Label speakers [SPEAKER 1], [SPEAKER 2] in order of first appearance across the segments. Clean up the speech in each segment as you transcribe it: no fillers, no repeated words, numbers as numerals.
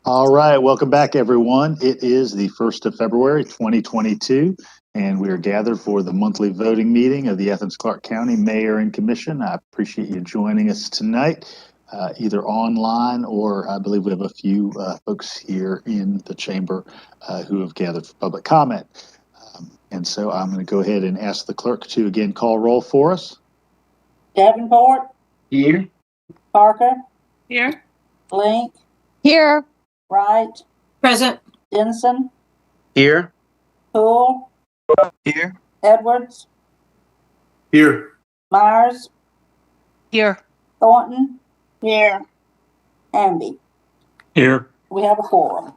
[SPEAKER 1] All right, welcome back, everyone. It is the 1st of February, 2022, and we are gathered for the monthly voting meeting of the Athens-Clarke County Mayor and Commission. I appreciate you joining us tonight, either online or I believe we have a few folks here in the chamber who have gathered for public comment. And so I'm going to go ahead and ask the clerk to again call roll for us.
[SPEAKER 2] Davenport.
[SPEAKER 3] Here.
[SPEAKER 2] Parker.
[SPEAKER 4] Here.
[SPEAKER 2] Blink.
[SPEAKER 5] Here.
[SPEAKER 2] Wright.
[SPEAKER 4] Present.
[SPEAKER 2] Denson.
[SPEAKER 3] Here.
[SPEAKER 2] Poole.
[SPEAKER 3] Here.
[SPEAKER 2] Edwards.
[SPEAKER 3] Here.
[SPEAKER 2] Myers.
[SPEAKER 5] Here.
[SPEAKER 2] Thornton. Here. Hamby.
[SPEAKER 3] Here.
[SPEAKER 2] We have a quorum.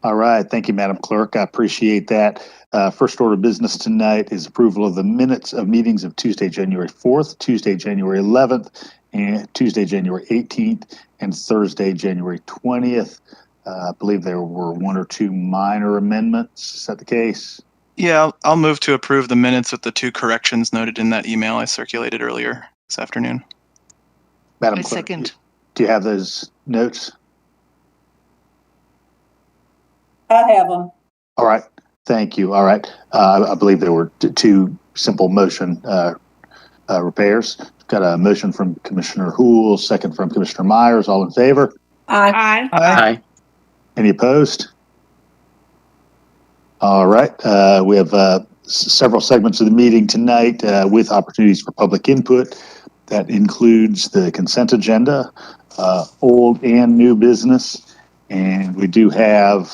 [SPEAKER 1] All right. Thank you, Madam Clerk. I appreciate that. First order of business tonight is approval of the minutes of meetings of Tuesday, January 4th, Tuesday, January 11th, and Tuesday, January 18th, and Thursday, January 20th. I believe there were one or two minor amendments. Is that the case?
[SPEAKER 6] Yeah, I'll move to approve the minutes with the 2 corrections noted in that email I circulated earlier this afternoon.
[SPEAKER 1] Madam
[SPEAKER 5] I
[SPEAKER 1] Clerk,
[SPEAKER 5] second.
[SPEAKER 1] do you have those notes?
[SPEAKER 2] I have them.
[SPEAKER 1] All right. Thank you. All right. I believe there were 2 simple motion repairs. Got a motion from Commissioner Houle, second from Commissioner Myers. All in favor?
[SPEAKER 4] Aye.
[SPEAKER 3] Aye.
[SPEAKER 1] Any opposed? All right. We have several segments of the meeting tonight with opportunities for public input. That includes the consent agenda, old and new business, and we do have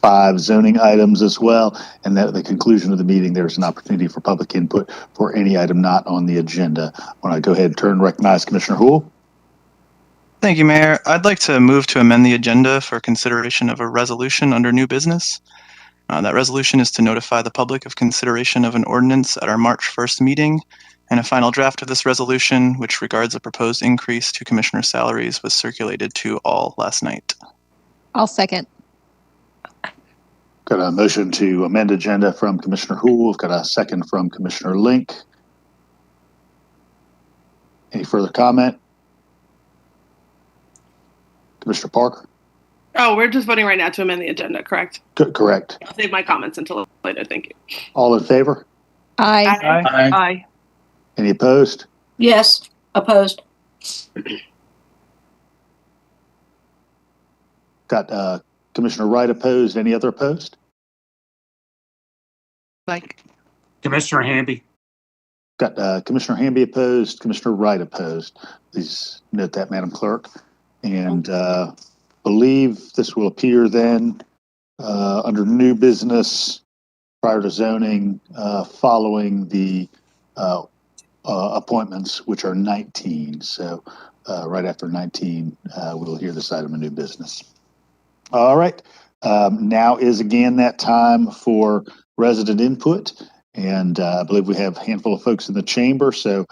[SPEAKER 1] 5 zoning items as well. And at the conclusion of the meeting, there's an opportunity for public input for any item not on the agenda. I want to go ahead and turn and recognize Commissioner Houle.
[SPEAKER 6] Thank you, Mayor. I'd like to move to amend the agenda for consideration of a resolution under new business. That resolution is to notify the public of consideration of an ordinance at our March 1st meeting, and a final draft of this resolution, which regards a proposed increase to commissioner salaries, was circulated to all last night.
[SPEAKER 5] I'll second.
[SPEAKER 1] Got a motion to amend agenda from Commissioner Houle. Got a second from Commissioner Link. Any further comment? Commissioner Parker?
[SPEAKER 4] Oh, we're just voting right now to amend the agenda, correct?
[SPEAKER 1] Correct.
[SPEAKER 4] I'll save my comments until later. Thank you.
[SPEAKER 1] All in favor?
[SPEAKER 5] Aye.
[SPEAKER 3] Aye.
[SPEAKER 5] Aye.
[SPEAKER 1] Any opposed?
[SPEAKER 2] Yes. Opposed.
[SPEAKER 1] Got Commissioner Wright opposed. Any other opposed?
[SPEAKER 5] Like.
[SPEAKER 3] Commissioner Hamby.
[SPEAKER 1] Got Commissioner Hamby opposed, Commissioner Wright opposed. Please note that, Madam Clerk. And believe this will appear then under new business prior to zoning following the appointments, which are 19. So right after 19, we'll hear this item of new business. All right. Now is again that time for resident input. And I believe we have a handful of folks in the chamber. So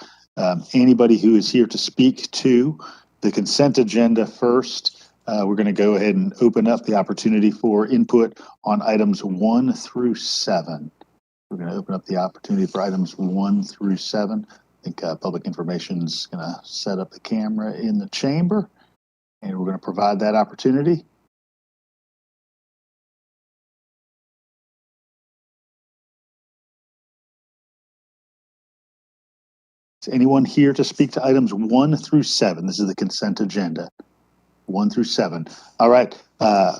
[SPEAKER 1] anybody who is here to speak to the consent agenda first, we're going to go ahead and open up the opportunity for input on items 1 through 7. We're going to open up the opportunity for items 1 through 7. I think public information is going to set up the camera in the chamber, and we're going to provide that opportunity. Is anyone here to speak to items 1 through 7? This is the consent agenda, 1 through 7. All right.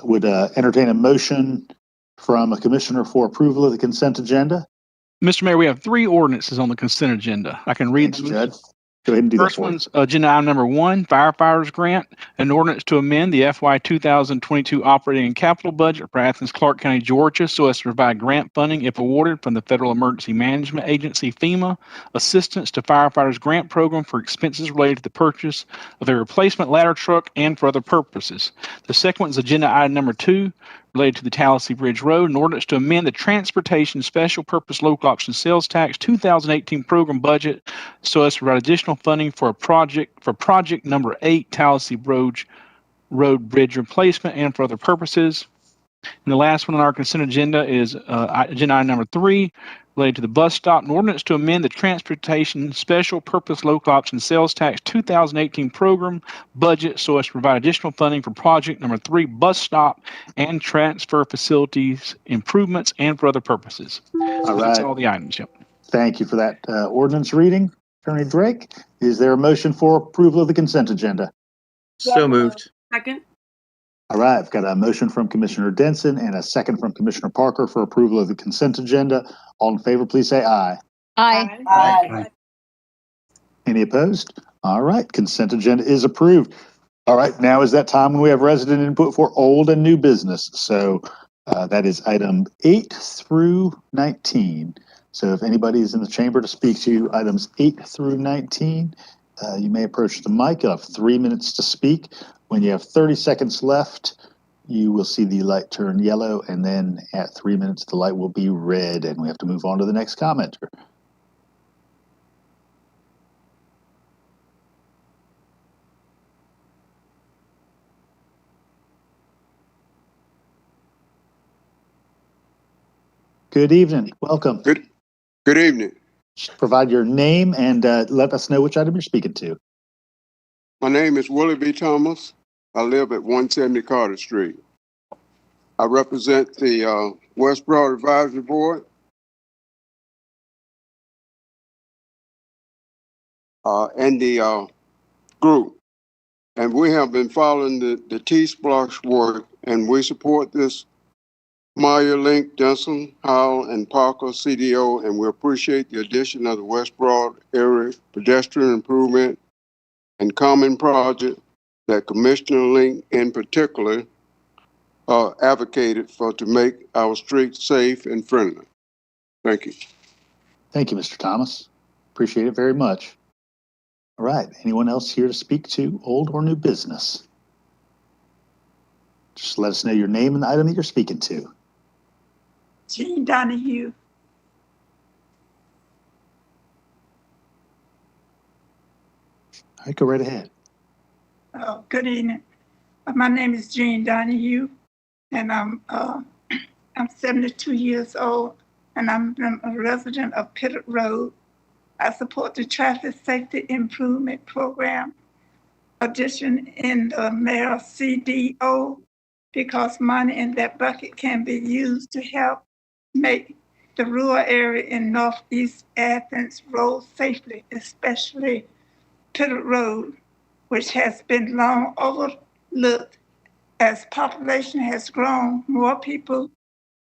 [SPEAKER 1] Would entertain a motion from a commissioner for approval of the consent agenda?
[SPEAKER 7] Mr. Mayor, we have 3 ordinances on the consent agenda. I can read
[SPEAKER 1] Thanks,
[SPEAKER 7] them.
[SPEAKER 1] Judd. Go ahead and do
[SPEAKER 7] First
[SPEAKER 1] that for
[SPEAKER 7] one's agenda item number 1, Firefighters Grant, an ordinance to amend the FY 2022 operating and capital budget for Athens-Clarke County, Georgia, so as to provide grant funding, if awarded, from the Federal Emergency Management Agency, FEMA, assistance to firefighters grant program for expenses related to the purchase of a replacement ladder truck and for other purposes. The second one is agenda item number 2, related to the Tallassee Bridge Road, an ordinance to amend the Transportation Special Purpose Local Option Sales Tax 2018 program budget so as to provide additional funding for project number 8, Tallassee Road Bridge replacement, and for other purposes. And the last one on our consent agenda is agenda item number 3, related to the bus stop, an ordinance to amend the Transportation Special Purpose Local Option Sales Tax 2018 program budget so as to provide additional funding for project number 3, bus stop and transfer facilities improvements and for other purposes.
[SPEAKER 1] All
[SPEAKER 7] That's
[SPEAKER 1] right.
[SPEAKER 7] all the items. Yep.
[SPEAKER 1] Thank you for that ordinance reading, Attorney Drake. Is there a motion for approval of the consent agenda?
[SPEAKER 3] So moved.
[SPEAKER 4] Second.
[SPEAKER 1] All right, I've got a motion from Commissioner Denson and a second from Commissioner Parker for approval of the consent agenda. All in favor, please say aye.
[SPEAKER 5] Aye.
[SPEAKER 2] Aye.
[SPEAKER 1] Any opposed? All right, consent agenda is approved. All right, now is that time when we have resident input for old and new business. So that is item 8 through 19. So if anybody is in the chamber to speak to items 8 through 19, you may approach the mic. You'll have 3 minutes to speak. When you have 30 seconds left, you will see the light turn yellow, and then at 3 minutes, the light will be red, and we have to move on to the next commenter. Good evening. Welcome.
[SPEAKER 8] Good evening.
[SPEAKER 1] Provide your name and let us know which item you're speaking to.
[SPEAKER 8] My name is Willie B. Thomas. I live at 170 Carter Street. I represent the West Broad Advisory Board. And the group. And we have been following the TSPLOST work, and we support this Meyer, Link, Denson, Howell, and Parker CDO, and we appreciate the addition of the West Broad area pedestrian improvement and common project that Commissioner Link in particular advocated for to make our streets safe and friendly. Thank you.
[SPEAKER 1] Thank you, Mr. Thomas. Appreciate it very much. All right, anyone else here to speak to old or new business? Just let us know your name and the item that you're speaking to.
[SPEAKER 9] Jean Donahue.
[SPEAKER 1] All right, go right ahead.
[SPEAKER 9] Oh, good evening. My name is Jean Donahue, and I'm 72 years old, and I'm a resident of Pittard Road. I support the Traffic Safety Improvement Program addition in the mayor CDO because money in that bucket can be used to help make the rural area in Northeast Athens roll safely, especially Pittard Road, which has been long overlooked. As population has grown, more people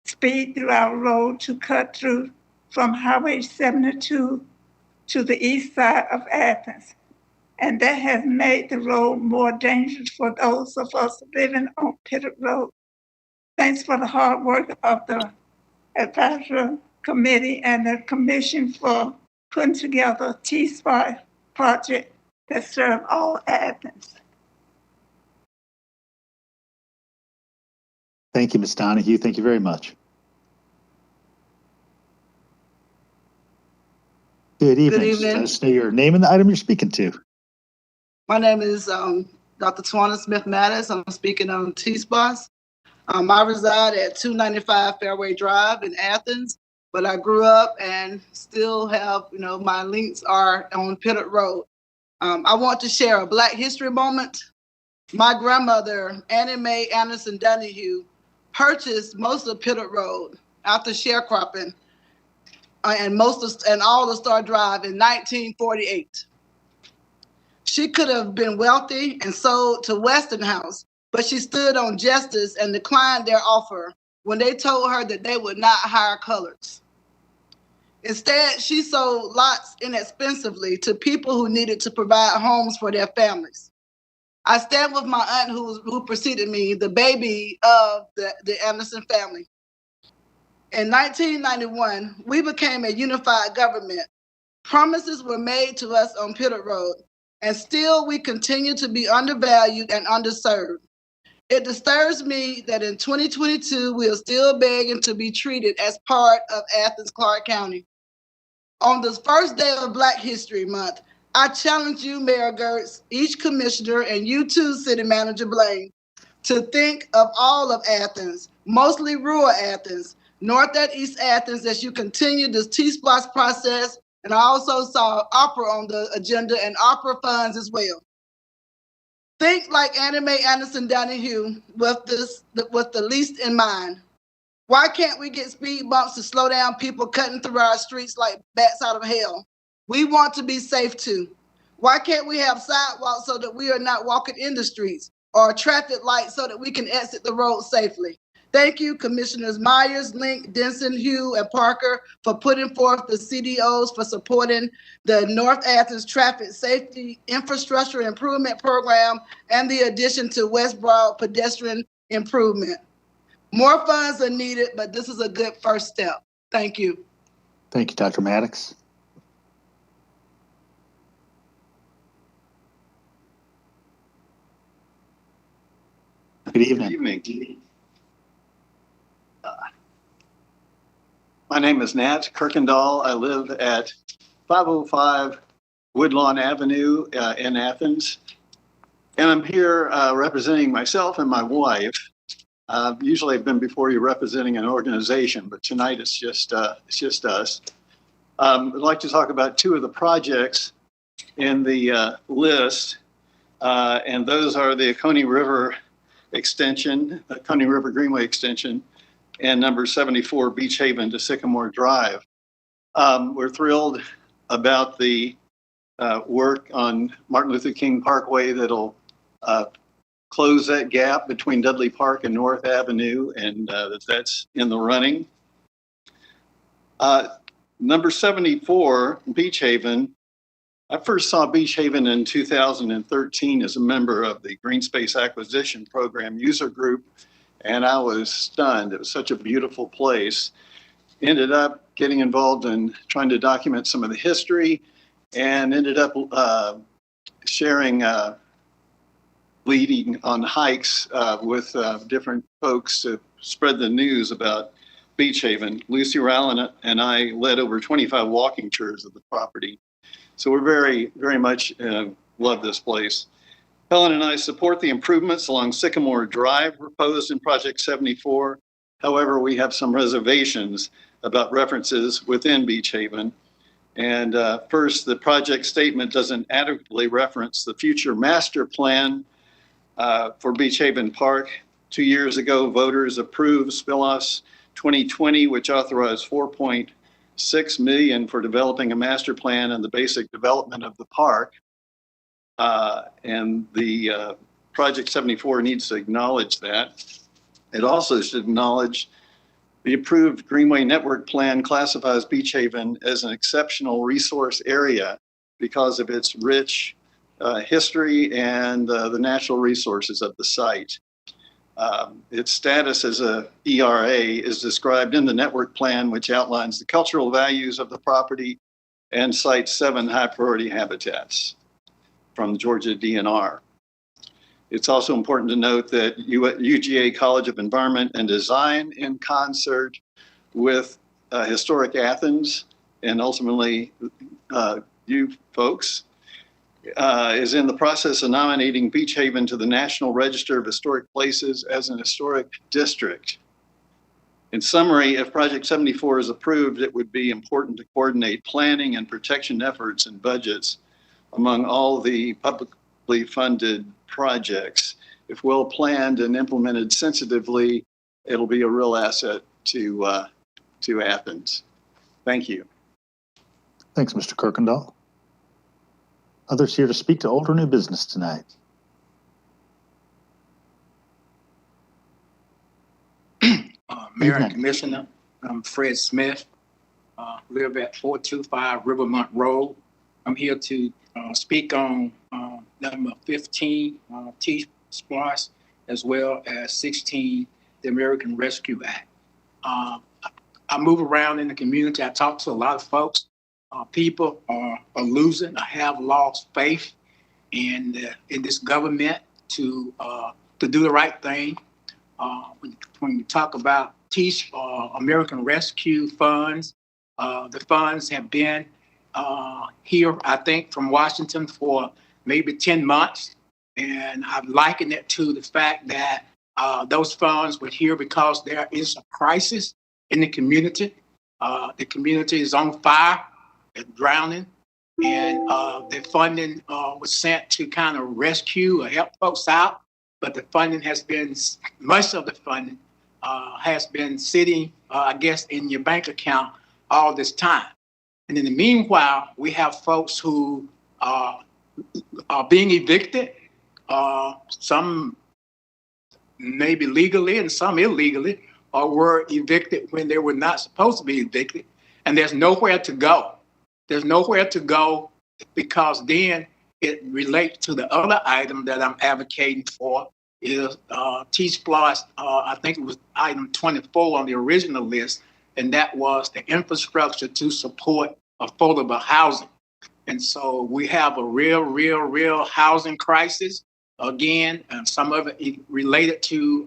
[SPEAKER 9] speed through our road to cut through from Highway 72 to the east side of Athens. And that has made the road more dangerous for those of us living on Pittard Road. Thanks for the hard work of the advisory committee and the commission for putting together a T-Spot project that serves all Athens.
[SPEAKER 1] Thank you, Ms. Donahue. Thank you very much. Good evening.
[SPEAKER 10] Good evening.
[SPEAKER 1] Just let us know your name and the item you're speaking to.
[SPEAKER 10] My name is Dr. Tawana Smith Mattis. I'm speaking on T-SPLOST. I reside at 295 Fairway Drive in Athens, but I grew up and still have, my links are on Pittard Road. I want to share a Black history moment. My grandmother, Annie Mae Anderson Donahue, purchased most of Pittard Road after sharecropping and all the Star Drive in 1948. She could have been wealthy and sold to Westinghouse, but she stood on justice and declined their offer when they told her that they would not hire coloreds. Instead, she sold lots inexpensively to people who needed to provide homes for their families. I stand with my aunt who preceded me, the baby of the Anderson family. In 1991, we became a unified government. Promises were made to us on Pittard Road, and still we continue to be undervalued and underserved. It disturbs me that in 2022, we are still begging to be treated as part of Athens-Clarke County. On this first day of Black History Month, I challenge you, Mayor Gertz, each commissioner, and you too, City Manager Blaine, to think of all of Athens, mostly rural Athens, North at East Athens as you continue this TSPLOST process. And I also saw opera on the agenda and opera funds as well. Think like Annie Mae Anderson Donahue with the least in mind. Why can't we get speed bumps to slow down people cutting through our streets like bats out of hell? We want to be safe too. Why can't we have sidewalks so that we are not walking in the streets, or a traffic light so that we can exit the road safely? Thank you, Commissioners Myers, Link, Denson, Hugh, and Parker, for putting forth the CDOs for supporting the North Athens Traffic Safety Infrastructure Improvement Program and the addition to West Broad Pedestrian Improvement. More funds are needed, but this is a good first step. Thank you.
[SPEAKER 1] Thank you, Dr. Maddox. Good evening.
[SPEAKER 11] Good evening. My name is Nat Kirkendall. I live at 505 Woodlawn Avenue in Athens. And I'm here representing myself and my wife. Usually I've been before you representing an organization, but tonight it's just us. I'd like to talk about two of the projects in the list, and those are the Coney River extension, Coney River Greenway extension, and number 74 Beach Haven to Sycamore Drive. We're thrilled about the work on Martin Luther King Parkway that'll close that gap between Dudley Park and North Avenue, and that's in the running. Number 74, Beach Haven. I first saw Beach Haven in 2013 as a member of the Green Space Acquisition Program user group, and I was stunned. It was such a beautiful place. Ended up getting involved in trying to document some of the history, and ended up sharing leading on hikes with different folks to spread the news about Beach Haven. Lucy Rowland and I led over 25 walking tours of the property. So we're very, very much love this place. Helen and I support the improvements along Sycamore Drive proposed in Project 74. However, we have some reservations about references within Beach Haven. And first, the project statement doesn't adequately reference the future master plan for Beach Haven Park. 2 years ago, voters approved SPLOST 2020, which authorized $4.6 million for developing a master plan and the basic development of the park. And the Project 74 needs to acknowledge that. It also should acknowledge the approved Greenway Network Plan classifies Beach Haven as an exceptional resource area because of its rich history and the natural resources of the site. Its status as a ERA is described in the network plan, which outlines the cultural values of the property and cites 7 high priority habitats from Georgia DNR. It's also important to note that UGA College of Environment and Design, in concert with Historic Athens and ultimately you folks, is in the process of nominating Beach Haven to the National Register of Historic Places as an historic district. In summary, if Project 74 is approved, it would be important to coordinate planning and protection efforts and budgets among all the publicly funded projects. If well planned and implemented sensitively, it'll be a real asset to Athens. Thank you.
[SPEAKER 1] Thanks, Mr. Kirkendall. Others here to speak to old or new business tonight?
[SPEAKER 12] Mayor and Commissioner, I'm Fred Smith, live at 425 Rivermont Road. I'm here to speak on number 15, TSPLOST, as well as 16, the American Rescue Act. I move around in the community. I talk to a lot of folks. People are losing or have lost faith in this government to do the right thing. When we talk about American Rescue Funds, the funds have been here, I think, from Washington for maybe 10 months. And I've likened it to the fact that those funds were here because there is a crisis in the community. The community is on fire, it's drowning, and the funding was sent to kind of rescue or help folks out. But the funding has been, much of the funding has been sitting, I guess, in your bank account all this time. And in the meanwhile, we have folks who are being evicted, some maybe legally and some illegally, or were evicted when they were not supposed to be evicted. And there's nowhere to go. There's nowhere to go, because then it relates to the other item that I'm advocating for, is TSPLOST, I think it was item 24 on the original list, and that was the infrastructure to support affordable housing. And so we have a real housing crisis. Again, and some of it related to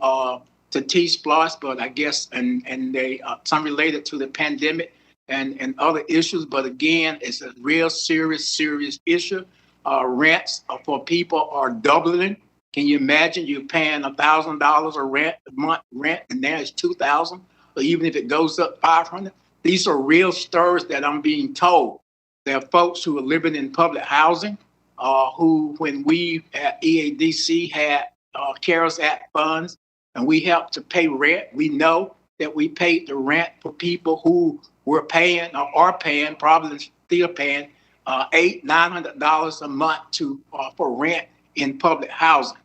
[SPEAKER 12] TSPLOST, but I guess, and they some related to the pandemic and other issues. But again, it's a real serious issue. Rents for people are doubling. Can you imagine you're paying $1,000 a month rent, and now it's $2,000, or even if it goes up $500? These are real stories that I'm being told. There are folks who are living in public housing, who, when we at EADC had CARES Act funds and we helped to pay rent, we know that we paid the rent for people who were paying or are paying, probably still paying, $800-900 a month for rent in public housing.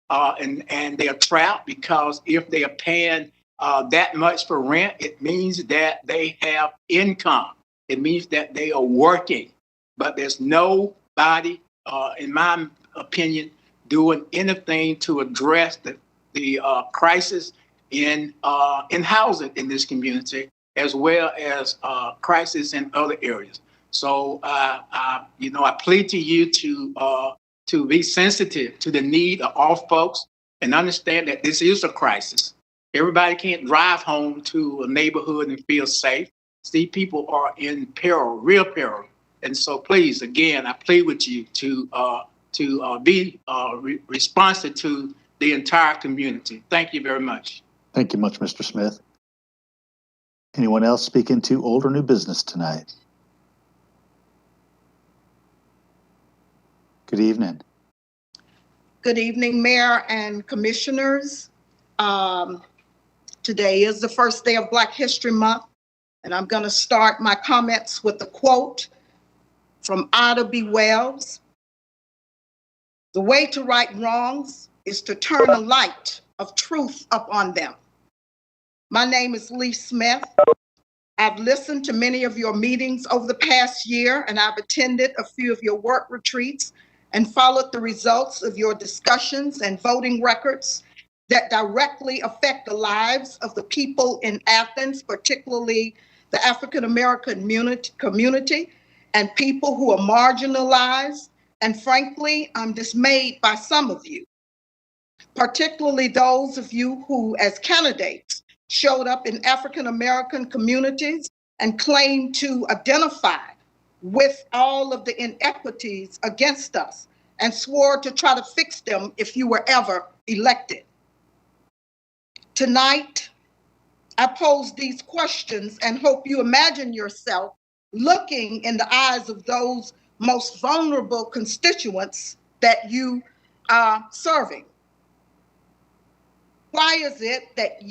[SPEAKER 12] And they are trapped, because if they are paying that much for rent, it means that they have income. It means that they are working, but there's nobody, in my opinion, doing anything to address the crisis in housing in this community, as well as crisis in other areas. So, I plead to you to be sensitive to the need of all folks and understand that this is a crisis. Everybody can't drive home to a neighborhood and feel safe. See, people are in peril, real peril. And so please, again, I plead with you to be responsive to the entire community. Thank you very much.
[SPEAKER 1] Thank you much, Mr. Smith. Anyone else speaking to old or new business tonight? Good evening.
[SPEAKER 10] Good evening, Mayor and Commissioners. Today is the first day of Black History Month, and I'm going to start my comments with a quote from Ida B. Wells. "The way to right wrongs is to turn a light of truth upon them." My name is Lee Smith. I've listened to many of your meetings over the past year, and I've attended a few of your work retreats and followed the results of your discussions and voting records that directly affect the lives of the people in Athens, particularly the African American community and people who are marginalized. And frankly, I'm dismayed by some of you, particularly those of you who, as candidates, showed up in African American communities and claimed to identify with all of the inequities against us and swore to try to fix them if you were ever elected. Tonight, I pose these questions and hope you imagine yourself looking in the eyes of those most vulnerable constituents that you are serving. Why is it that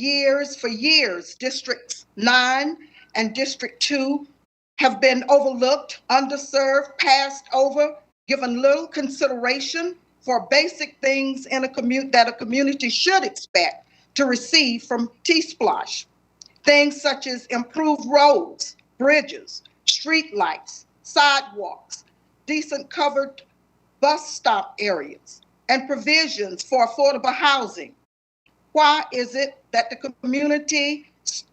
[SPEAKER 10] for years, Districts 9 and District 2 have been overlooked, underserved, passed over, given little consideration for basic things in that a community should expect to receive from TSPLOST? Things such as improved roads, bridges, street lights, sidewalks, decent covered bus stop areas, and provisions for affordable housing. Why is it that the community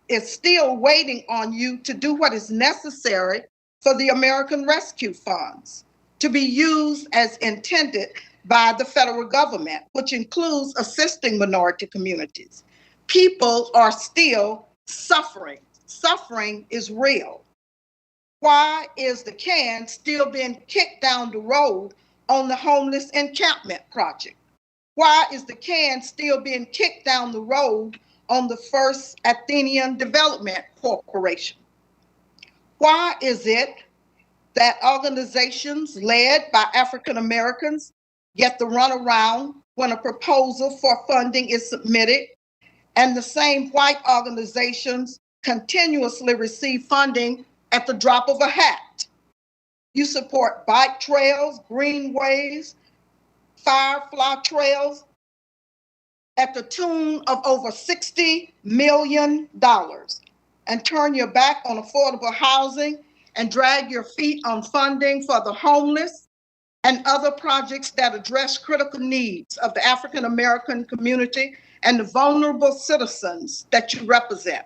[SPEAKER 10] is still waiting on you to do what is necessary for the American Rescue Funds to be used as intended by the federal government, which includes assisting minority communities? People are still suffering. Suffering is real. Why is the can still being kicked down the road on the homeless encampment project? Why is the can still being kicked down the road on the First Athenian Development Corporation? Why is it that organizations led by African Americans get the runaround when a proposal for funding is submitted, and the same white organizations continuously receive funding at the drop of a hat? You support bike trails, greenways, firefly trails at the tune of over $60 million, and turn your back on affordable housing and drag your feet on funding for the homeless and other projects that address critical needs of the African American community and the vulnerable citizens that you represent.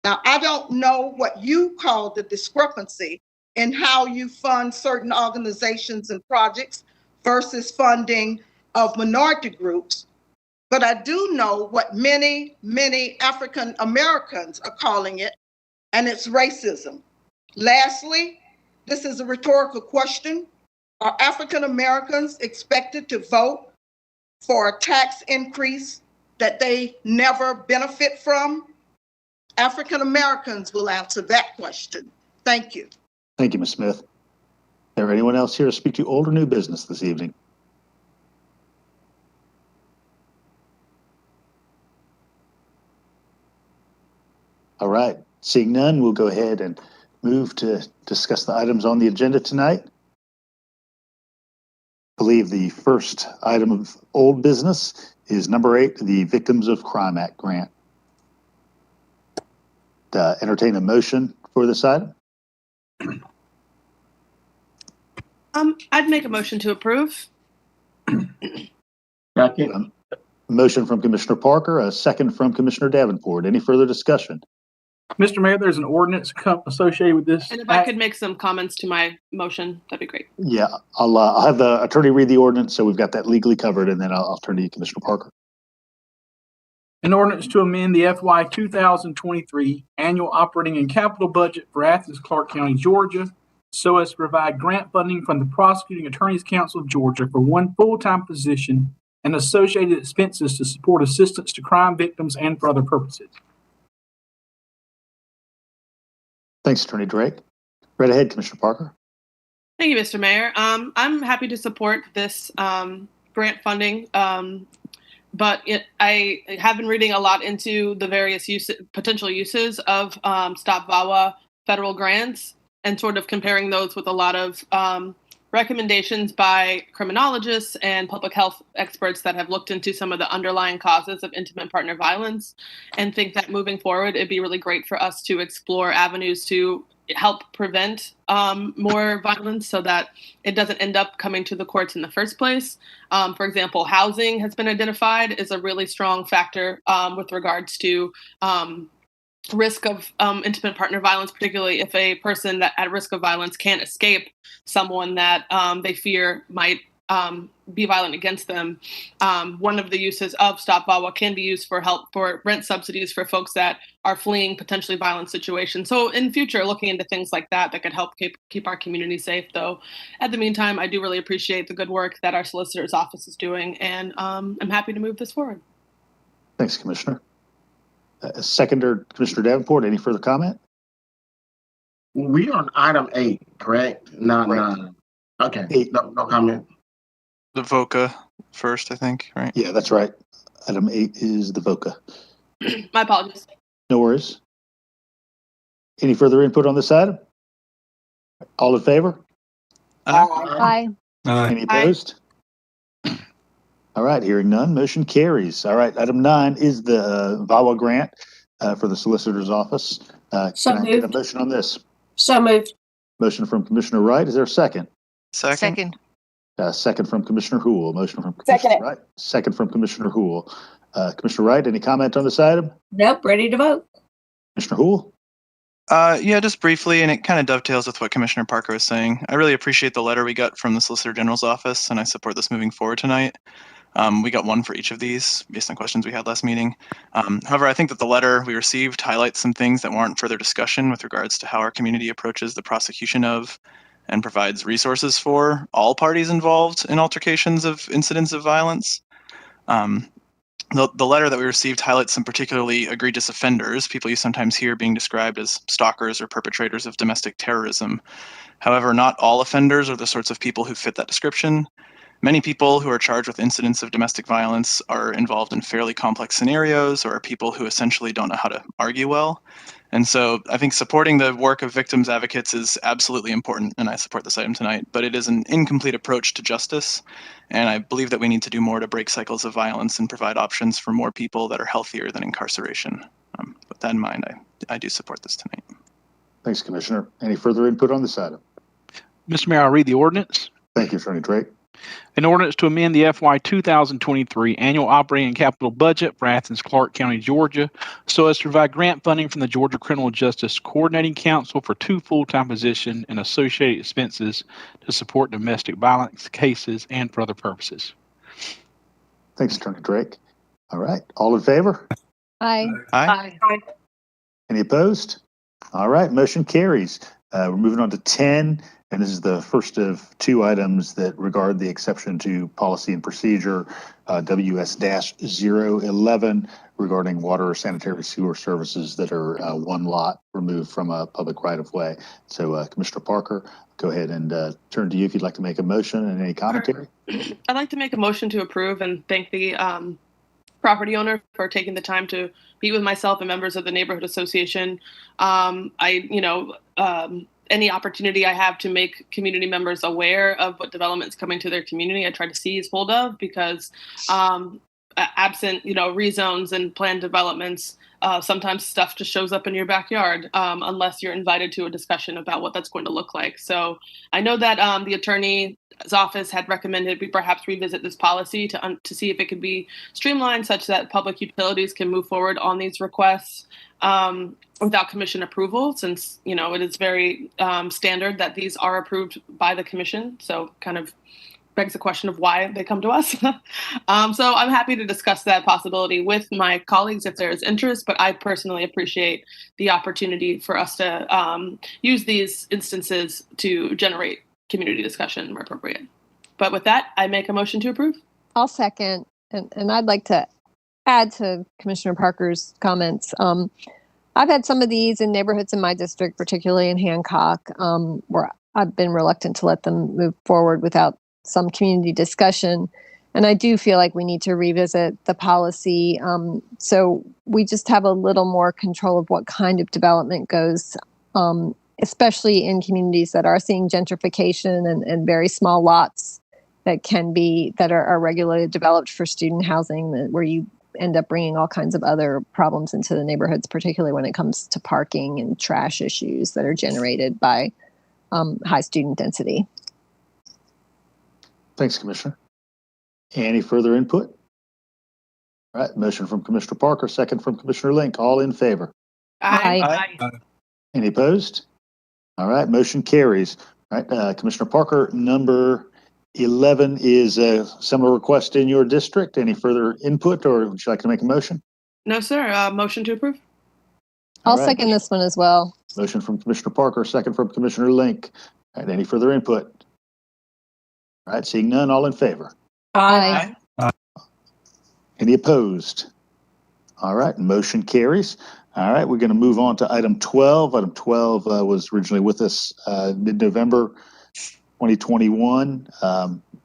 [SPEAKER 10] Now, I don't know what you call the discrepancy in how you fund certain organizations and projects versus funding of minority groups, but I do know what many, many African Americans are calling it, and it's racism. Lastly, this is a rhetorical question. Are African Americans expected to vote for a tax increase that they never benefit from? African Americans will answer that question. Thank you.
[SPEAKER 1] Thank you, Ms. Smith. Is there anyone else here to speak to old or new business this evening? All right, seeing none, we'll go ahead and move to discuss the items on the agenda tonight. I believe the first item of old business is number 8, the Victims of Crime Act grant. Entertain a motion for this item.
[SPEAKER 4] I'd make a motion to approve.
[SPEAKER 1] Second. Motion from Commissioner Parker, a second from Commissioner Davenport. Any further discussion?
[SPEAKER 7] Mr. Mayor, there's an ordinance associated with this.
[SPEAKER 4] And if I could make some comments to my motion, that'd be great.
[SPEAKER 1] Yeah, I'll have the attorney read the ordinance, so we've got that legally covered, and then I'll turn to you, Commissioner Parker.
[SPEAKER 7] An ordinance to amend the FY 2023 annual operating and capital budget for Athens-Clarke County, Georgia, so as to provide grant funding from the Prosecuting Attorney's Council of Georgia for one full-time position and associated expenses to support assistance to crime victims and for other purposes.
[SPEAKER 1] Thanks, Attorney Drake. Right ahead, Commissioner Parker.
[SPEAKER 4] Thank you, Mr. Mayor. I'm happy to support this grant funding, but I have been reading a lot into the various potential uses of Stop VAWA federal grants and sort of comparing those with a lot of recommendations by criminologists and public health experts that have looked into some of the underlying causes of intimate partner violence, and think that moving forward, it'd be really great for us to explore avenues to help prevent more violence so that it doesn't end up coming to the courts in the first place. For example, housing has been identified as a really strong factor with regards to risk of intimate partner violence, particularly if a person that at risk of violence can't escape someone that they fear might be violent against them. One of the uses of Stop VAWA can be used for help for rent subsidies for folks that are fleeing potentially violent situations. So in future, looking into things like that could help keep our community safe. Though, at the meantime, I do really appreciate the good work that our solicitor's office is doing, and I'm happy to move this forward.
[SPEAKER 1] Thanks, Commissioner. Seconder, Commissioner Davenport, any further comment?
[SPEAKER 13] We on item 8, correct? Not
[SPEAKER 1] Correct.
[SPEAKER 13] 9. Okay,
[SPEAKER 1] 8.
[SPEAKER 13] no comment.
[SPEAKER 6] The VOCA first, I think, right?
[SPEAKER 1] Yeah, that's right. Item 8 is the VOCA.
[SPEAKER 4] My apologies.
[SPEAKER 1] No worries. Any further input on this item? All in favor?
[SPEAKER 5] Aye.
[SPEAKER 1] Any opposed? All right, hearing none, motion carries. All right, item 9 is the VAWA grant for the Solicitor's Office.
[SPEAKER 2] So
[SPEAKER 1] Can I get a
[SPEAKER 2] moved.
[SPEAKER 1] motion on this?
[SPEAKER 2] So moved.
[SPEAKER 1] Motion from Commissioner Wright. Is there a second?
[SPEAKER 6] Second.
[SPEAKER 1] Second from Commissioner Hool. Motion from
[SPEAKER 2] Second
[SPEAKER 1] Commissioner
[SPEAKER 2] it.
[SPEAKER 1] Wright. Second from Commissioner Hool. Commissioner Wright, any comment on this item?
[SPEAKER 2] Nope, ready to vote.
[SPEAKER 1] Commissioner Hool?
[SPEAKER 6] Yeah, just briefly, and it kind of dovetails with what Commissioner Parker was saying. I really appreciate the letter we got from the Solicitor General's office, and I support this moving forward tonight. We got one for each of these based on questions we had last meeting. However, I think that the letter we received highlights some things that warrant further discussion with regards to how our community approaches the prosecution of and provides resources for all parties involved in altercations of incidents of violence. The letter that we received highlights some particularly egregious offenders, people you sometimes hear being described as stalkers or perpetrators of domestic terrorism. However, not all offenders are the sorts of people who fit that description. Many people who are charged with incidents of domestic violence are involved in fairly complex scenarios or are people who essentially don't know how to argue well. And so I think supporting the work of victims advocates is absolutely important, and I support this item tonight, but it is an incomplete approach to justice. And I believe that we need to do more to break cycles of violence and provide options for more people that are healthier than incarceration. With that in mind, I do support this tonight.
[SPEAKER 1] Thanks, Commissioner. Any further input on this item?
[SPEAKER 7] Mr. Mayor, I'll read the ordinance.
[SPEAKER 1] Thank you, Attorney Drake.
[SPEAKER 7] An ordinance to amend the FY 2023 annual operating and capital budget for Athens-Clarke County, Georgia, so as to provide grant funding from the Georgia Criminal Justice Coordinating Council for 2 full-time positions and associated expenses to support domestic violence cases and for other purposes.
[SPEAKER 1] Thanks, Attorney Drake. All right. All in favor?
[SPEAKER 5] Aye.
[SPEAKER 6] Aye.
[SPEAKER 1] Any opposed? All right. Motion carries. We're moving on to 10. And this is the first of 2 items that regard the exception to policy and procedure WS-011 regarding water or sanitary sewer services that are 1 lot removed from a public right-of-way. So Commissioner Parker, go ahead and turn to you if you'd like to make a motion and any commentary.
[SPEAKER 4] I'd like to make a motion to approve and thank the property owner for taking the time to meet with myself and members of the neighborhood association. Any opportunity I have to make community members aware of what development's coming to their community, I try to seize hold of, because absent, rezones and planned developments, sometimes stuff just shows up in your backyard unless you're invited to a discussion about what that's going to look like. So I know that the attorney's office had recommended we perhaps revisit this policy to see if it could be streamlined such that public utilities can move forward on these requests without commission approval, since it is very standard that these are approved by the commission. So kind of begs the question of why they come to us. So I'm happy to discuss that possibility with my colleagues if there is interest, but I personally appreciate the opportunity for us to use these instances to generate community discussion where appropriate. But with that, I make a motion to approve.
[SPEAKER 5] I'll second. And I'd like to add to Commissioner Parker's comments. I've had some of these in neighborhoods in my district, particularly in Hancock, where I've been reluctant to let them move forward without some community discussion. And I do feel like we need to revisit the policy so we just have a little more control of what kind of development goes, especially in communities that are seeing gentrification and very small lots that are regularly developed for student housing, where you end up bringing all kinds of other problems into the neighborhoods, particularly when it comes to parking and trash issues that are generated by high student density.
[SPEAKER 1] Thanks, Commissioner. Any further input? All right, motion from Commissioner Parker, second from Commissioner Link. All in favor?
[SPEAKER 5] Aye.
[SPEAKER 1] Any opposed? All right, motion carries. All right, Commissioner Parker, number 11 is a similar request in your district. Any further input, or would you like to make a motion?
[SPEAKER 4] No, sir. Motion to approve.
[SPEAKER 5] I'll
[SPEAKER 1] right.
[SPEAKER 5] second this one as well.
[SPEAKER 1] Motion from Commissioner Parker, second from Commissioner Link. All right, any further input? All right, seeing none, all in favor?
[SPEAKER 5] Aye.
[SPEAKER 1] Any opposed? All right, motion carries. All right, we're going to move on to item 12. Item 12 was originally with us mid-November 2021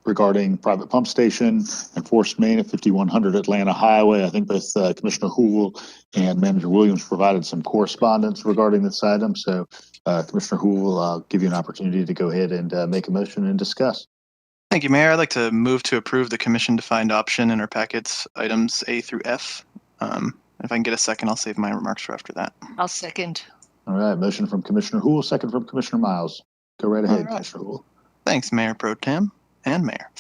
[SPEAKER 1] regarding private pump station and forced main at 5100 Atlanta Highway. I think both Commissioner Hoole and Manager Williams provided some correspondence regarding this item. So Commissioner Hoole, I'll give you an opportunity to go ahead and make a motion and discuss.
[SPEAKER 6] Thank you, Mayor. I'd like to move to approve the commission-defined option in our packets, items A through F. If I can get a second, I'll save my remarks for after that.
[SPEAKER 2] I'll second.
[SPEAKER 1] All right, motion from Commissioner Hoole, second from Commissioner Miles. Go right ahead, Commissioner Hoole.
[SPEAKER 6] Thanks, Mayor Pro Tem and Mayor.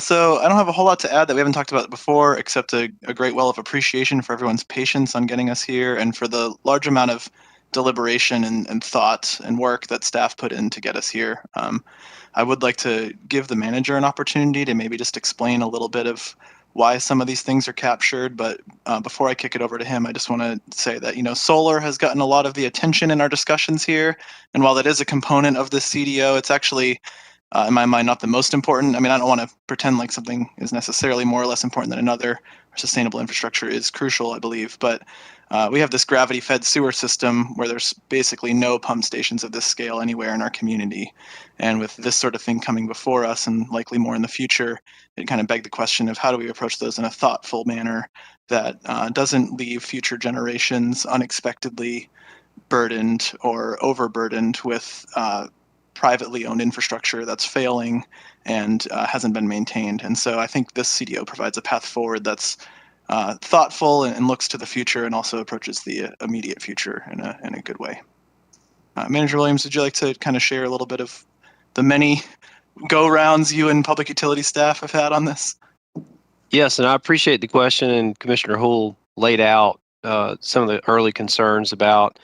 [SPEAKER 6] So I don't have a whole lot to add that we haven't talked about before, except a great well of appreciation for everyone's patience on getting us here and for the large amount of deliberation and thought and work that staff put in to get us here. I would like to give the manager an opportunity to maybe just explain a little bit of why some of these things are captured. But before I kick it over to him, I just want to say that, solar has gotten a lot of the attention in our discussions here. And while that is a component of this CDO, it's actually in my mind, not the most important. I mean, I don't want to pretend like something is necessarily more or less important than another. Sustainable infrastructure is crucial, I believe, but we have this gravity-fed sewer system where there's basically no pump stations of this scale anywhere in our community. And with this sort of thing coming before us and likely more in the future, it kind of begged the question of how do we approach those in a thoughtful manner that doesn't leave future generations unexpectedly burdened or overburdened with privately owned infrastructure that's failing and hasn't been maintained. And so I think this CDO provides a path forward that's thoughtful and looks to the future and also approaches the immediate future in a good way. Manager Williams, would you like to kind of share a little bit of the many go-rounds you and public utility staff have had on this?
[SPEAKER 14] Yes, and I appreciate the question, and Commissioner Houle laid out some of the early concerns about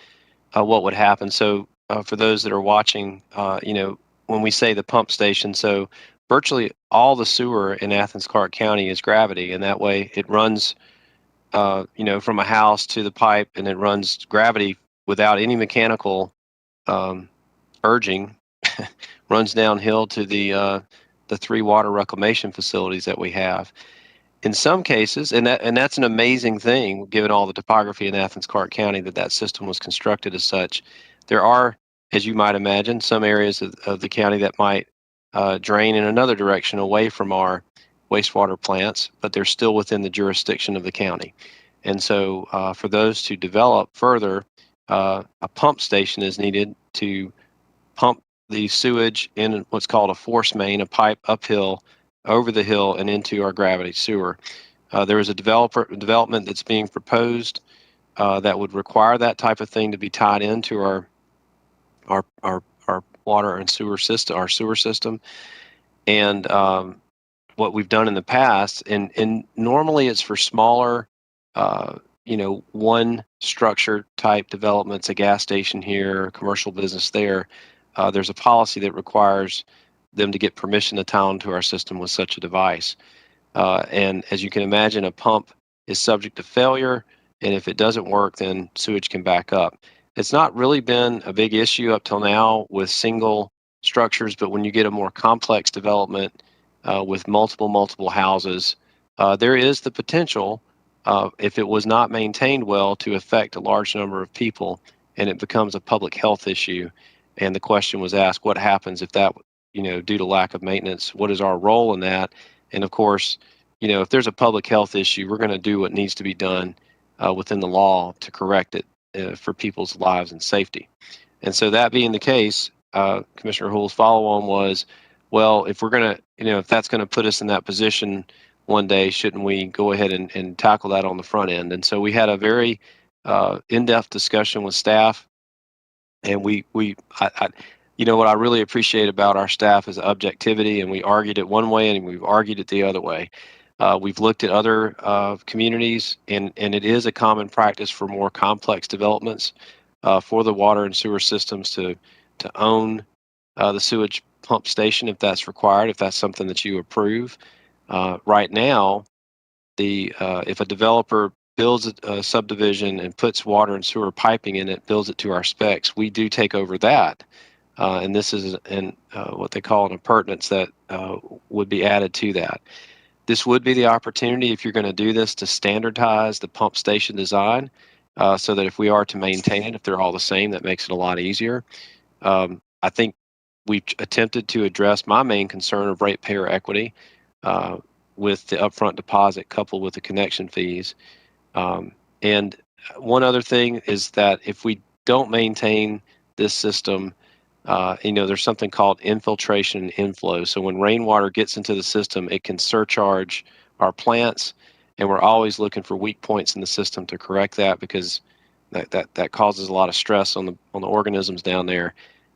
[SPEAKER 14] what would happen. So for those that are watching, when we say the pump station, so virtually all the sewer in Athens-Clarke County is gravity, and that way it runs, from a house to the pipe, and it runs gravity without any mechanical urging, runs downhill to the 3 water reclamation facilities that we have. In some cases, and that's an amazing thing, given all the topography in Athens-Clarke County, that system was constructed as such. There are, as you might imagine, some areas of the county that might drain in another direction away from our wastewater plants, but they're still within the jurisdiction of the county. And so for those to develop further, a pump station is needed to pump the sewage in what's called a force main, a pipe uphill over the hill and into our gravity sewer. There is a development that's being proposed that would require that type of thing to be tied into our water and sewer system, our sewer system. And what we've done in the past, and normally it's for smaller, one structure type developments, a gas station here, a commercial business there. There's a policy that requires them to get permission to tie onto our system with such a device. And as you can imagine, a pump is subject to failure, and if it doesn't work, then sewage can back up. It's not really been a big issue up till now with single structures, but when you get a more complex development with multiple houses, there is the potential, if it was not maintained well, to affect a large number of people, and it becomes a public health issue. And the question was asked, what happens if that, due to lack of maintenance, what is our role in that? And of course, if there's a public health issue, we're going to do what needs to be done within the law to correct it for people's lives and safety. And so that being the case, Commissioner Houle's follow-on was, well, if we're going to, if that's going to put us in that position one day, shouldn't we go ahead and tackle that on the front end? And so we had a very in-depth discussion with staff, and what I really appreciate about our staff is objectivity, and we argued it one way and we've argued it the other way. We've looked at other communities, and it is a common practice for more complex developments for the water and sewer systems to own the sewage pump station if that's required, if that's something that you approve. Right now, if a developer builds a subdivision and puts water and sewer piping in it, builds it to our specs, we do take over that. And this is what they call an appurtenance that would be added to that. This would be the opportunity, if you're going to do this, to standardize the pump station design so that if we are to maintain it, if they're all the same, that makes it a lot easier. I think we've attempted to address my main concern of ratepayer equity with the upfront deposit coupled with the connection fees. And one other thing is that if we don't maintain this system, there's something called infiltration and inflow. So when rainwater gets into the system, it can surcharge our plants, and we're always looking for weak points in the system to correct that, because that causes a lot of stress on the organisms down there.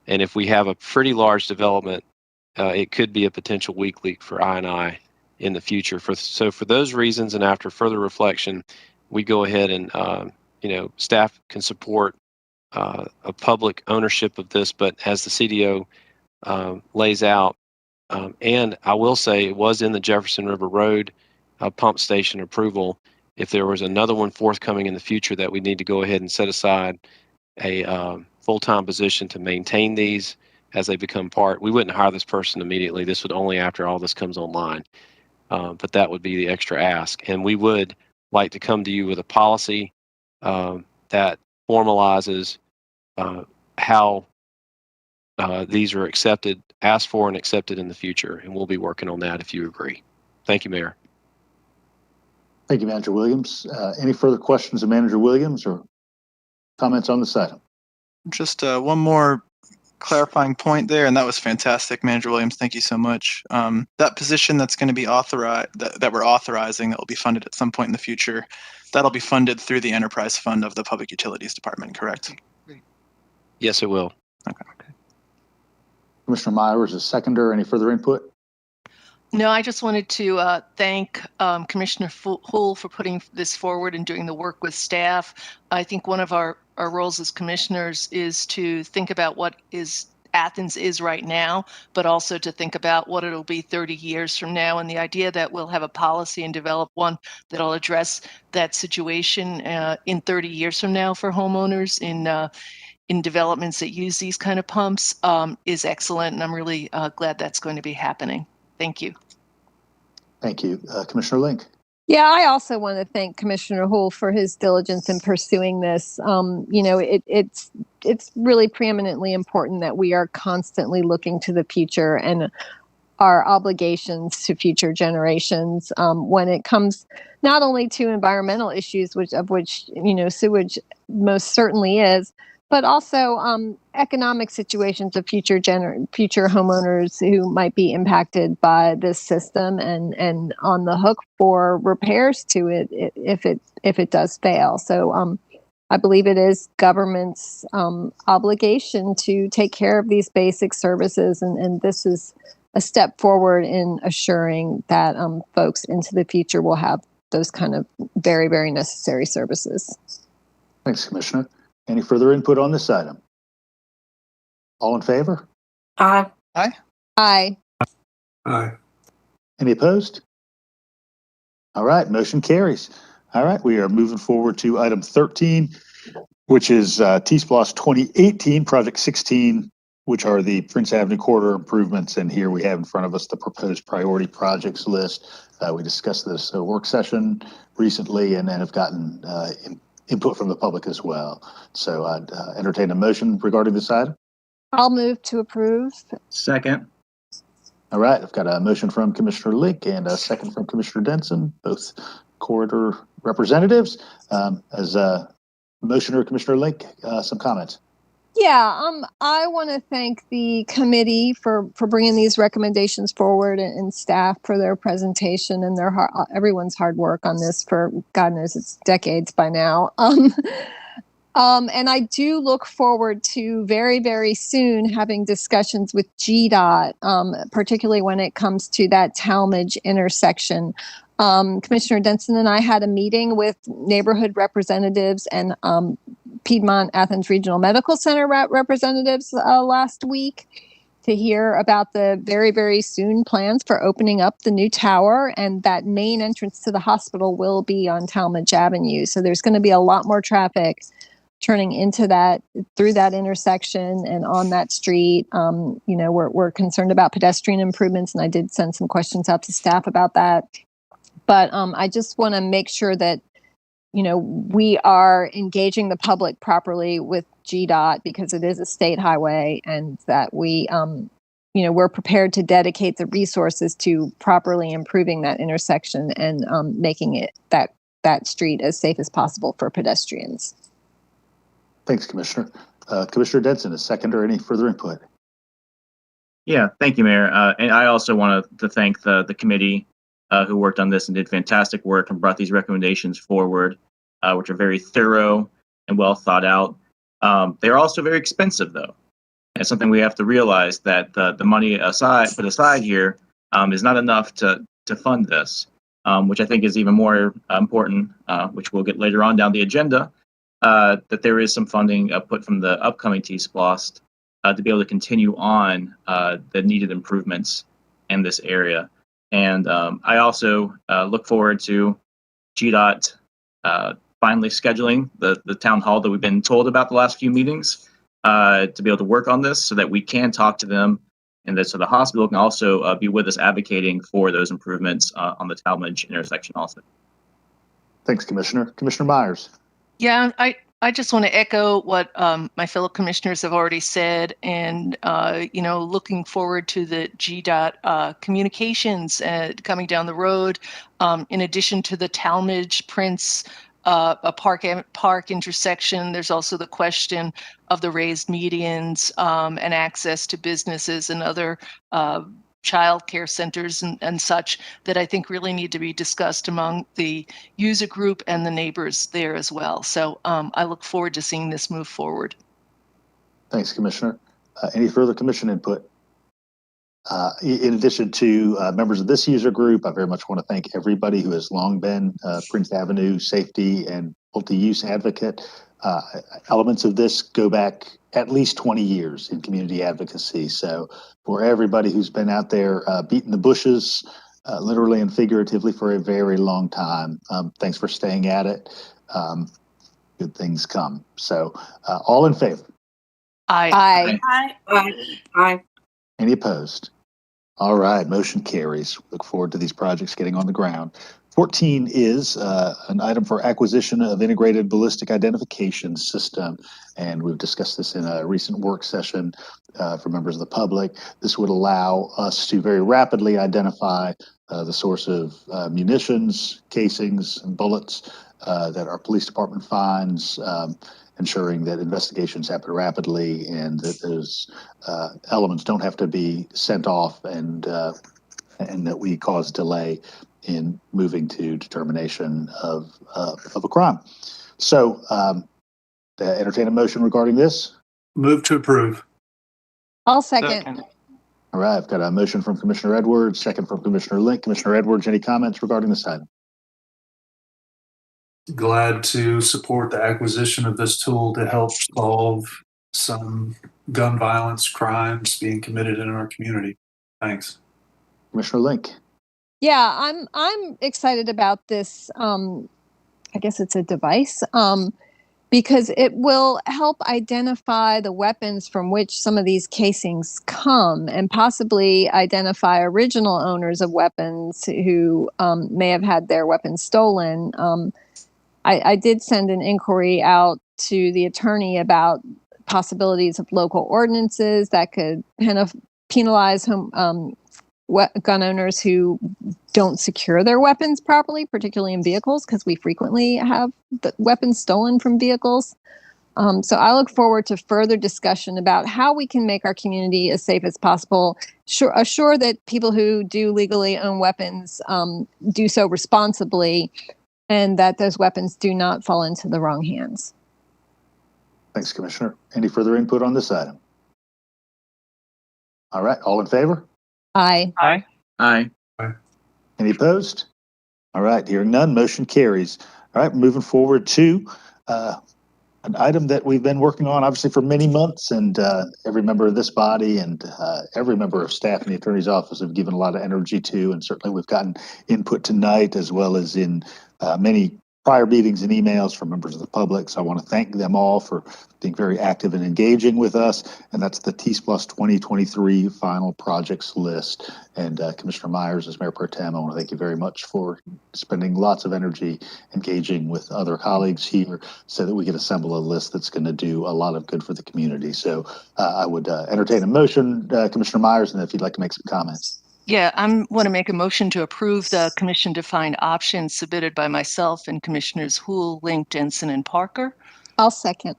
[SPEAKER 14] And if we have a pretty large development, it could be a potential weak leak for I&I in the future. So for those reasons, and after further reflection, we go ahead and staff can support a public ownership of this, but as the CDO lays out, and I will say it was in the Jefferson River Road pump station approval. If there was another one forthcoming in the future, that we need to go ahead and set aside a full-time position to maintain these as they become part. We wouldn't hire this person immediately. This would only after all this comes online. But that would be the extra ask. And we would like to come to you with a policy that formalizes how these are accepted, asked for and accepted in the future. And we'll be working on that if you agree. Thank you, Mayor.
[SPEAKER 1] Thank you, Manager Williams. Any further questions of Manager Williams or comments on this item?
[SPEAKER 6] Just one more clarifying point there, and that was fantastic, Manager Williams. Thank you so much. That position that's going to be authorized, that we're authorizing, that will be funded at some point in the future, that'll be funded through the enterprise fund of the Public Utilities Department, correct?
[SPEAKER 14] Yes, it will.
[SPEAKER 6] Okay.
[SPEAKER 1] Commissioner Myers, a seconder. Any further input?
[SPEAKER 15] No, I just wanted to thank Commissioner Hull for putting this forward and doing the work with staff. I think one of our roles as commissioners is to think about what Athens is right now, but also to think about what it'll be 30 years from now. And the idea that we'll have a policy and develop one that'll address that situation in 30 years from now for homeowners in developments that use these kind of pumps is excellent. And I'm really glad that's going to be happening. Thank you.
[SPEAKER 1] Thank you. Commissioner Link.
[SPEAKER 5] Yeah, I also want to thank Commissioner Hull for his diligence in pursuing this. It's really preeminently important that we are constantly looking to the future and our obligations to future generations when it comes not only to environmental issues, of which sewage most certainly is, but also economic situations of future homeowners who might be impacted by this system and on the hook for repairs to it if it does fail. So I believe it is government's obligation to take care of these basic services, and this is a step forward in assuring that folks into the future will have those kind of very, very necessary services.
[SPEAKER 1] Thanks, Commissioner. Any further input on this item? All in favor?
[SPEAKER 2] Aye.
[SPEAKER 6] Aye.
[SPEAKER 5] Aye.
[SPEAKER 3] Aye.
[SPEAKER 1] Any opposed? All right, motion carries. All right, we are moving forward to item 13, which is TSPLOST 2018, Project 16, which are the Prince Avenue corridor improvements. And here we have in front of us the proposed priority projects list. We discussed this work session recently and then have gotten input from the public as well. So I'd entertain a motion regarding this item.
[SPEAKER 5] I'll move to approve.
[SPEAKER 3] Second.
[SPEAKER 1] All right, I've got a motion from Commissioner Lick and a second from Commissioner Denson, both corridor representatives. As a motioner, Commissioner Lick, some comments.
[SPEAKER 5] Yeah, I want to thank the committee for bringing these recommendations forward and staff for their presentation and everyone's hard work on this for, God knows, it's decades by now. And I do look forward to very, very soon having discussions with GDOT, particularly when it comes to that Talmadge intersection. Commissioner Denson and I had a meeting with neighborhood representatives and Piedmont Athens Regional Medical Center representatives last week to hear about the very, very soon plans for opening up the new tower, and that main entrance to the hospital will be on Talmadge Avenue. So there's going to be a lot more traffic turning into that, through that intersection and on that street. We're concerned about pedestrian improvements, and I did send some questions out to staff about that. But I just want to make sure that we are engaging the public properly with GDOT because it is a state highway, and that we're prepared to dedicate the resources to properly improving that intersection and making it that street as safe as possible for pedestrians.
[SPEAKER 1] Thanks, Commissioner. Commissioner Denson, a second or any further input?
[SPEAKER 16] Yeah, thank you, Mayor. And I also want to thank the committee who worked on this and did fantastic work and brought these recommendations forward, which are very thorough and well thought out. They're also very expensive, though. And it's something we have to realize that the money put aside here is not enough to fund this, which I think is even more important, which we'll get later on down the agenda, that there is some funding put from the upcoming TSPLOST to be able to continue on the needed improvements in this area. And I also look forward to GDOT finally scheduling the town hall that we've been told about the last few meetings to be able to work on this so that we can talk to them, and that so the hospital can also be with us advocating for those improvements on the Talmadge intersection also.
[SPEAKER 1] Thanks, Commissioner. Commissioner Myers.
[SPEAKER 15] Yeah, I just want to echo what my fellow commissioners have already said, and looking forward to the GDOT communications coming down the road. In addition to the Talmadge Prince a park intersection, there's also the question of the raised medians and access to businesses and other child care centers and such that I think really need to be discussed among the user group and the neighbors there as well. So I look forward to seeing this move forward.
[SPEAKER 1] Thanks, Commissioner. Any further commission input? In addition to members of this user group, I very much want to thank everybody who has long been Prince Avenue safety and multi-use advocate. Elements of this go back at least 20 years in community advocacy. So for everybody who's been out there beating the bushes, literally and figuratively, for a very long time, thanks for staying at it. Good things come. So all in favor?
[SPEAKER 15] Aye.
[SPEAKER 5] Aye.
[SPEAKER 2] Aye. Aye. Aye.
[SPEAKER 1] Any opposed? All right, motion carries. Look forward to these projects getting on the ground. 14 is an item for acquisition of integrated ballistic identification system. And we've discussed this in a recent work session for members of the public. This would allow us to very rapidly identify the source of munitions, casings, and bullets that our police department finds, ensuring that investigations happen rapidly and that those elements don't have to be sent off and that we cause delay in moving to determination of a crime. So entertain a motion regarding this.
[SPEAKER 3] Move to approve.
[SPEAKER 5] I'll second.
[SPEAKER 1] All right, I've got a motion from Commissioner Edwards, second from Commissioner Link. Commissioner Edwards, any comments regarding this item?
[SPEAKER 3] Glad to support the acquisition of this tool to help solve some gun violence crimes being committed in our community. Thanks.
[SPEAKER 1] Commissioner Link.
[SPEAKER 5] Yeah, I'm excited about this. I guess it's a device because it will help identify the weapons from which some of these casings come, and possibly identify original owners of weapons who may have had their weapons stolen. I did send an inquiry out to the attorney about possibilities of local ordinances that could penalize gun owners who don't secure their weapons properly, particularly in vehicles, because we frequently have the weapons stolen from vehicles. So I look forward to further discussion about how we can make our community as safe as possible, assure that people who do legally own weapons do so responsibly, and that those weapons do not fall into the wrong hands.
[SPEAKER 1] Thanks, Commissioner. Any further input on this item? All right, all in favor?
[SPEAKER 5] Aye.
[SPEAKER 7] Aye.
[SPEAKER 16] Aye.
[SPEAKER 1] Any opposed? All right, hearing none, motion carries. All right, moving forward to an item that we've been working on obviously for many months, and every member of this body and every member of staff in the attorney's office have given a lot of energy to, and certainly we've gotten input tonight as well as in many prior meetings and emails from members of the public. So I want to thank them all for being very active and engaging with us. And that's the TSPLOST 2023 final projects list. And Commissioner Myers, as Mayor Pro Tem, I want to thank you very much for spending lots of energy engaging with other colleagues here so that we can assemble a list that's going to do a lot of good for the community. So I would entertain a motion, Commissioner Myers, and if you'd like to make some comments.
[SPEAKER 15] Yeah, I want to make a motion to approve the commission-defined options submitted by myself and Commissioners Houle, Link, Denson, and Parker.
[SPEAKER 5] I'll second.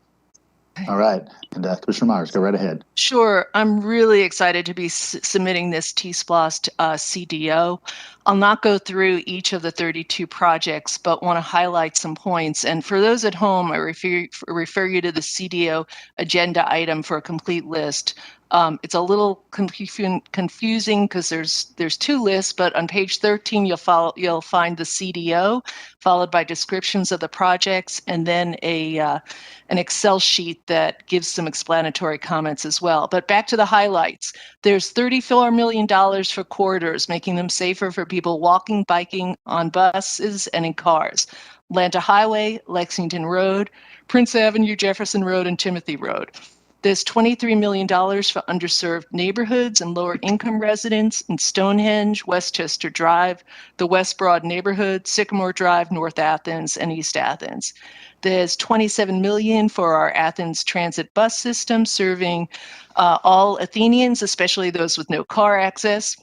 [SPEAKER 1] All right. And Commissioner Myers, go right ahead.
[SPEAKER 15] Sure. I'm really excited to be submitting this TSPLOST CDO. I'll not go through each of the 32 projects, but want to highlight some points. And for those at home, I refer you to the CDO agenda item for a complete list. It's a little confusing because there's two lists, but on page 13 you'll find the CDO followed by descriptions of the projects, and then an Excel sheet that gives some explanatory comments as well. But back to the highlights. There's $34 million for corridors, making them safer for people walking, biking, on buses, and in cars. Atlanta Highway, Lexington Road, Prince Avenue, Jefferson Road, and Timothy Road. There's $23 million for underserved neighborhoods and lower income residents in Stonehenge, Westchester Drive, the West Broad neighborhood, Sycamore Drive, North Athens, and East Athens. There's $27 million for our Athens transit bus system, serving all Athenians, especially those with no car access.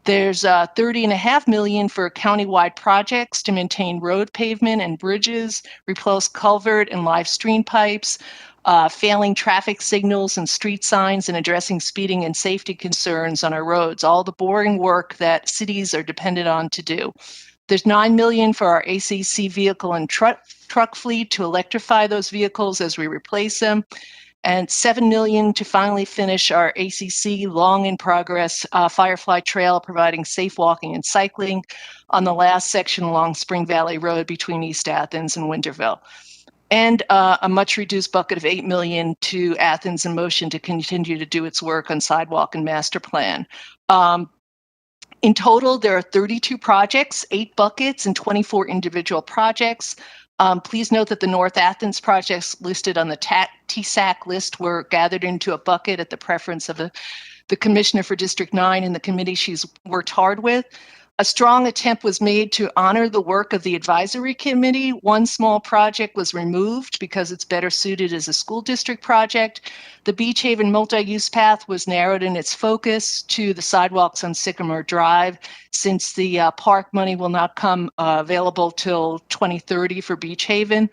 [SPEAKER 15] There's $30.5 million for countywide projects to maintain road pavement and bridges, replace culvert and live stream pipes, failing traffic signals and street signs, and addressing speeding and safety concerns on our roads, all the boring work that cities are dependent on to do. There's $9 million for our ACC vehicle and truck fleet to electrify those vehicles as we replace them, and $7 million to finally finish our ACC long in progress Firefly Trail, providing safe walking and cycling on the last section along Spring Valley Road between East Athens and Winterville. And a much reduced bucket of $8 million to Athens in Motion to continue to do its work on sidewalk and master plan. In total, there are 32 projects, 8 buckets, and 24 individual projects. Please note that the North Athens projects listed on the TSAC list were gathered into a bucket at the preference of the Commissioner for District 9 and the committee she's worked hard with. A strong attempt was made to honor the work of the advisory committee. One small project was removed because it's better suited as a school district project. The Beach Haven multi-use path was narrowed in its focus to the sidewalks on Sycamore Drive, since the park money will not come available till 2030 for Beach Haven.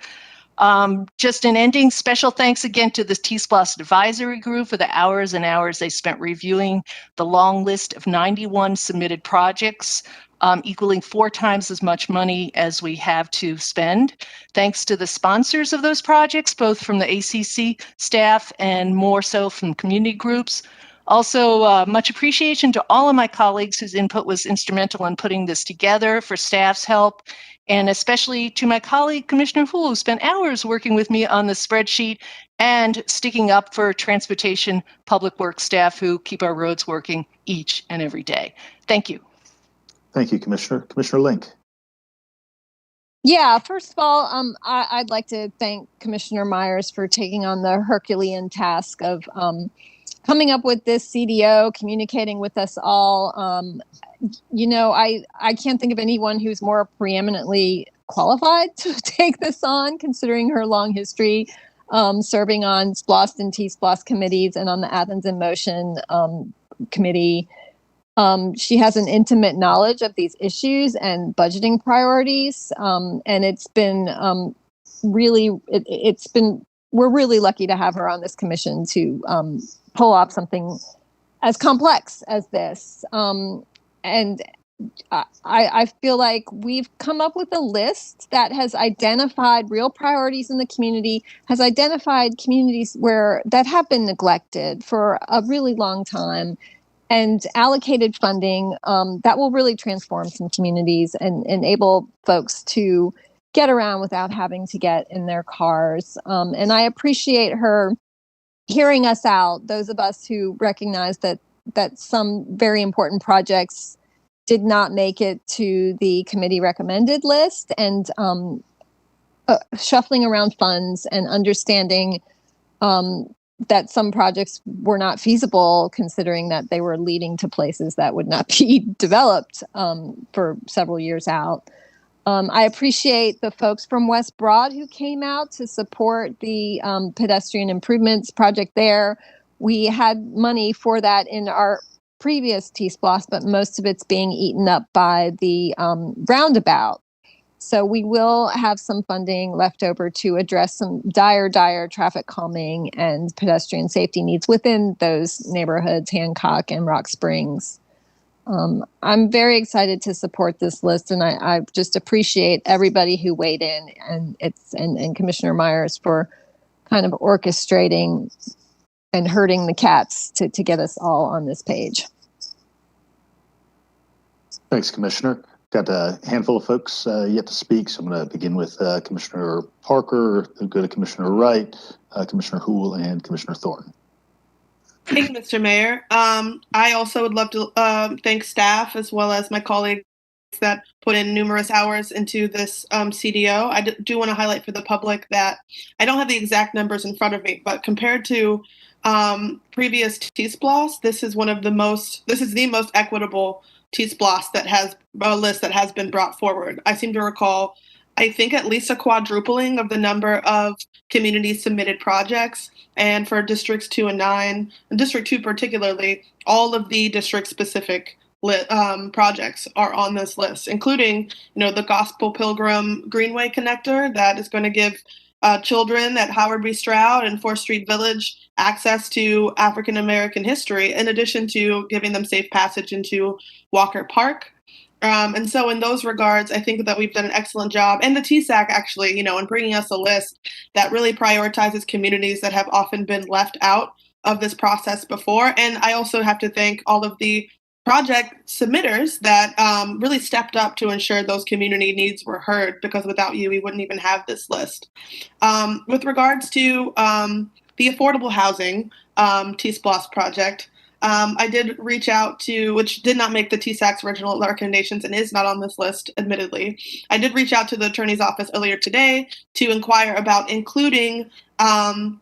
[SPEAKER 15] Just in ending, special thanks again to the TSPLOST advisory group for the hours and hours they spent reviewing the long list of 91 submitted projects, equaling 4 times as much money as we have to spend. Thanks to the sponsors of those projects, both from the ACC staff and more so from community groups. Also, much appreciation to all of my colleagues whose input was instrumental in putting this together, for staff's help, and especially to my colleague, Commissioner Houle, who spent hours working with me on the spreadsheet and sticking up for transportation public works staff who keep our roads working each and every day. Thank you.
[SPEAKER 1] Thank you, Commissioner. Commissioner Link.
[SPEAKER 5] Yeah, first of all, I'd like to thank Commissioner Myers for taking on the Herculean task of coming up with this CDO, communicating with us all. I can't think of anyone who's more preeminently qualified to take this on, considering her long history serving on SPLOST and TSPLOST committees and on the Athens in Motion committee. She has an intimate knowledge of these issues and budgeting priorities, and it's been we're really lucky to have her on this commission to pull off something as complex as this. And I feel like we've come up with a list that has identified real priorities in the community, has identified communities that have been neglected for a really long time, and allocated funding that will really transform some communities and enable folks to get around without having to get in their cars. And I appreciate her hearing us out, those of us who recognize that some very important projects did not make it to the committee recommended list, and shuffling around funds and understanding that some projects were not feasible, considering that they were leading to places that would not be developed for several years out. I appreciate the folks from West Broad who came out to support the pedestrian improvements project there. We had money for that in our previous TSPLOST, but most of it's being eaten up by the roundabout. So we will have some funding left over to address some dire traffic calming and pedestrian safety needs within those neighborhoods, Hancock and Rock Springs. I'm very excited to support this list, and I just appreciate everybody who weighed in, and Commissioner Myers for kind of orchestrating and herding the cats to get us all on this page.
[SPEAKER 1] Thanks, Commissioner. Got a handful of folks yet to speak, so I'm going to begin with Commissioner Parker, go to Commissioner Wright, Commissioner Houle, and Commissioner Thornton.
[SPEAKER 4] Thank you, Mr. Mayor. I also would love to thank staff as well as my colleague that put in numerous hours into this CDO. I do want to highlight for the public that I don't have the exact numbers in front of me, but compared to previous TSPLOST, this is the most equitable TSPLOST that has a list that has been brought forward. I seem to recall, I think, at least a quadrupling of the number of communities submitted projects. And for districts 2 and 9, and District 2 particularly, all of the district-specific projects are on this list, including, the Gospel Pilgrim Greenway connector that is going to give children at Howard B. Stroud and 4th Street Village access to African American history, in addition to giving them safe passage into Walker Park. And so in those regards, I think that we've done an excellent job. And the TSAC actually, in bringing us a list that really prioritizes communities that have often been left out of this process before. And I also have to thank all of the project submitters that really stepped up to ensure those community needs were heard, because without you, we wouldn't even have this list. With regards to the affordable housing TSPLOST project, I did reach out to, which did not make the TSAC's original recommendations and is not on this list, admittedly. I did reach out to the attorney's office earlier today to inquire about including an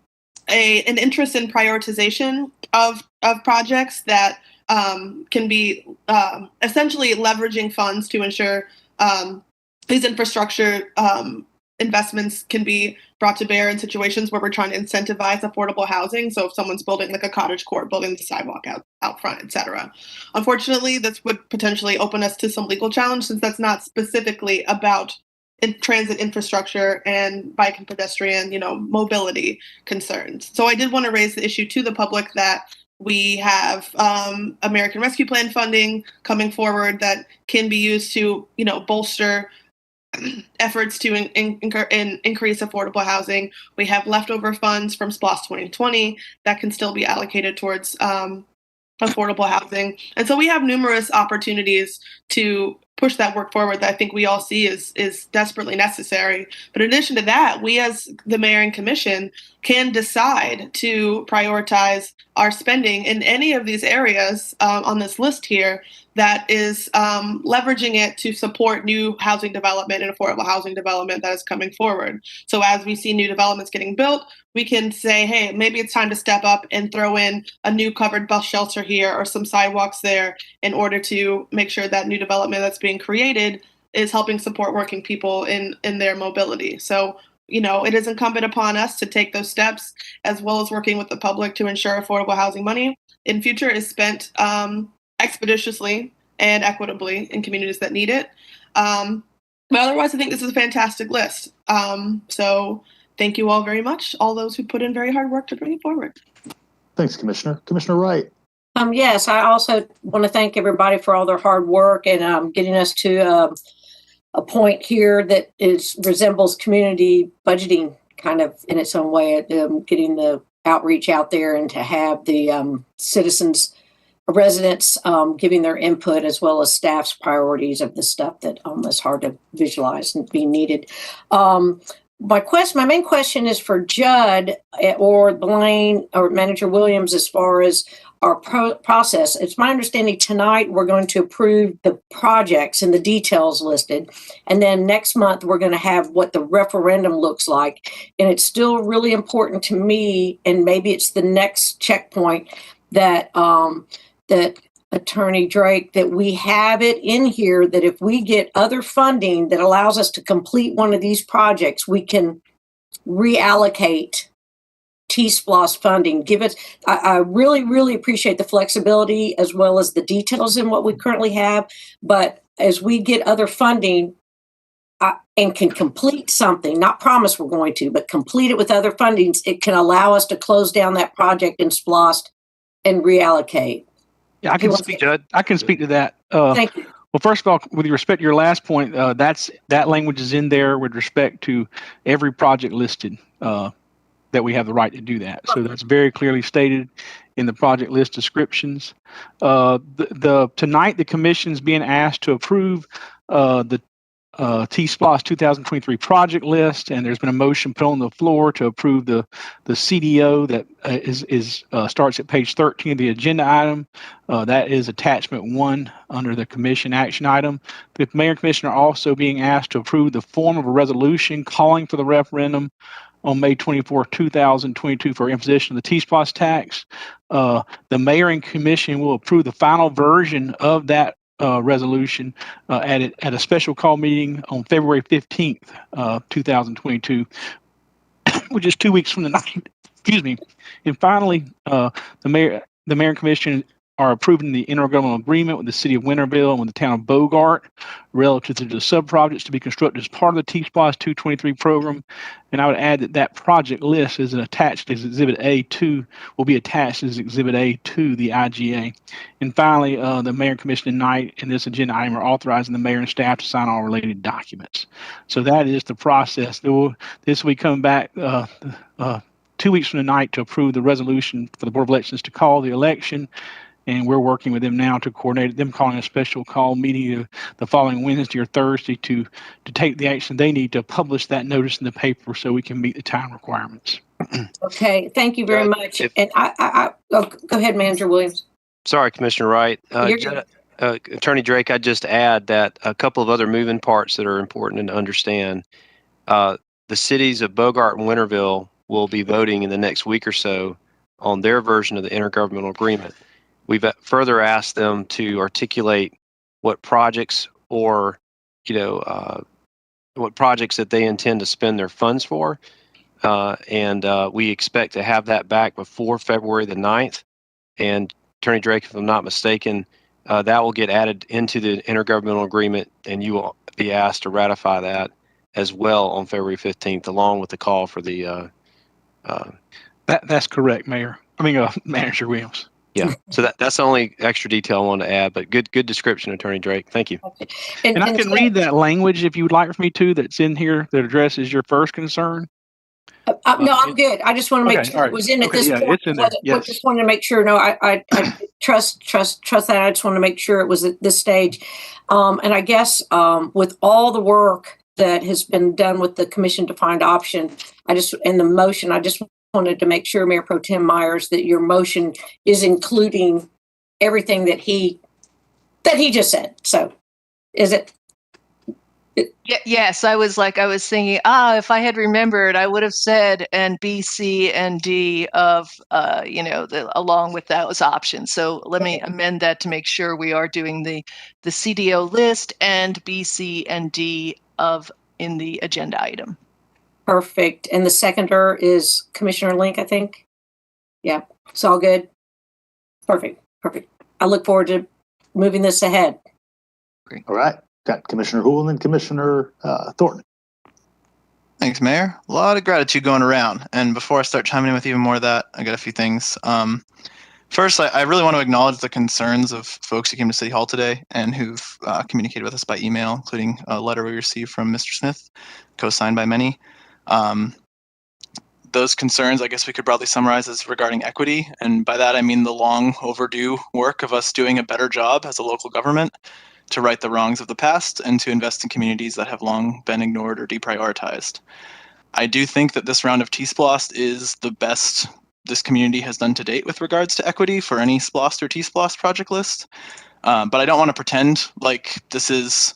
[SPEAKER 4] interest in prioritization of projects that can be essentially leveraging funds to ensure these infrastructure investments can be brought to bear in situations where we're trying to incentivize affordable housing. So if someone's building like a cottage court, building the sidewalk out front, et cetera. Unfortunately, this would potentially open us to some legal challenge, since that's not specifically about transit infrastructure and bike and pedestrian, mobility concerns. So I did want to raise the issue to the public that we have American Rescue Plan funding coming forward that can be used to, bolster efforts to increase affordable housing. We have leftover funds from SPLOST 2020 that can still be allocated towards affordable housing. And so we have numerous opportunities to push that work forward that I think we all see is desperately necessary. But in addition to that, we as the mayor and commission can decide to prioritize our spending in any of these areas on this list here that is leveraging it to support new housing development and affordable housing development that is coming forward. So as we see new developments getting built, we can say, hey, maybe it's time to step up and throw in a new covered bus shelter here or some sidewalks there in order to make sure that new development that's being created is helping support working people in their mobility. So, it is incumbent upon us to take those steps, as well as working with the public to ensure affordable housing money in future is spent expeditiously and equitably in communities that need it. But otherwise, I think this is a fantastic list. So thank you all very much, all those who put in very hard work to bring it forward.
[SPEAKER 1] Thanks, Commissioner. Commissioner Wright.
[SPEAKER 2] Yes, I also want to thank everybody for all their hard work and getting us to a point here that resembles community budgeting kind of in its own way, getting the outreach out there and to have the citizens, residents giving their input, as well as staff's priorities of the stuff that is hard to visualize and be needed. My main question is for Judd or Blaine or Manager Williams as far as our process. It's my understanding tonight we're going to approve the projects and the details listed. And then next month we're going to have what the referendum looks like. And it's still really important to me, and maybe it's the next checkpoint that that Attorney Drake, that we have it in here that if we get other funding that allows us to complete one of these projects, we can reallocate TSPLOST funding. I really, really appreciate the flexibility as well as the details in what we currently have. But as we get other funding and can complete something, not promise we're going to, but complete it with other fundings, it can allow us to close down that project in SPLOST and reallocate.
[SPEAKER 7] Yeah, I can speak to that.
[SPEAKER 2] Thank you.
[SPEAKER 7] Well, first of all, with respect to your last point, that language is in there with respect to every project listed that we have the right to do that. So that's very clearly stated in the project list descriptions. Tonight, the commission's being asked to approve the TSPLOST 2023 project list, and there's been a motion put on the floor to approve the CDO that starts at page 13 of the agenda item. That is attachment 1 under the commission action item. The mayor and commissioner are also being asked to approve the form of a resolution calling for the referendum on May 24, 2022 for imposition of the TSPLOST tax. The mayor and commission will approve the final version of that resolution at a special call meeting on February 15th, 2022, which is 2 weeks from the night. Excuse me. And finally, the mayor and commission are approving the intergovernmental agreement with the city of Winterville and with the town of Bogart relative to the sub-projects to be constructed as part of the TSPLOST 223 program. And I would add that project list is attached as Exhibit A2, will be attached as Exhibit A to the IGA. And finally, the mayor and commission tonight in this agenda item are authorizing the mayor and staff to sign all related documents. So that is the process. This will be coming back 2 weeks from tonight to approve the resolution for the Board of Elections to call the election. And we're working with them now to coordinate them calling a special call meeting the following Wednesday or Thursday to take the action they need to publish that notice in the paper so we can meet the time requirements.
[SPEAKER 2] Okay, thank you very much. And go ahead, Manager Williams.
[SPEAKER 14] Sorry, Commissioner Wright. Attorney Drake, I'd just add that a couple of other moving parts that are important to understand. The cities of Bogart and Winterville will be voting in the next week or so on their version of the intergovernmental agreement. We've further asked them to articulate what projects or, what projects that they intend to spend their funds for. And we expect to have that back before February the 9th. And Attorney Drake, if I'm not mistaken, that will get added into the intergovernmental agreement, and you will be asked to ratify that as well on February 15th, along with the call for the.
[SPEAKER 7] That's correct, Manager Williams.
[SPEAKER 14] Yeah, so that's the only extra detail I wanted to add, but good description, Attorney Drake. Thank you.
[SPEAKER 2] Okay.
[SPEAKER 7] And I can read that language if you would like for me to, that's in here that addresses your first concern.
[SPEAKER 2] No, I'm good. I just want to make sure it was in at this point.
[SPEAKER 7] It's in there. Yes.
[SPEAKER 2] Just wanted to make sure. No, I trust that. I just want to make sure it was at this stage. And I guess with all the work that has been done with the commission defined option, in the motion, I just wanted to make sure, Mayor Pro Tem Myers, that your motion is including everything that he just said. So is it?
[SPEAKER 15] Yes, I was thinking, if I had remembered, I would have said and B, C, and D of, along with those options. So let me amend that to make sure we are doing the CDO list and B, C, and D in the agenda item.
[SPEAKER 2] Perfect. And the seconder is Commissioner Link, I think. Yeah, it's all good. Perfect. I look forward to moving this ahead.
[SPEAKER 1] Great. All right. Got Commissioner Houle and Commissioner Thornton.
[SPEAKER 6] Thanks, Mayor. A lot of gratitude going around. And before I start chiming in with even more of that, I got a few things. First, I really want to acknowledge the concerns of folks who came to City Hall today and who've communicated with us by email, including a letter we received from Mr. Smith, co-signed by many. Those concerns, I guess we could broadly summarize as regarding equity. And by that, I mean the long overdue work of us doing a better job as a local government to right the wrongs of the past and to invest in communities that have long been ignored or deprioritized. I do think that this round of TSPLOST is the best this community has done to date with regards to equity for any SPLOST or TSPLOST project list. But I don't want to pretend like this is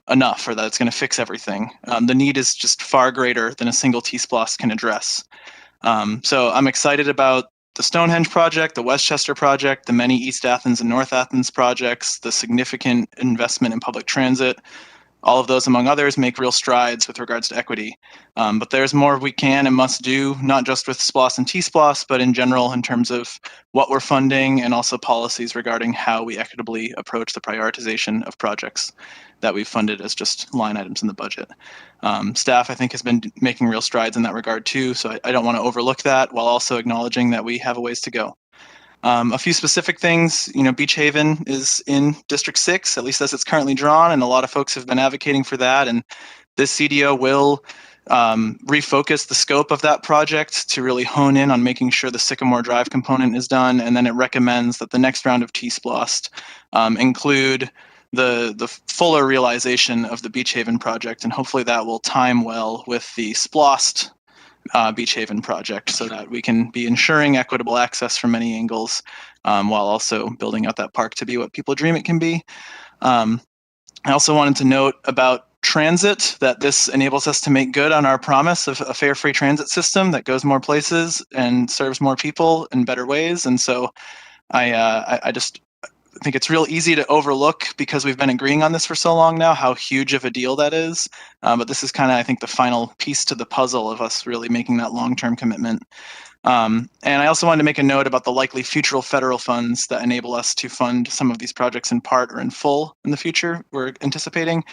[SPEAKER 6] enough or that it's going to fix everything. The need is just far greater than a single TSPLOST can address. So I'm excited about the Stonehenge project, the Westchester project, the many East Athens and North Athens projects, the significant investment in public transit. All of those, among others, make real strides with regards to equity. But there's more we can and must do, not just with SPLOST and TSPLOST, but in general in terms of what we're funding and also policies regarding how we equitably approach the prioritization of projects that we've funded as just line items in the budget. Staff, I think, has been making real strides in that regard too, so I don't want to overlook that while also acknowledging that we have a ways to go. A few specific things, Beach Haven is in District 6, at least as it's currently drawn, and a lot of folks have been advocating for that, and this CDO will refocus the scope of that project to really hone in on making sure the Sycamore Drive component is done, and then it recommends that the next round of TSPLOST include the fuller realization of the Beach Haven project, and hopefully that will time well with the SPLOST Beach Haven project, so that we can be ensuring equitable access from many angles, while also building out that park to be what people dream it can be. I also wanted to note about transit, that this enables us to make good on our promise of a fair, free transit system that goes more places and serves more people in better ways. And so I just think it's real easy to overlook, because we've been agreeing on this for so long now, how huge of a deal that is. But this is kind of, I think, the final piece to the puzzle of us really making that long-term commitment. And I also wanted to make a note about the likely future federal funds that enable us to fund some of these projects in part or in full in the future, we're anticipating.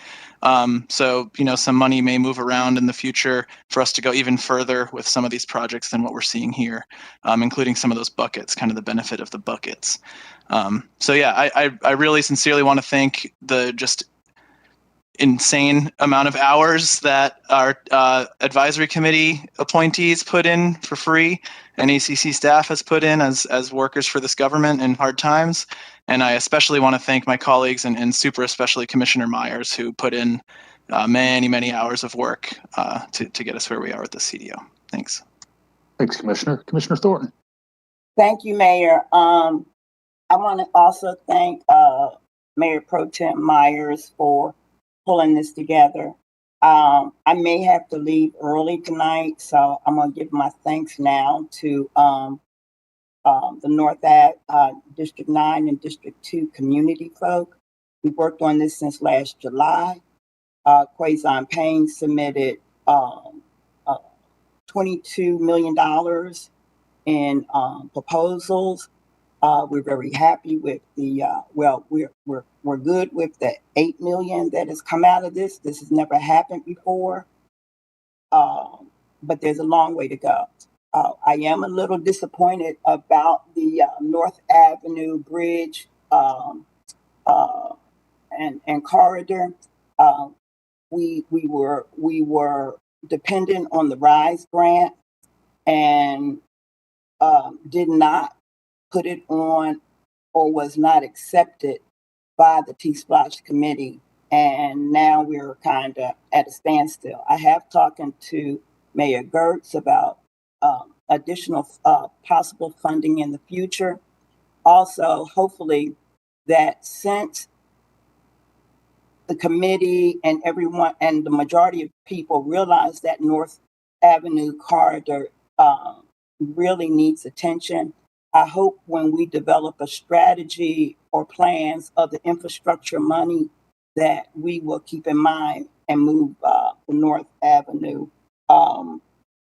[SPEAKER 6] So, some money may move around in the future for us to go even further with some of these projects than what we're seeing here, including some of those buckets, kind of the benefit of the buckets. So yeah, I really sincerely want to thank the just insane amount of hours that our advisory committee appointees put in for free, and ACC staff has put in as workers for this government in hard times. And I especially want to thank my colleagues, and super especially Commissioner Myers, who put in many hours of work to get us where we are with the CDO. Thanks.
[SPEAKER 1] Thanks, Commissioner. Commissioner Thornton.
[SPEAKER 17] Thank you, Mayor. I want to also thank Mayor Pro Tem Myers for pulling this together. I may have to leave early tonight, so I'm going to give my thanks now to the North Ave, District 9 and District 2 community folk. We worked on this since last July. Quazon Payne submitted $22 million in proposals. We're very happy with the, we're good with the $8 million that has come out of this. This has never happened before, but there's a long way to go. I am a little disappointed about the North Avenue Bridge and corridor. We were dependent on the RISE grant and did not put it on, or was not accepted by the TSPLOST committee. And now we're kind of at a standstill. I have talked to Mayor Gertz about additional possible funding in the future. Also, hopefully that since the committee and everyone and the majority of people realize that North Avenue corridor really needs attention, I hope when we develop a strategy or plans of the infrastructure money that we will keep in mind and move the North Avenue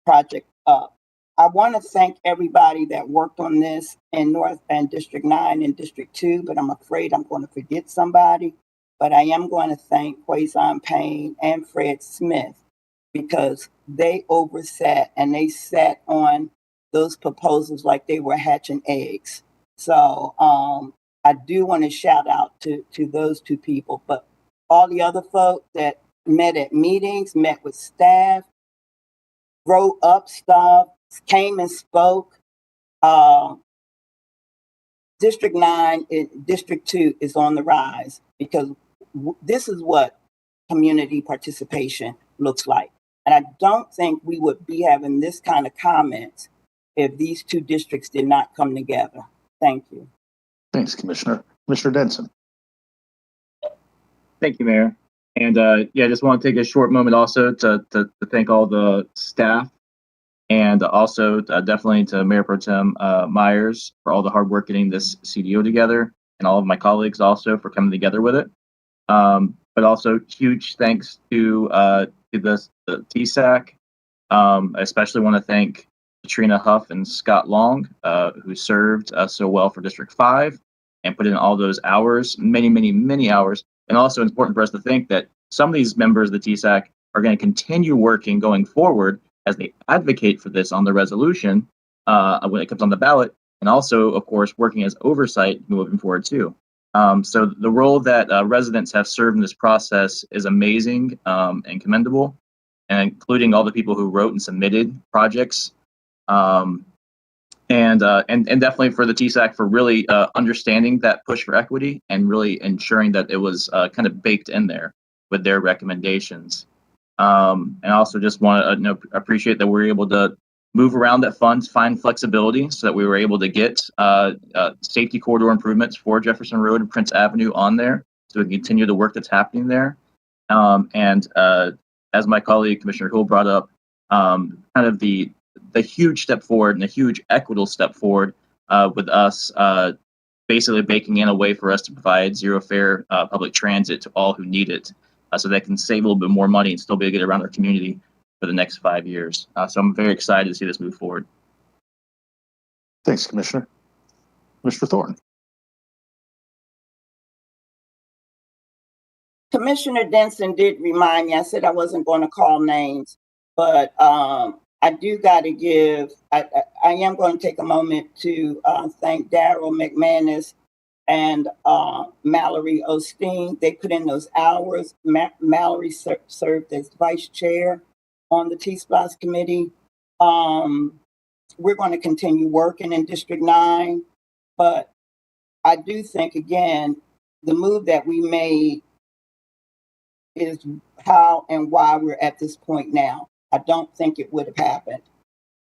[SPEAKER 17] project up. I want to thank everybody that worked on this in North and District 9 and District 2, but I'm afraid I'm going to forget somebody. But I am going to thank Quazon Payne and Fred Smith, because they oversat and they sat on those proposals like they were hatching eggs. So I do want to shout out to those two people, but all the other folk that met at meetings, met with staff, wrote up stuff, came and spoke. District 9 and District 2 is on the rise, because this is what community participation looks like. And I don't think we would be having this kind of comments if these two districts did not come together. Thank you.
[SPEAKER 1] Thanks, Commissioner. Commissioner Denson.
[SPEAKER 16] Thank you, Mayor. And I just want to take a short moment also to thank all the staff, and also definitely to Mayor Pro Tem Myers for all the hard work getting this CDO together, and all of my colleagues also for coming together with it. But also huge thanks to the TSAC. I especially want to thank Katrina Huff and Scott Long, who served so well for District 5 and put in all those hours, many hours. And also it's important for us to think that some of these members of the TSAC are going to continue working going forward as they advocate for this on the resolution when it comes on the ballot, and also, of course, working as oversight moving forward too. So the role that residents have served in this process is amazing and commendable, and including all the people who wrote and submitted projects. And and definitely for the TSAC for really understanding that push for equity and really ensuring that it was kind of baked in there with their recommendations. And I also just want to appreciate that we're able to move around that funds, find flexibility so that we were able to get safety corridor improvements for Jefferson Road and Prince Avenue on there so we can continue the work that's happening there. And as my colleague Commissioner Hull brought up, kind of the huge step forward and a huge equitable step forward with us basically baking in a way for us to provide zero fare public transit to all who need it, so they can save a little bit more money and still be able to get around our community for the next 5 years. So I'm very excited to see this move forward.
[SPEAKER 1] Thanks, Commissioner. Mr. Thornton.
[SPEAKER 17] Commissioner Denson did remind me, I said I wasn't going to call names, but I do got to give, I am going to take a moment to thank Daryl McManus and Mallory Osteen. They put in those hours. Mallory served as vice chair on the TSPLOST committee. We're going to continue working in District 9, but I do think, again, the move that we made is how and why we're at this point now. I don't think it would have happened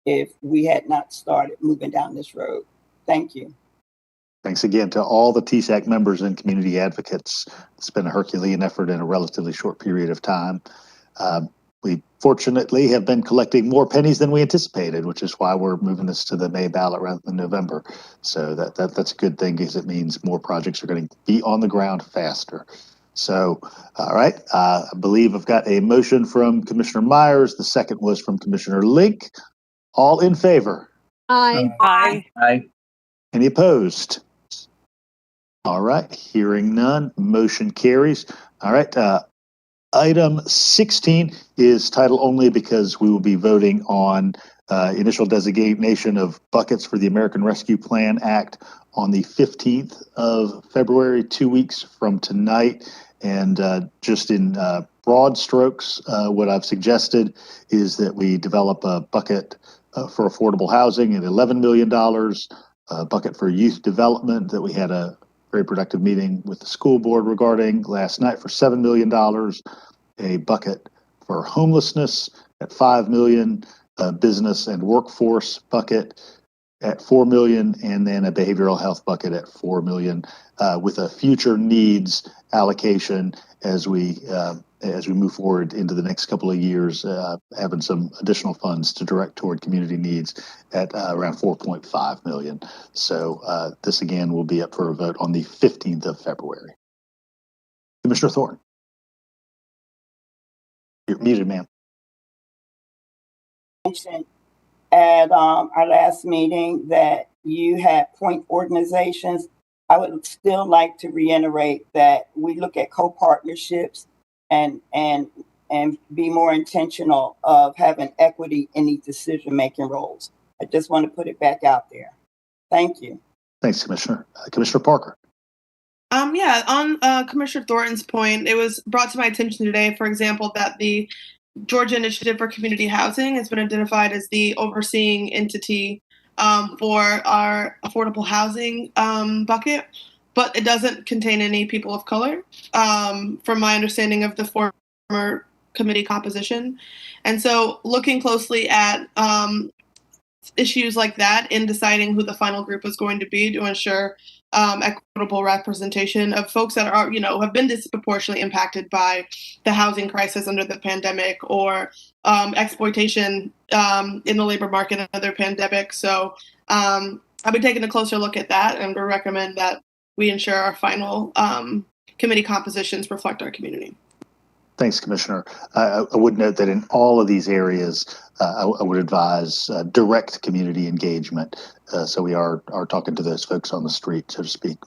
[SPEAKER 17] if we had not started moving down this road. Thank you.
[SPEAKER 1] Thanks again to all the TSAC members and community advocates. It's been a Herculean effort in a relatively short period of time. We fortunately have been collecting more pennies than we anticipated, which is why we're moving this to the May ballot rather than November. So that's a good thing because it means more projects are going to be on the ground faster. So, all right, I believe I've got a motion from Commissioner Myers. The second was from Commissioner Link. All in favor?
[SPEAKER 5] Aye.
[SPEAKER 15] Aye.
[SPEAKER 16] Aye.
[SPEAKER 1] Any opposed? All right, hearing none, motion carries. All right, item 16 is title only because we will be voting on initial designation of buckets for the American Rescue Plan Act on the 15th of February, 2 weeks from tonight. And just in broad strokes, what I've suggested is that we develop a bucket for affordable housing at $11 million, a bucket for youth development that we had a very productive meeting with the school board regarding last night for $7 million, a bucket for homelessness at $5 million, a business and workforce bucket at $4 million, and then a behavioral health bucket at $4 million, with a future needs allocation as we move forward into the next couple of years, having some additional funds to direct toward community needs at around $4.5 million. So this again will be up for a vote on the 15th of February. Commissioner Thornton. You're muted, ma'am.
[SPEAKER 17] At our last meeting that you had point organizations. I would still like to reiterate that we look at co-partnerships and be more intentional of having equity in these decision-making roles. I just want to put it back out there. Thank you.
[SPEAKER 1] Thanks, Commissioner. Commissioner Parker.
[SPEAKER 4] Yeah, on Commissioner Thornton's point, it was brought to my attention today, for example, that the Georgia Initiative for Community Housing has been identified as the overseeing entity for our affordable housing bucket, but it doesn't contain any people of color, from my understanding of the former committee composition. And so looking closely at issues like that in deciding who the final group is going to be to ensure equitable representation of folks that are, have been disproportionately impacted by the housing crisis under the pandemic or exploitation in the labor market under the pandemic. So I've been taking a closer look at that and we recommend that we ensure our final committee compositions reflect our community.
[SPEAKER 1] Thanks, Commissioner. I would note that in all of these areas, I would advise direct community engagement. So we are talking to those folks on the street, so to speak.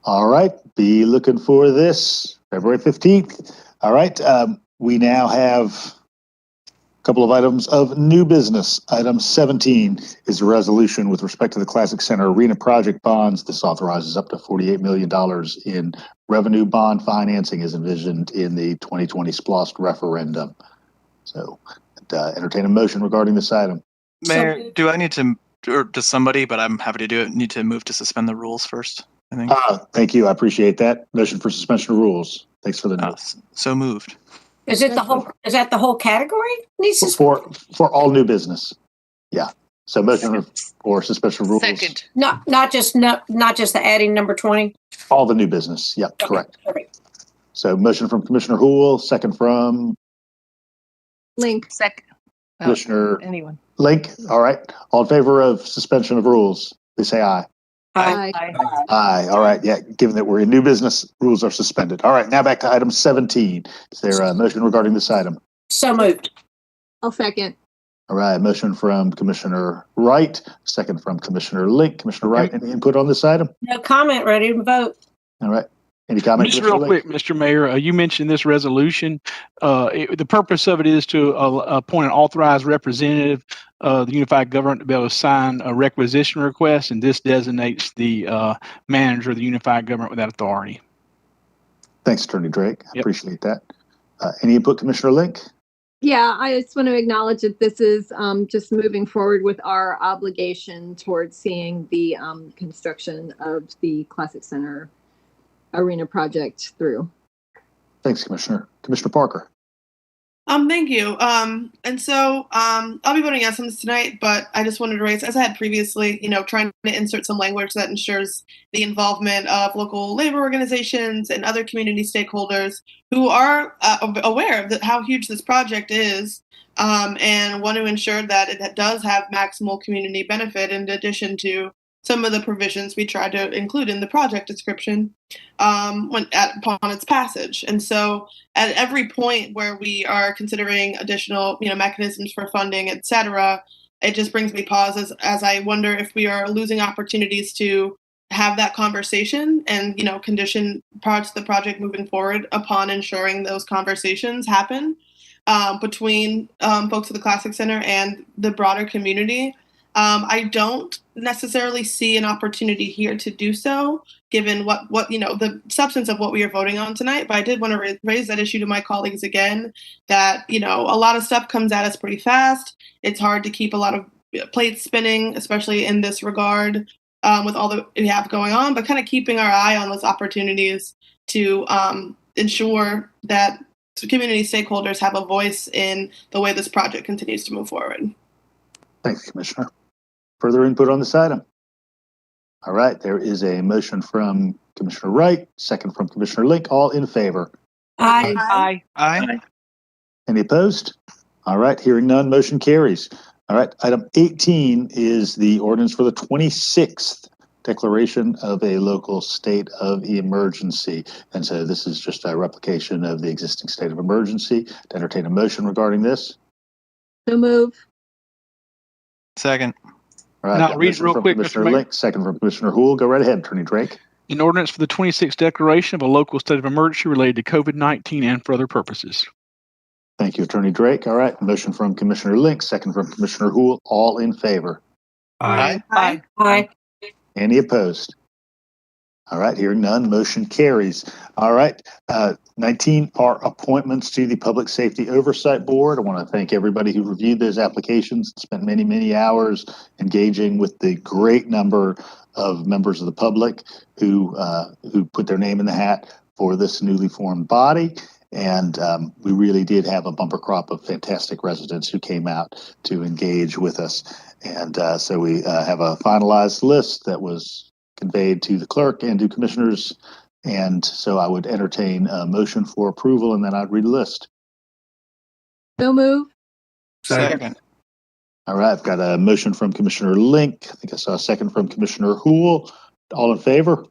[SPEAKER 1] All right, be looking for this February 15th. All right, we now have a couple of items of new business. Item 17 is a resolution with respect to the Classic Center Arena project bonds. This authorizes up to $48 million in revenue bond financing as envisioned in the 2020 SPLOST referendum. So entertain a motion regarding this item.
[SPEAKER 6] Mayor, do I need to, or does somebody, but I'm happy to do it, need to move to suspend the rules first, I think?
[SPEAKER 1] Thank you. I appreciate that. Motion for suspension of rules. Thanks for the note.
[SPEAKER 6] So moved.
[SPEAKER 2] Is it the whole? Is that the whole category?
[SPEAKER 1] For all new business. Yeah. So motion for suspension of rules.
[SPEAKER 15] Second.
[SPEAKER 2] Not just the adding number 20.
[SPEAKER 1] All the new business. Yep.
[SPEAKER 2] Okay.
[SPEAKER 1] Correct.
[SPEAKER 2] Okay.
[SPEAKER 1] So motion from Commissioner Hool, second from
[SPEAKER 5] Link.
[SPEAKER 15] Second.
[SPEAKER 1] Commissioner
[SPEAKER 15] Anyone.
[SPEAKER 1] Link. All right. All in favor of suspension of rules, please say aye.
[SPEAKER 2] Aye.
[SPEAKER 1] Aye. All right. Yeah. Given that we're in new business, rules are suspended. All right. Now back to item 17. Is there a motion regarding this item?
[SPEAKER 2] So moved.
[SPEAKER 5] I'll second.
[SPEAKER 1] All right. Motion from Commissioner Wright, second from Commissioner Link. Commissioner Wright, any input on this item?
[SPEAKER 2] No comment. Ready to vote.
[SPEAKER 1] All right. Any comment?
[SPEAKER 7] Just real quick, Mr. Mayor, you mentioned this resolution. The purpose of it is to appoint an authorized representative of the unified government to be able to sign a requisition request, and this designates the manager of the unified government with that authority.
[SPEAKER 1] Thanks, Attorney Drake. I appreciate that. Any input, Commissioner Link?
[SPEAKER 5] Yeah, I just want to acknowledge that this is just moving forward with our obligation towards seeing the construction of the Classic Center Arena project through.
[SPEAKER 1] Thanks, Commissioner. Commissioner Parker.
[SPEAKER 4] Thank you. And so I'll be voting yes on this tonight, but I just wanted to raise, as I had previously, trying to insert some language that ensures the involvement of local labor organizations and other community stakeholders who are aware of how huge this project is, and want to ensure that it does have maximal community benefit in addition to some of the provisions we tried to include in the project description upon its passage. And so at every point where we are considering additional mechanisms for funding, et cetera, it just brings me pause as I wonder if we are losing opportunities to have that conversation and condition parts of the project moving forward upon ensuring those conversations happen between folks at the Classic Center and the broader community. I don't necessarily see an opportunity here to do so, given what the substance of what we are voting on tonight. But I did want to raise that issue to my colleagues again, that a lot of stuff comes at us pretty fast. It's hard to keep a lot of plates spinning, especially in this regard, with all that we have going on. But kind of keeping our eye on those opportunities to ensure that community stakeholders have a voice in the way this project continues to move forward.
[SPEAKER 1] Thanks, Commissioner. Further input on this item? All right, there is a motion from Commissioner Wright, second from Commissioner Link. All in favor?
[SPEAKER 2] Aye.
[SPEAKER 15] Aye.
[SPEAKER 6] Aye.
[SPEAKER 1] Any opposed? All right, hearing none, motion carries. All right, item 18 is the ordinance for the 26th declaration of a local state of emergency. And so this is just a replication of the existing state of emergency. To entertain a motion regarding this?
[SPEAKER 5] So move.
[SPEAKER 6] Second.
[SPEAKER 1] All right,
[SPEAKER 7] And I'll read it real quick,
[SPEAKER 1] Commissioner
[SPEAKER 7] Mr. Mayor.
[SPEAKER 1] Link, second from Commissioner Hool. Go right ahead, Attorney Drake.
[SPEAKER 7] An ordinance for the 26th declaration of a local state of emergency related to COVID-19 and for other purposes.
[SPEAKER 1] Thank you, Attorney Drake. All right, motion from Commissioner Link, second from Commissioner Hool. All in favor?
[SPEAKER 6] Aye.
[SPEAKER 2] Aye. Aye.
[SPEAKER 1] Any opposed? All right, hearing none, motion carries. All right, 19 are appointments to the Public Safety Oversight Board. I want to thank everybody who reviewed those applications, spent many, many hours engaging with the great number of members of the public who put their name in the hat for this newly formed body. And we really did have a bumper crop of fantastic residents who came out to engage with us. And so we have a finalized list that was conveyed to the clerk and to commissioners. And so I would entertain a motion for approval, and then I'd read the list.
[SPEAKER 5] So move.
[SPEAKER 6] Second.
[SPEAKER 1] All right, I've got a motion from Commissioner Link. I think I saw a second from Commissioner Hool. All in favor?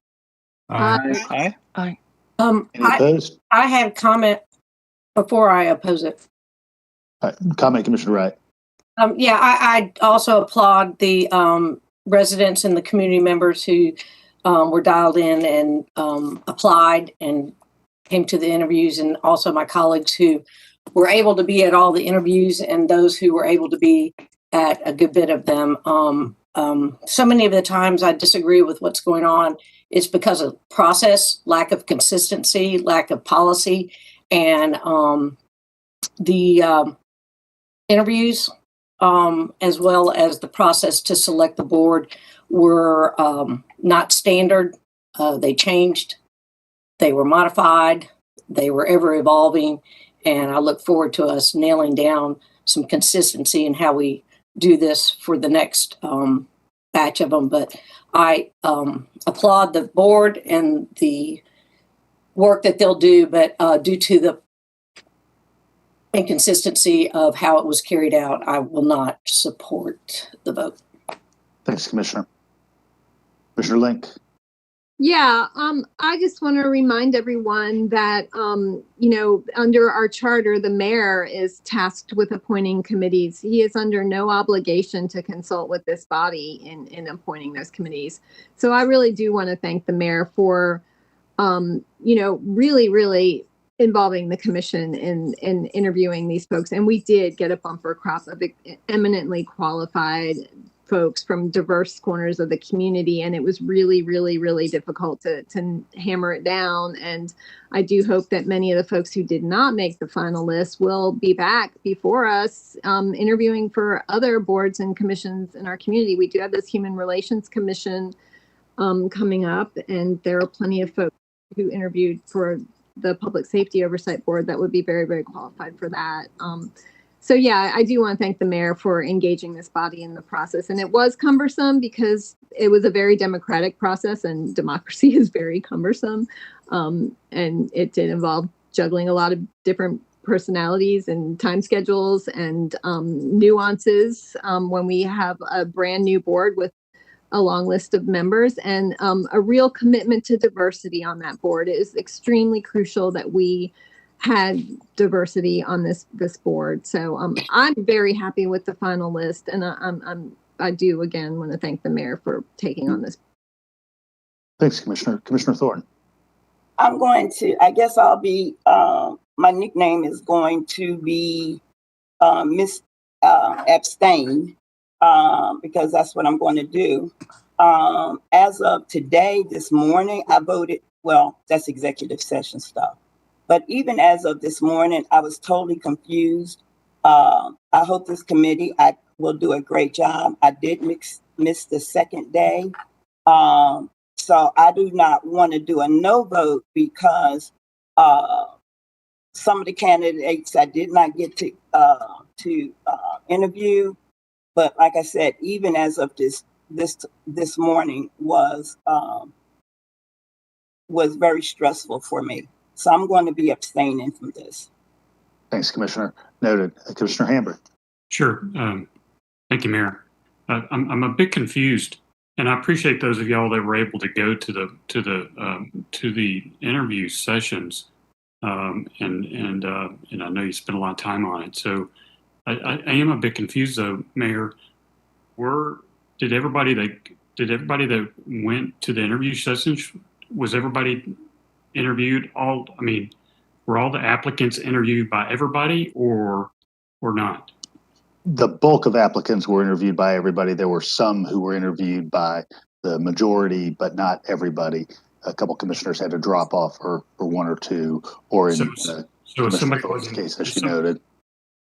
[SPEAKER 5] Aye.
[SPEAKER 6] Aye.
[SPEAKER 1] Any opposed?
[SPEAKER 2] I had a comment before I oppose it.
[SPEAKER 1] All right, comment, Commissioner Wright.
[SPEAKER 2] I also applaud the residents and the community members who were dialed in and applied and came to the interviews, and also my colleagues who were able to be at all the interviews and those who were able to be at a good bit of them. So many of the times I disagree with what's going on. It's because of process, lack of consistency, lack of policy, and the interviews as well as the process to select the board were not standard. They changed, they were modified, they were ever evolving, and I look forward to us nailing down some consistency in how we do this for the next batch of them. But I applaud the board and the work that they'll do, but due to the inconsistency of how it was carried out, I will not support the vote.
[SPEAKER 1] Thanks, Commissioner. Commissioner Link.
[SPEAKER 5] Yeah, I just want to remind everyone that, you know, under our charter, the mayor is tasked with appointing committees. He is under no obligation to consult with this body in appointing those committees. So I really do want to thank the mayor for, you know, really involving the commission in interviewing these folks. And we did get a bumper crop of eminently qualified folks from diverse corners of the community, and it was really difficult to hammer it down. And I do hope that many of the folks who did not make the final list will be back before us interviewing for other boards and commissions in our community. We do have this Human Relations Commission coming up, and there are plenty of folks who interviewed for the Public Safety Oversight Board that would be very qualified for that. So yeah, I do want to thank the mayor for engaging this body in the process. And it was cumbersome because it was a very democratic process, and democracy is very cumbersome. And it did involve juggling a lot of different personalities and time schedules and nuances when we have a brand new board with a long list of members and a real commitment to diversity on that board. It is extremely crucial that we had diversity on this board. So I'm very happy with the final list, and I do again want to thank the mayor for taking on this.
[SPEAKER 1] Thanks, Commissioner. Commissioner Thornton.
[SPEAKER 17] I'm going to, I guess I'll be, my nickname is going to be Miss Abstain, because that's what I'm going to do. As of today, this morning, I voted, well, that's executive session stuff. But even as of this morning, I was totally confused. I hope this committee will do a great job. I did miss the second day. So I do not want to do a no vote because some of the candidates I did not get to interview. But like I said, even as of this morning was very stressful for me. So I'm going to be abstaining from this.
[SPEAKER 1] Thanks, Commissioner. Noted. Commissioner Hamburg.
[SPEAKER 18] Sure. Thank you, Mayor. I'm a bit confused, and I appreciate those of y'all that were able to go to the interview sessions, and I know you spent a lot of time on it. So I am a bit confused, though, Mayor. Did everybody that went to the interview sessions, was everybody interviewed? Were all the applicants interviewed by everybody or not?
[SPEAKER 1] The bulk of applicants were interviewed by everybody. There were some who were interviewed by the majority, but not everybody. A couple commissioners had to drop off for one or two, or in Commissioner Thornton's case, as she noted.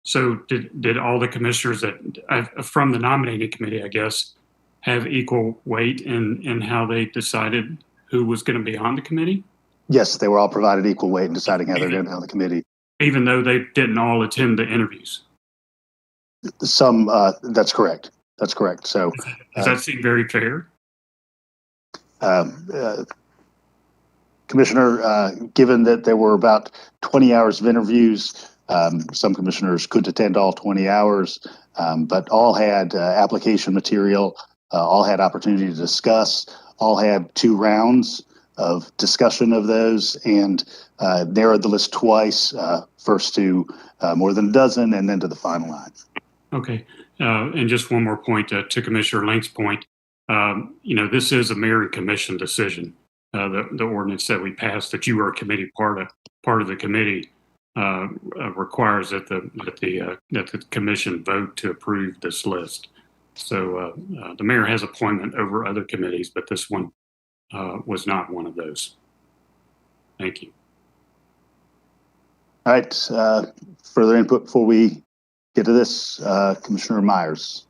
[SPEAKER 18] So did all the commissioners that from the nominating committee, I guess, have equal weight in how they decided who was going to be on the committee?
[SPEAKER 1] Yes, they were all provided equal weight in deciding how they're going to be on the committee. Even
[SPEAKER 18] though they didn't all attend the interviews?
[SPEAKER 1] Some, that's correct. That's correct. So
[SPEAKER 18] does that seem very fair?
[SPEAKER 1] Commissioner, given that there were about 20 hours of interviews, some commissioners couldn't attend all 20 hours, but all had application material, all had opportunity to discuss, all had 2 rounds of discussion of those, and narrowed the list twice, first to more than a dozen and then to the final line.
[SPEAKER 18] Okay. And just one more point to Commissioner Link's point. This is a mayor and commission decision. The ordinance that we passed that you were a committee part of the committee requires that the commission vote to approve this list. So the mayor has appointment over other committees, but this one was not one of those. Thank you.
[SPEAKER 1] All right. Further input before we get to this. Commissioner Myers.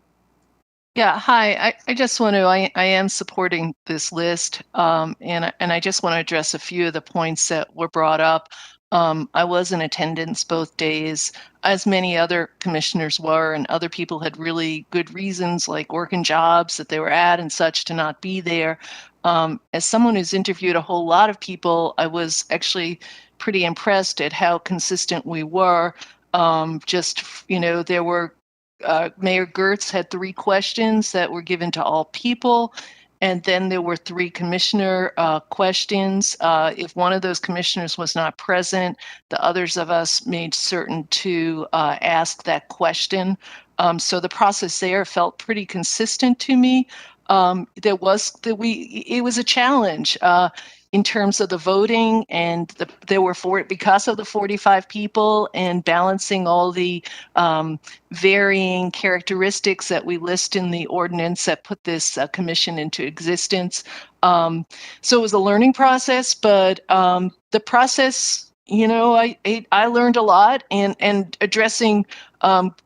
[SPEAKER 15] Yeah, hi. I just want to, I am supporting this list, and I just want to address a few of the points that were brought up. I was in attendance both days, as many other commissioners were, and other people had really good reasons, like working jobs that they were at and such, to not be there. As someone who's interviewed a whole lot of people, I was actually pretty impressed at how consistent we were. There were Mayor Gertz had 3 questions that were given to all people. And then there were 3 commissioner questions. If one of those commissioners was not present, the others of us made certain to ask that question. So the process there felt pretty consistent to me. It was a challenge in terms of the voting, and because of the 45 people and balancing all the varying characteristics that we list in the ordinance that put this commission into existence. So it was a learning process, but the process, I learned a lot, and addressing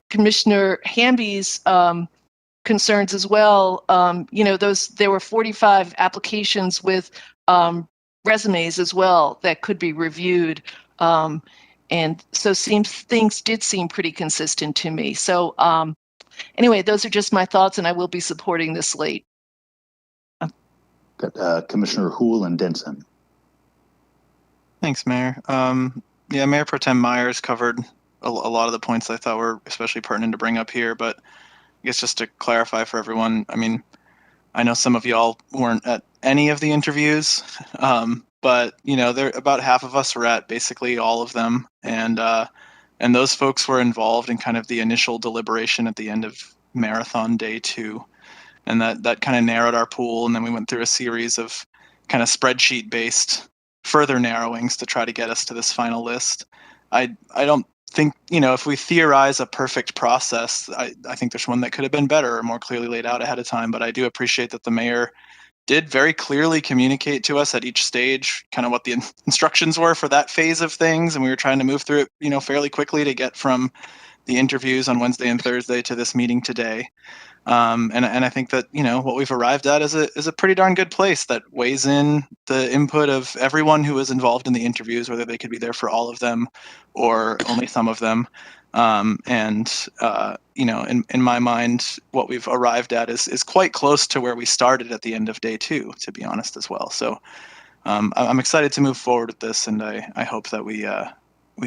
[SPEAKER 15] Commissioner Hamby's concerns as well. There were 45 applications with resumes as well that could be reviewed. And so things did seem pretty consistent to me. So anyway, those are just my thoughts, and I will be supporting this slate.
[SPEAKER 1] Commissioner Houle and Denson.
[SPEAKER 6] Thanks, Mayor. Yeah, Mayor Pro Tem Myers covered a lot of the points I thought were especially pertinent to bring up here, but I guess just to clarify for everyone, I mean, I know some of y'all weren't at any of the interviews, but about half of us were at basically all of them, and those folks were involved in kind of the initial deliberation at the end of marathon day 2, and that kind of narrowed our pool, and then we went through a series of kind of spreadsheet based further narrowings to try to get us to this final list. I don't think, if we theorize a perfect process, I think there's one that could have been better or more clearly laid out ahead of time, but I do appreciate that the mayor did very clearly communicate to us at each stage kind of what the instructions were for that phase of things, and we were trying to move through it, fairly quickly to get from the interviews on Wednesday and Thursday to this meeting today. And I think that what we've arrived at is a pretty darn good place that weighs in the input of everyone who was involved in the interviews, whether they could be there for all of them or only some of them. In my mind, what we've arrived at is quite close to where we started at the end of day 2, to be honest, as well. So I'm excited to move forward with this, and I hope that we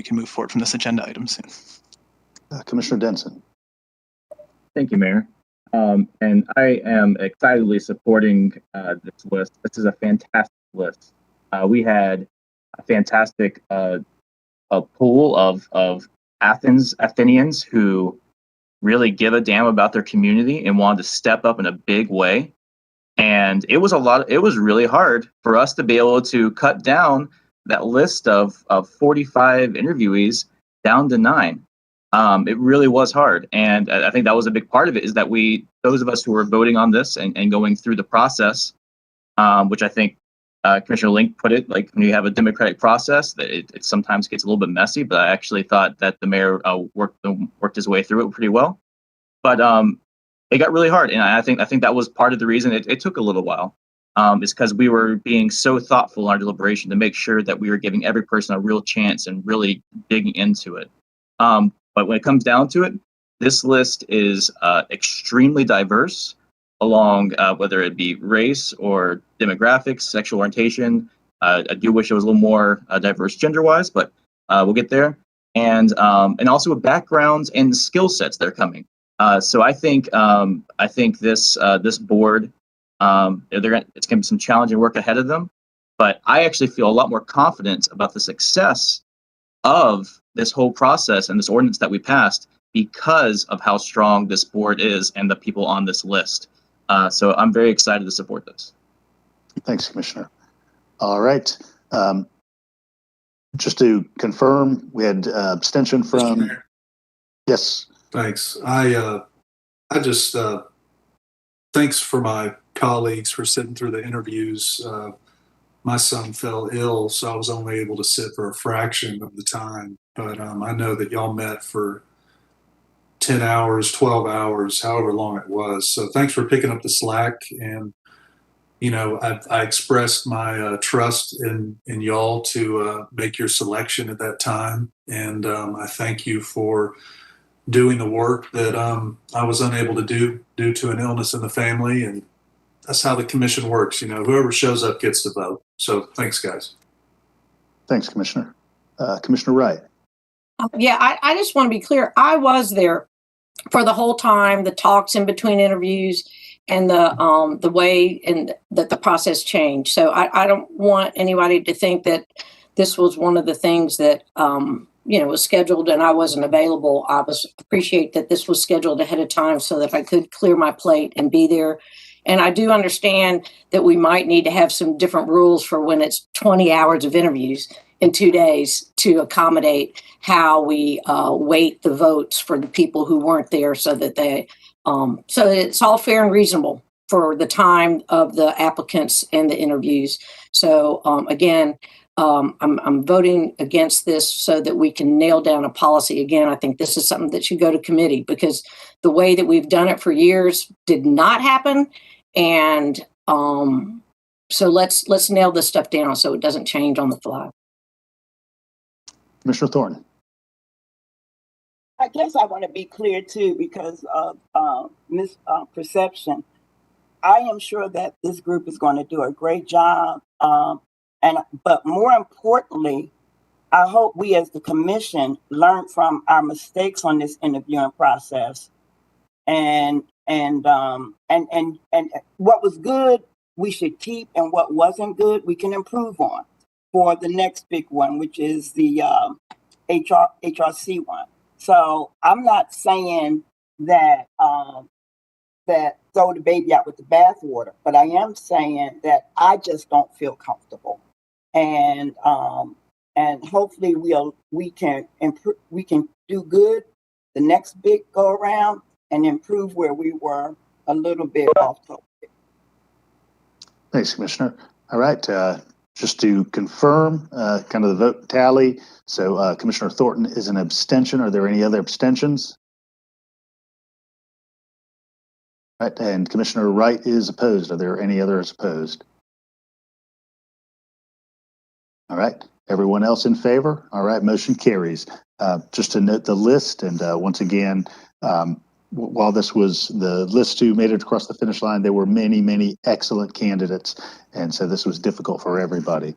[SPEAKER 6] can move forward from this agenda item soon.
[SPEAKER 1] Commissioner Denson.
[SPEAKER 16] Thank you, Mayor. And I am excitedly supporting this list. This is a fantastic list. We had a fantastic pool of Athenians who really give a damn about their community and wanted to step up in a big way. And it was really hard for us to be able to cut down that list of 45 interviewees down to 9. It really was hard. And I think that was a big part of it, is that those of us who were voting on this and going through the process, which I think Commissioner Link put it, like when you have a democratic process, that it sometimes gets a little bit messy, but I actually thought that the mayor worked his way through it pretty well. But it got really hard. And I think that was part of the reason it took a little while, is because we were being so thoughtful in our deliberation to make sure that we were giving every person a real chance and really digging into it. But when it comes down to it, this list is extremely diverse along whether it be race or demographics, sexual orientation. I do wish it was a little more diverse gender-wise, but we'll get there. And also with backgrounds and skill sets that are coming. So I think this board, it's going to be some challenging work ahead of them. But I actually feel a lot more confident about the success of this whole process and this ordinance that we passed because of how strong this board is and the people on this list. So I'm very excited to support this.
[SPEAKER 1] Thanks, Commissioner. All right. Just to confirm, we had abstention from. Yes.
[SPEAKER 3] Thanks. I just thanks for my colleagues for sitting through the interviews. My son fell ill, so I was only able to sit for a fraction of the time. But I know that y'all met for 10 hours, 12 hours, however long it was. So thanks for picking up the slack. And, you know, I expressed my trust in y'all to make your selection at that time. And I thank you for doing the work that I was unable to do due to an illness in the family. And that's how the commission works. You know, whoever shows up gets to vote. So thanks, guys.
[SPEAKER 1] Thanks, Commissioner. Commissioner Wright.
[SPEAKER 2] Yeah, I just want to be clear. I was there for the whole time, the talks in between interviews, and the way and that the process changed. So I don't want anybody to think that this was one of the things that was scheduled and I wasn't available. I appreciate that this was scheduled ahead of time so that I could clear my plate and be there. And I do understand that we might need to have some different rules for when it's 20 hours of interviews in 2 days to accommodate how we weight the votes for the people who weren't there, so that so it's all fair and reasonable for the time of the applicants and the interviews. So again, I'm voting against this so that we can nail down a policy. Again, I think this is something that should go to committee, because the way that we've done it for years did not happen. And so let's nail this stuff down so it doesn't change on the fly.
[SPEAKER 1] Commissioner Thornton.
[SPEAKER 17] I guess I want to be clear too, because of misperception. I am sure that this group is going to do a great job. But more importantly, I hope we as the commission learn from our mistakes on this interviewing process. And what was good, we should keep, and what wasn't good, we can improve on for the next big one, which is the HRC one. So I'm not saying that that throw the baby out with the bathwater, but I am saying that I just don't feel comfortable, and hopefully we can improve, we can do good the next big go around and improve where we were a little bit off topic.
[SPEAKER 1] Thanks, Commissioner. All right, just to confirm kind of the vote tally. So Commissioner Thornton is an abstention. Are there any other abstentions? Right, and Commissioner Wright is opposed. Are there any others opposed? All right, everyone else in favor? All right, motion carries. Just to note the list, and once again, while this was the list who made it across the finish line, there were many, many excellent candidates, and so this was difficult for everybody.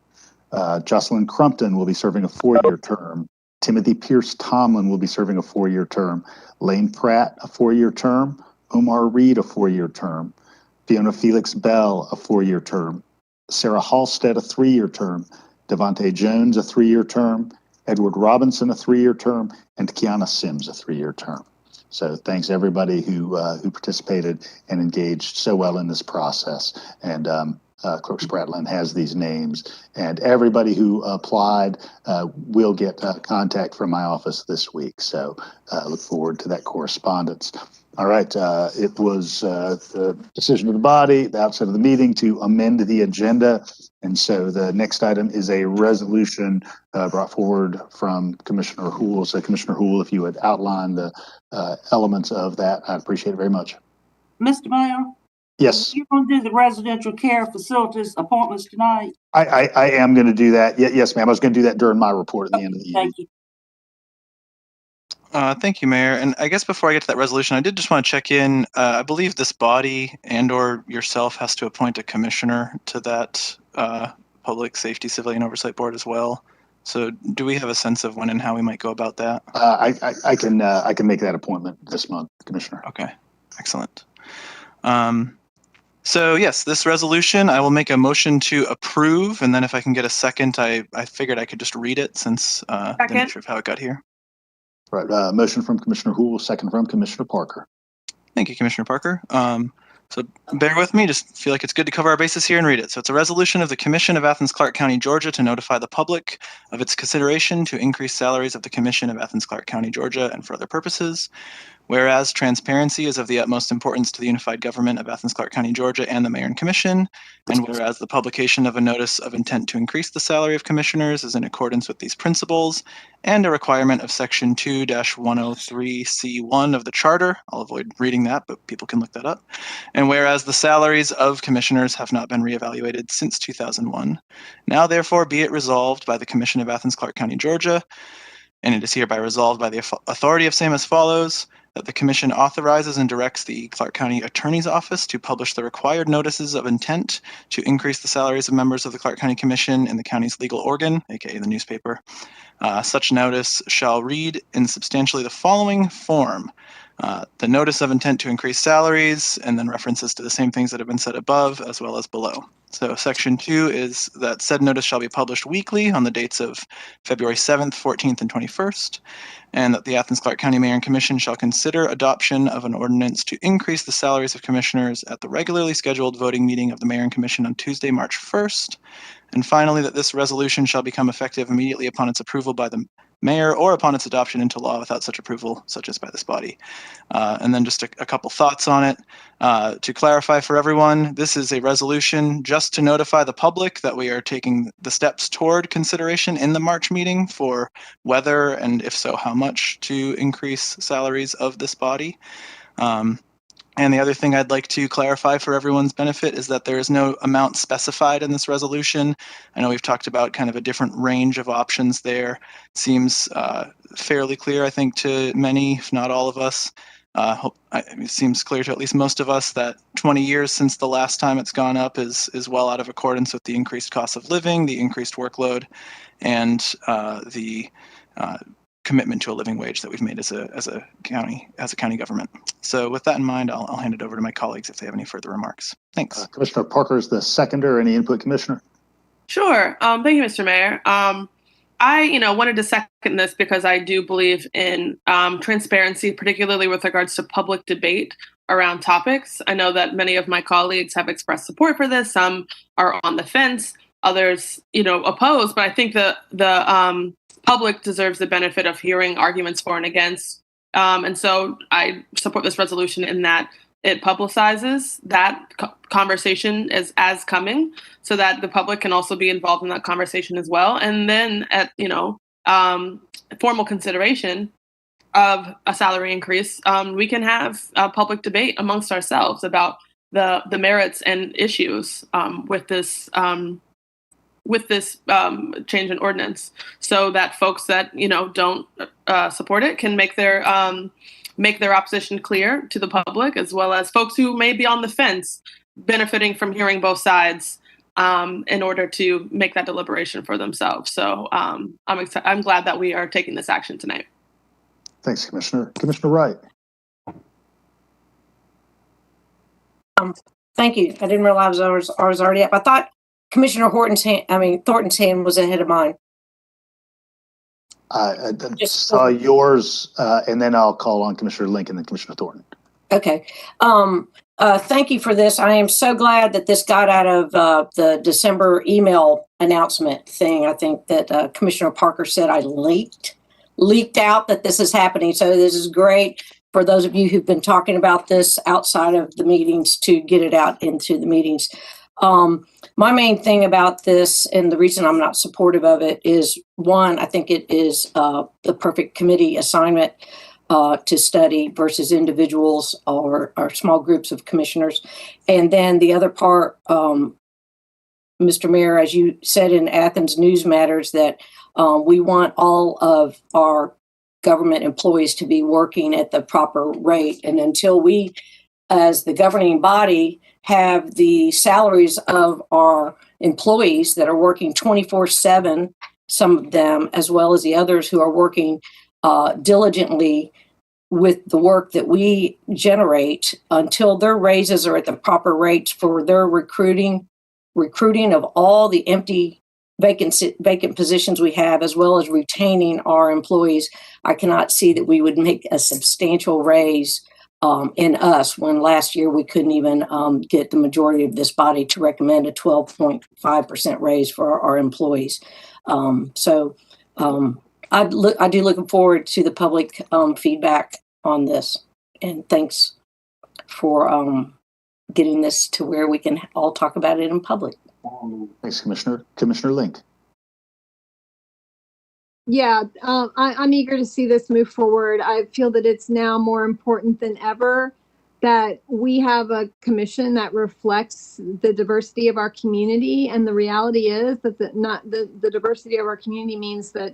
[SPEAKER 1] Jocelyn Crumpton will be serving a 4-year term. Timothy Pierce Tomlin will be serving a 4-year term. Lane Pratt, a 4-year term. Omar Reed, a 4-year term. Fiona Felix Bell, a 4-year term. Sarah Halstead, a 3-year term. Devontae Jones, a 3-year term. Edward Robinson, a 3-year term. And Kiana Sims, a 3-year term. So thanks everybody who participated and engaged so well in this process. And Clerk Spratlin has these names, and everybody who applied will get contact from my office this week. So look forward to that correspondence. All right, it was the decision of the body, the outset of the meeting, to amend the agenda. And so the next item is a resolution brought forward from Commissioner Houle. So Commissioner Houle, if you would outline the elements of that, I'd appreciate it very much.
[SPEAKER 19] Mr. Mayor?
[SPEAKER 1] Yes.
[SPEAKER 19] You're going to do the residential care facilities appointments tonight?
[SPEAKER 1] I am going to do that. Yes, ma'am. I was going to do that during my report at the end of the evening.
[SPEAKER 19] Thank you.
[SPEAKER 6] Thank you, Mayor. And I guess before I get to that resolution, I did just want to check in. I believe this body and/or yourself has to appoint a commissioner to that Public Safety Civilian Oversight Board as well. So, do we have a sense of when and how we might go about that?
[SPEAKER 1] I can make that appointment this month, Commissioner.
[SPEAKER 6] Okay, excellent. So yes, this resolution, I will make a motion to approve, and then if I can get a second, I figured I could just read it since the nature of how it got here.
[SPEAKER 1] Right, motion from Commissioner Houle, second from Commissioner Parker.
[SPEAKER 6] Thank you, Commissioner Parker. So bear with me, just feel like it's good to cover our bases here and read it. So it's a resolution of the Commission of Athens-Clarke County, Georgia to notify the public of its consideration to increase salaries of the Commission of Athens-Clarke County, Georgia and for other purposes. Whereas transparency is of the utmost importance to the unified government of Athens-Clarke County, Georgia, and the mayor and commission, and whereas the publication of a notice of intent to increase the salary of commissioners is in accordance with these principles, and a requirement of Section 2-103C1 of the Charter. I'll avoid reading that, but people can look that up. And whereas the salaries of commissioners have not been reevaluated since 2001, now therefore be it resolved by the Commission of Athens-Clarke County, Georgia, and it is hereby resolved by the authority of same as follows, that the Commission authorizes and directs the Clarke County Attorney's Office to publish the required notices of intent to increase the salaries of members of the Clarke County Commission in the county's legal organ, aka the newspaper. Such notice shall read in substantially the following form. The notice of intent to increase salaries, and then references to the same things that have been said above as well as below. So Section 2 is that said notice shall be published weekly on the dates of February 7th, 14th, and 21st, and that the Athens-Clarke County Mayor and Commission shall consider adoption of an ordinance to increase the salaries of commissioners at the regularly scheduled voting meeting of the Mayor and Commission on Tuesday, March 1st. And finally, that this resolution shall become effective immediately upon its approval by the mayor or upon its adoption into law without such approval, such as by this body. And then just a couple thoughts on it. To clarify for everyone, this is a resolution just to notify the public that we are taking the steps toward consideration in the March meeting for whether, and if so, how much to increase salaries of this body. And the other thing I'd like to clarify for everyone's benefit is that there is no amount specified in this resolution. I know we've talked about kind of a different range of options there. It seems fairly clear, I think, to many, if not all of us. It seems clear to at least most of us that 20 years since the last time it's gone up is well out of accordance with the increased cost of living, the increased workload, and the commitment to a living wage that we've made as a county government. So with that in mind, I'll hand it over to my colleagues if they have any further remarks. Thanks.
[SPEAKER 1] Commissioner Parker is the seconder. Any input, Commissioner?
[SPEAKER 4] Sure. Thank you, Mr. Mayor. I wanted to second this because I do believe in transparency, particularly with regards to public debate around topics. I know that many of my colleagues have expressed support for this. Some are on the fence, others, oppose. But I think the public deserves the benefit of hearing arguments for and against. And so I support this resolution in that it publicizes that conversation as coming so that the public can also be involved in that conversation as well. And then at, formal consideration of a salary increase, we can have a public debate amongst ourselves about the merits and issues with this change in ordinance, so that folks that don't support it can make their opposition clear to the public, as well as folks who may be on the fence, benefiting from hearing both sides in order to make that deliberation for themselves. So I'm glad that we are taking this action tonight.
[SPEAKER 1] Thanks, Commissioner. Commissioner Wright.
[SPEAKER 2] Thank you. I didn't realize I was already up. I thought Commissioner Thornton's hand was ahead of mine.
[SPEAKER 1] I just saw yours, and then I'll call on Commissioner Lincoln and Commissioner Thornton.
[SPEAKER 2] Okay. Thank you for this. I am so glad that this got out of the December email announcement thing. I think that Commissioner Parker said I leaked out that this is happening. So this is great for those of you who've been talking about this outside of the meetings to get it out into the meetings. My main thing about this, and the reason I'm not supportive of it, is one, I think it is the perfect committee assignment to study versus individuals or small groups of commissioners. And then the other part, Mr. Mayor, as you said in Athens News Matters, that we want all of our government employees to be working at the proper rate. And until we, as the governing body, have the salaries of our employees that are working 24/7, some of them, as well as the others who are working diligently with the work that we generate, until their raises are at the proper rates for their recruiting of all the empty vacant positions we have, as well as retaining our employees, I cannot see that we would make a substantial raise in us, when last year we couldn't even get the majority of this body to recommend a 12.5% raise for our employees. So I do look forward to the public feedback on this. And thanks for getting this to where we can all talk about it in public.
[SPEAKER 1] Thanks, Commissioner. Commissioner Link.
[SPEAKER 5] Yeah, I'm eager to see this move forward. I feel that it's now more important than ever that we have a commission that reflects the diversity of our community. And the reality is that the diversity of our community means that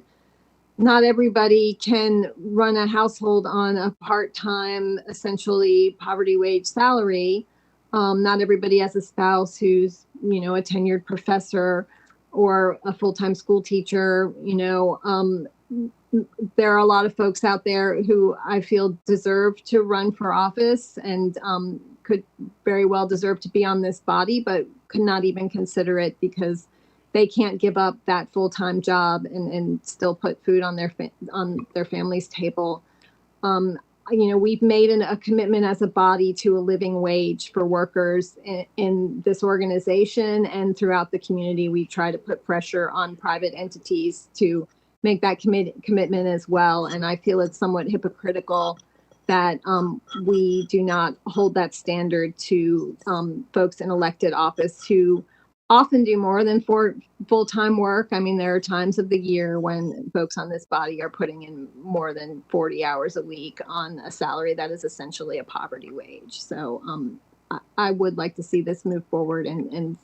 [SPEAKER 5] not everybody can run a household on a part-time, essentially poverty wage salary. Not everybody has a spouse who's, a tenured professor or a full-time school teacher. There are a lot of folks out there who I feel deserve to run for office and could very well deserve to be on this body, but could not even consider it because they can't give up that full-time job and still put food on their family's table. We've made a commitment as a body to a living wage for workers in this organization and throughout the community. We try to put pressure on private entities to make that commitment as well. And I feel it's somewhat hypocritical that we do not hold that standard to folks in elected office who often do more than full-time work. I mean, there are times of the year when folks on this body are putting in more than 40 hours a week on a salary that is essentially a poverty wage. So I would like to see this move forward and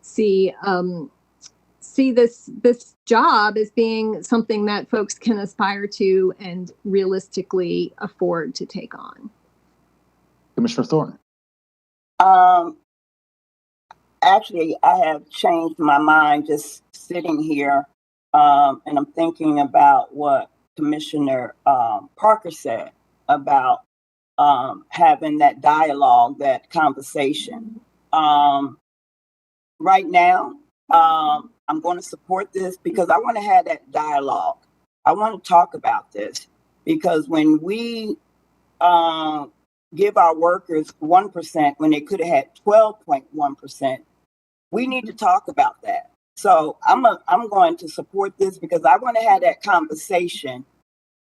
[SPEAKER 5] see this job as being something that folks can aspire to and realistically afford to take on.
[SPEAKER 1] Commissioner Thorne.
[SPEAKER 17] Actually, I have changed my mind just sitting here, and I'm thinking about what Commissioner Parker said about having that dialogue, that conversation. Right now, I'm going to support this because I want to have that dialogue. I want to talk about this because when we give our workers 1% when they could have had 12.1%, we need to talk about that. So I'm going to support this because I want to have that conversation,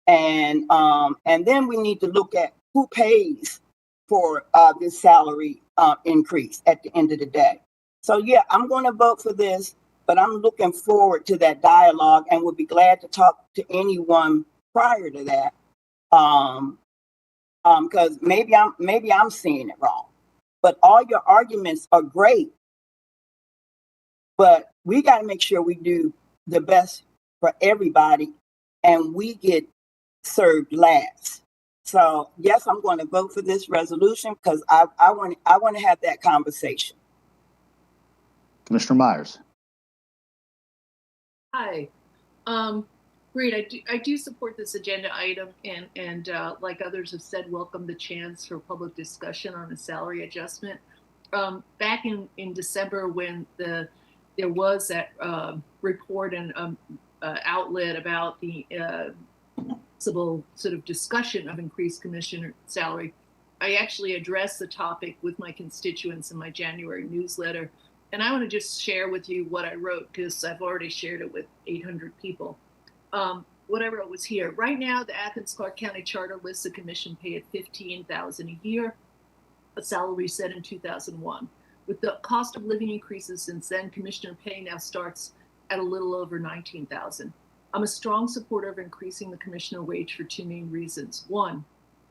[SPEAKER 17] and then we need to look at who pays for this salary increase at the end of the day. So yeah, I'm going to vote for this, but I'm looking forward to that dialogue and would be glad to talk to anyone prior to that, because maybe I'm seeing it wrong. But all your arguments are great. But we got to make sure we do the best for everybody and we get served last. So yes, I'm going to vote for this resolution because I want to have that conversation.
[SPEAKER 1] Commissioner Myers.
[SPEAKER 20] Hi. Great. I do support this agenda item and like others have said, welcome the chance for public discussion on a salary adjustment. Back in December when there was that report and outlet about the possible sort of discussion of increased commissioner salary, I actually addressed the topic with my constituents in my January newsletter. And I want to just share with you what I wrote because I've already shared it with 800 people. What I wrote was here. Right now, the Athens-Clarke County Charter lists the commission pay at $15,000 a year, a salary set in 2001. With the cost of living increases since then, commissioner pay now starts at a little over $19,000. I'm a strong supporter of increasing the commissioner wage for two main reasons. One,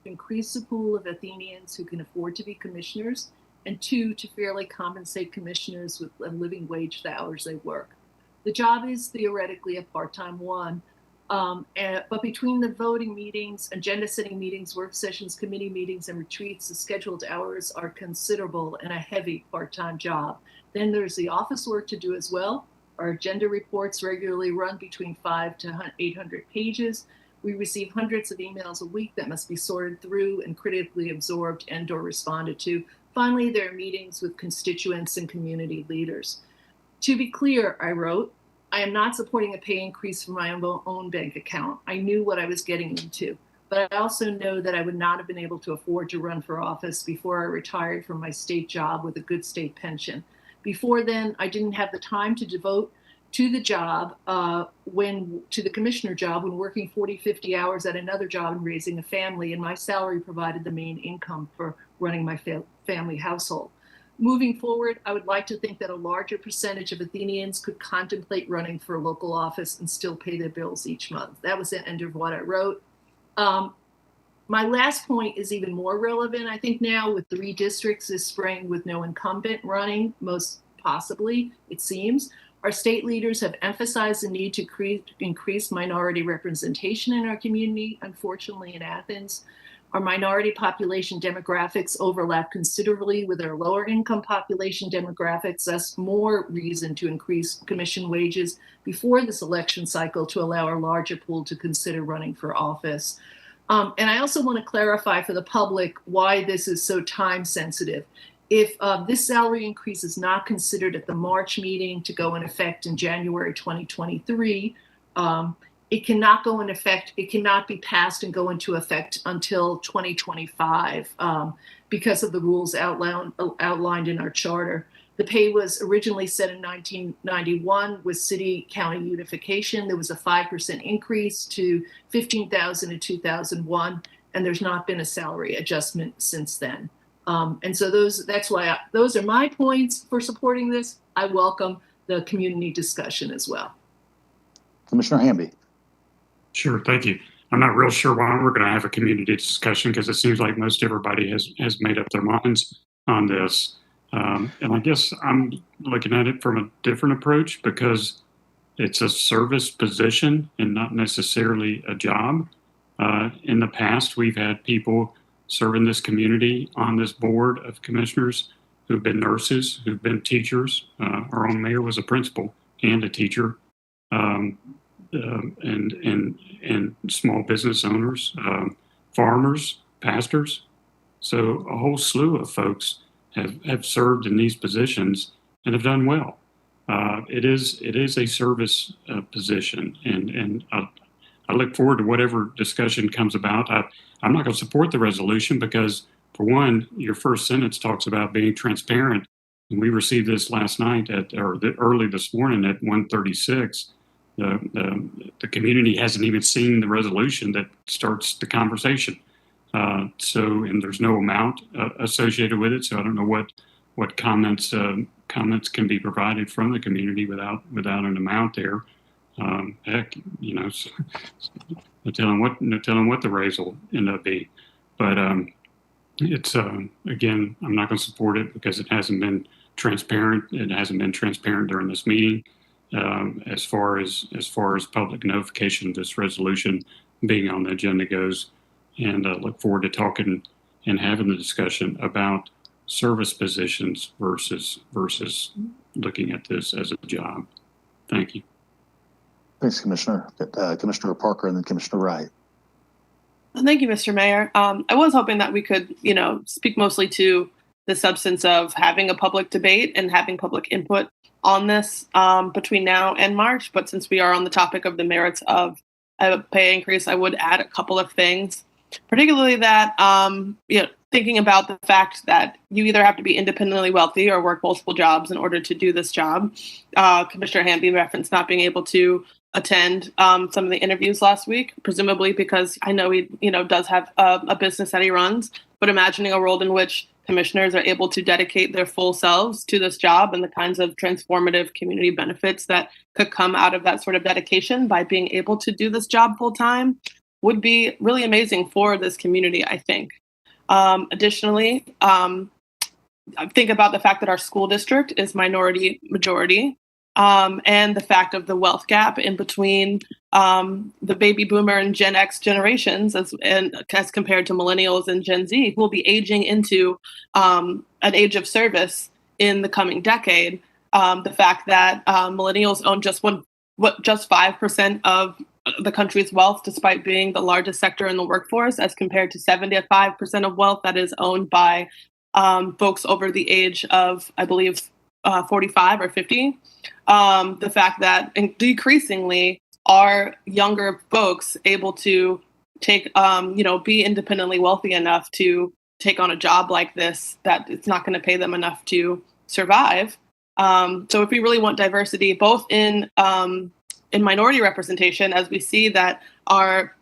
[SPEAKER 20] increase the pool of Athenians who can afford to be commissioners, and two, to fairly compensate commissioners with a living wage for the hours they work. The job is theoretically a part-time one, but between the voting meetings, agenda setting meetings, work sessions, committee meetings, and retreats, the scheduled hours are considerable and a heavy part-time job. Then there's the office work to do as well. Our agenda reports regularly run between 500 to 800 pages. We receive hundreds of emails a week that must be sorted through and critically absorbed and/or responded to. Finally, there are meetings with constituents and community leaders. To be clear, I wrote, I am not supporting a pay increase from my own bank account. I knew what I was getting into, but I also know that I would not have been able to afford to run for office before I retired from my state job with a good state pension. Before then, I didn't have the time to devote to the job, to the commissioner job when working 40, 50 hours at another job and raising a family, and my salary provided the main income for running my family household. Moving forward, I would like to think that a larger percentage of Athenians could contemplate running for a local office and still pay their bills each month. That was the end of what I wrote. My last point is even more relevant, I think, now with 3 districts this spring with no incumbent running, most possibly, it seems. Our state leaders have emphasized the need to increase minority representation in our community. Unfortunately, in Athens, our minority population demographics overlap considerably with our lower income population demographics. Thus, more reason to increase commission wages before this election cycle to allow our larger pool to consider running for office. And I also want to clarify for the public why this is so time sensitive. If this salary increase is not considered at the March meeting to go in effect in January 2023, it cannot go in effect, it cannot be passed and go into effect until 2025 because of the rules outlined in our charter. The pay was originally set in 1991 with city-county unification. There was a 5% increase to $15,000 in 2001, and there's not been a salary adjustment since then. And so those are my points for supporting this. I welcome the community discussion as well.
[SPEAKER 1] Commissioner Hamby.
[SPEAKER 18] Sure, thank you. I'm not real sure why we're going to have a community discussion because it seems like most everybody has made up their minds on this. And I guess I'm looking at it from a different approach because it's a service position and not necessarily a job. In the past, we've had people serving this community on this board of commissioners who've been nurses, who've been teachers. Our own mayor was a principal and a teacher, and small business owners, farmers, pastors. So a whole slew of folks have served in these positions and have done well. It is a service position, and I look forward to whatever discussion comes about. I'm not going to support the resolution because, for one, your first sentence talks about being transparent, and we received this last night early this morning at 1:36. The community hasn't even seen the resolution that starts the conversation. And there's no amount associated with it. So I don't know what comments can be provided from the community without an amount there. Heck, no telling what the raise will end up being. But it's again, I'm not going to support it because it hasn't been transparent. It hasn't been transparent during this meeting. As far as public notification of this resolution being on the agenda goes. And I look forward to talking and having the discussion about service positions versus looking at this as a job. Thank you.
[SPEAKER 1] Thanks, Commissioner. Commissioner Parker and then Commissioner Wright.
[SPEAKER 4] Thank you, Mr. Mayor. I was hoping that we could, speak mostly to the substance of having a public debate and having public input on this between now and March. But since we are on the topic of the merits of a pay increase, I would add a couple of things. Particularly that, thinking about the fact that you either have to be independently wealthy or work multiple jobs in order to do this job. Commissioner Hamby referenced not being able to attend some of the interviews last week, presumably because I know he, does have a business that he runs. But imagining a world in which commissioners are able to dedicate their full selves to this job and the kinds of transformative community benefits that could come out of that sort of dedication by being able to do this job full time would be really amazing for this community, I think. Additionally, think about the fact that our school district is minority majority, and the fact of the wealth gap in between the baby boomer and Gen X generations as compared to millennials and Gen Z, who will be aging into an age of service in the coming decade. The fact that millennials own just 5% of the country's wealth, despite being the largest sector in the workforce, as compared to 75% of wealth that is owned by folks over the age of, I believe, 45 or 50. The fact that decreasingly are younger folks able to take, be independently wealthy enough to take on a job like this, that it's not going to pay them enough to survive. So if we really want diversity, both in minority representation, as we see that our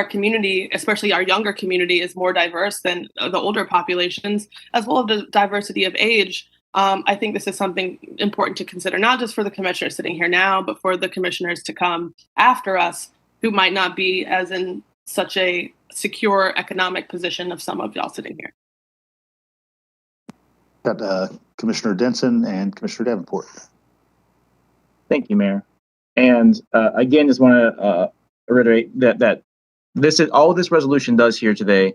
[SPEAKER 4] community, especially our younger community, is more diverse than the older populations, as well as the diversity of age, I think this is something important to consider, not just for the commissioners sitting here now, but for the commissioners to come after us, who might not be as in such a secure economic position of some of y'all sitting here.
[SPEAKER 1] Got Commissioner Denson and Commissioner Davenport.
[SPEAKER 16] Thank you, Mayor. And again, just want to reiterate that this is all this resolution does here today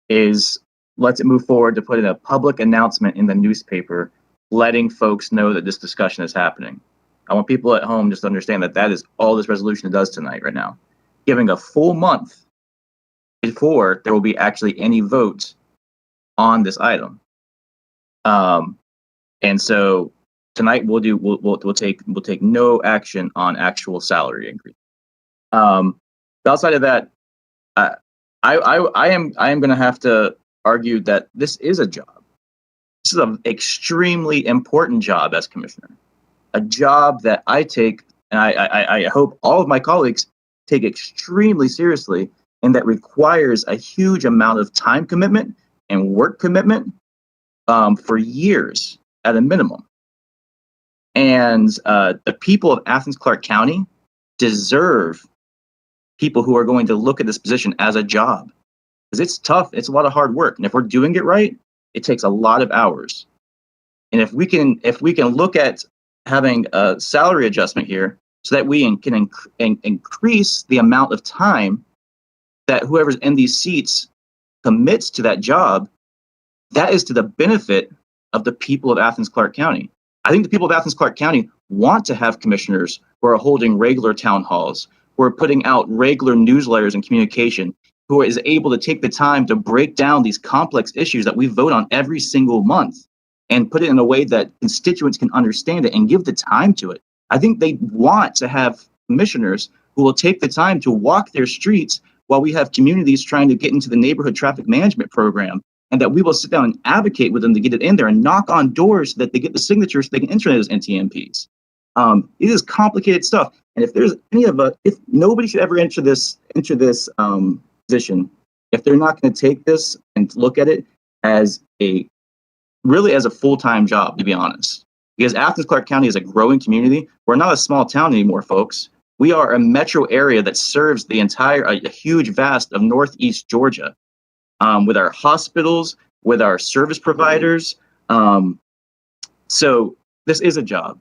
[SPEAKER 16] is lets it move forward to put in a public announcement in the newspaper, letting folks know that this discussion is happening. I want people at home just to understand that that is all this resolution does tonight, right now, giving a full month before there will be actually any vote on this item. And so tonight we'll take no action on actual salary increase. Outside of that, I am going to have to argue that this is a job. This is an extremely important job as commissioner, a job that I take, and I hope all of my colleagues take extremely seriously, and that requires a huge amount of time commitment and work commitment for years at a minimum. And the people of Athens-Clarke County deserve people who are going to look at this position as a job, because it's tough. It's a lot of hard work, and if we're doing it right, it takes a lot of hours. And if we can look at having a salary adjustment here, so that we can increase the amount of time that whoever's in these seats commits to that job, that is to the benefit of the people of Athens-Clarke County. I think the people of Athens-Clarke County want to have commissioners who are holding regular town halls, who are putting out regular newsletters and communication, who is able to take the time to break down these complex issues that we vote on every single month and put it in a way that constituents can understand it and give the time to it. I think they want to have commissioners who will take the time to walk their streets while we have communities trying to get into the neighborhood traffic management program, and that we will sit down and advocate with them to get it in there and knock on doors so that they get the signatures so they can enter those NTMPs. It is complicated stuff. And if there's if nobody should ever enter this position, if they're not going to take this and look at it as a full-time job, to be honest. Because Athens-Clarke County is a growing community. We're not a small town anymore, folks. We are a metro area that serves the entire, a huge vast of Northeast Georgia, with our hospitals, with our service providers. So this is a job,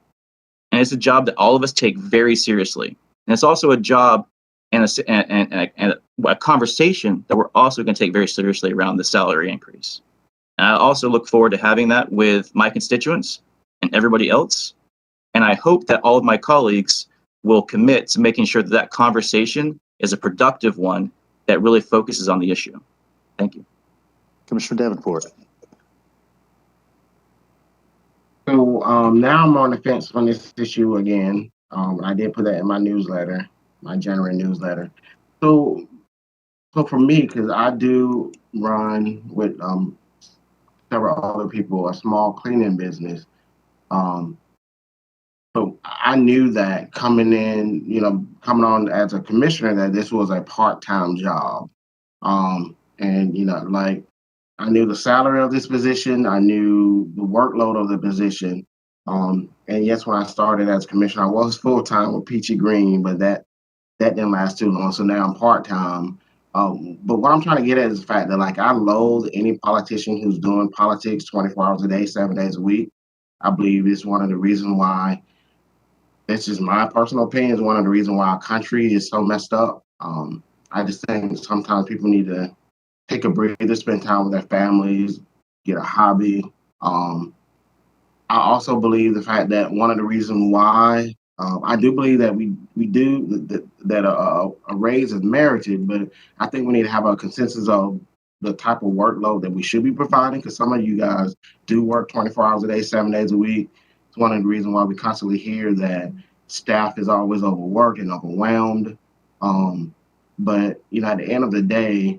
[SPEAKER 16] and it's a job that all of us take very seriously. And it's also a job and a conversation that we're also going to take very seriously around the salary increase. And I also look forward to having that with my constituents and everybody else. And I hope that all of my colleagues will commit to making sure that that conversation is a productive one that really focuses on the issue. Thank you.
[SPEAKER 1] Commissioner Davenport.
[SPEAKER 13] So now I'm on the fence on this issue again. I did put that in my newsletter, my January newsletter. So for me, because I do run with several other people, a small cleaning business. So I knew that coming on as a commissioner, that this was a part-time job. And, like, I knew the salary of this position. I knew the workload of the position. And yes, when I started as commissioner, I was full-time with Peachy Green, but that didn't last too long. So now I'm part-time. But what I'm trying to get at is the fact that, like, I loathe any politician who's doing politics 24 hours a day, 7 days a week. I believe it's one of the reasons why, this is my personal opinion, is one of the reasons why our country is so messed up. I just think sometimes people need to take a breather, spend time with their families, get a hobby. I also believe the fact that one of the reasons why I do believe that that a raise is merited, but I think we need to have a consensus of the type of workload that we should be providing, because some of you guys do work 24 hours a day, 7 days a week. It's one of the reasons why we constantly hear that staff is always overworked and overwhelmed. But at the end of the day,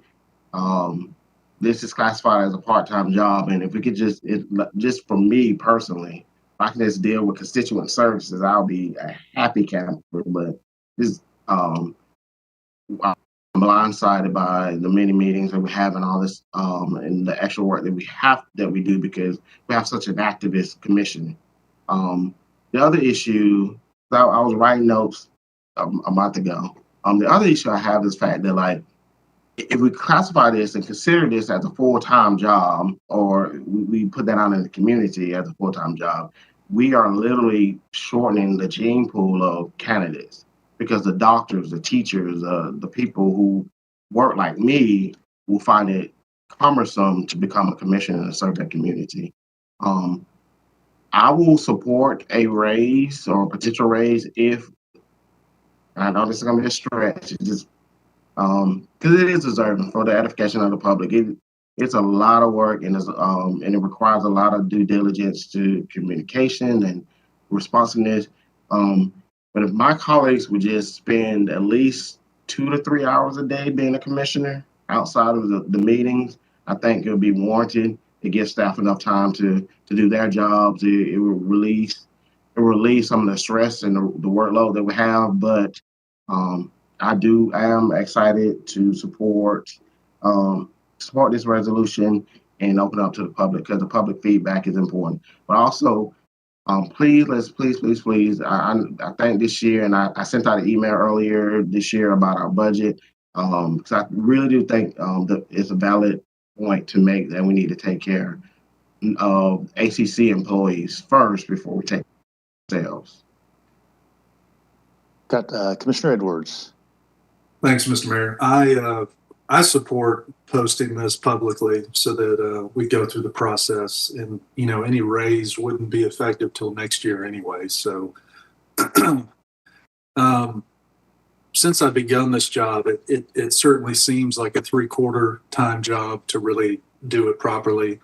[SPEAKER 13] this is classified as a part-time job, and if we could just for me personally, I can just deal with constituent services, I'll be a happy camper. But this, I'm blindsided by the many meetings that we have and all this, and the extra work that we do because we have such an activist commission. The other issue, I was writing notes a month ago. The other issue I have is the fact that, like, if we classify this and consider this as a full-time job, or we put that out in the community as a full-time job, we are literally shortening the gene pool of candidates because the doctors, the teachers, the people who work like me will find it cumbersome to become a commissioner and serve that community. I will support a raise or a potential raise if, and I know this is going to be a stretch, it's just because it is deserving for the edification of the public. It's a lot of work, and it requires a lot of due diligence to communication and responsiveness. But if my colleagues would just spend at least 2 to 3 hours a day being a commissioner outside of the meetings, I think it would be warranted. It gives staff enough time to do their jobs. It will relieve some of the stress and the workload that we have. But I am excited to support this resolution and open up to the public because the public feedback is important. But also, please, I think this year, and I sent out an email earlier this year about our budget, because I really do think that it's a valid point to make that we need to take care of ACC employees first before we take ourselves.
[SPEAKER 1] Got Commissioner Edwards.
[SPEAKER 3] Thanks, Mr. Mayor. I support posting this publicly so that we go through the process, and any raise wouldn't be effective till next year anyway. So since I've begun this job, it certainly seems like a 3/4 time job to really do it properly.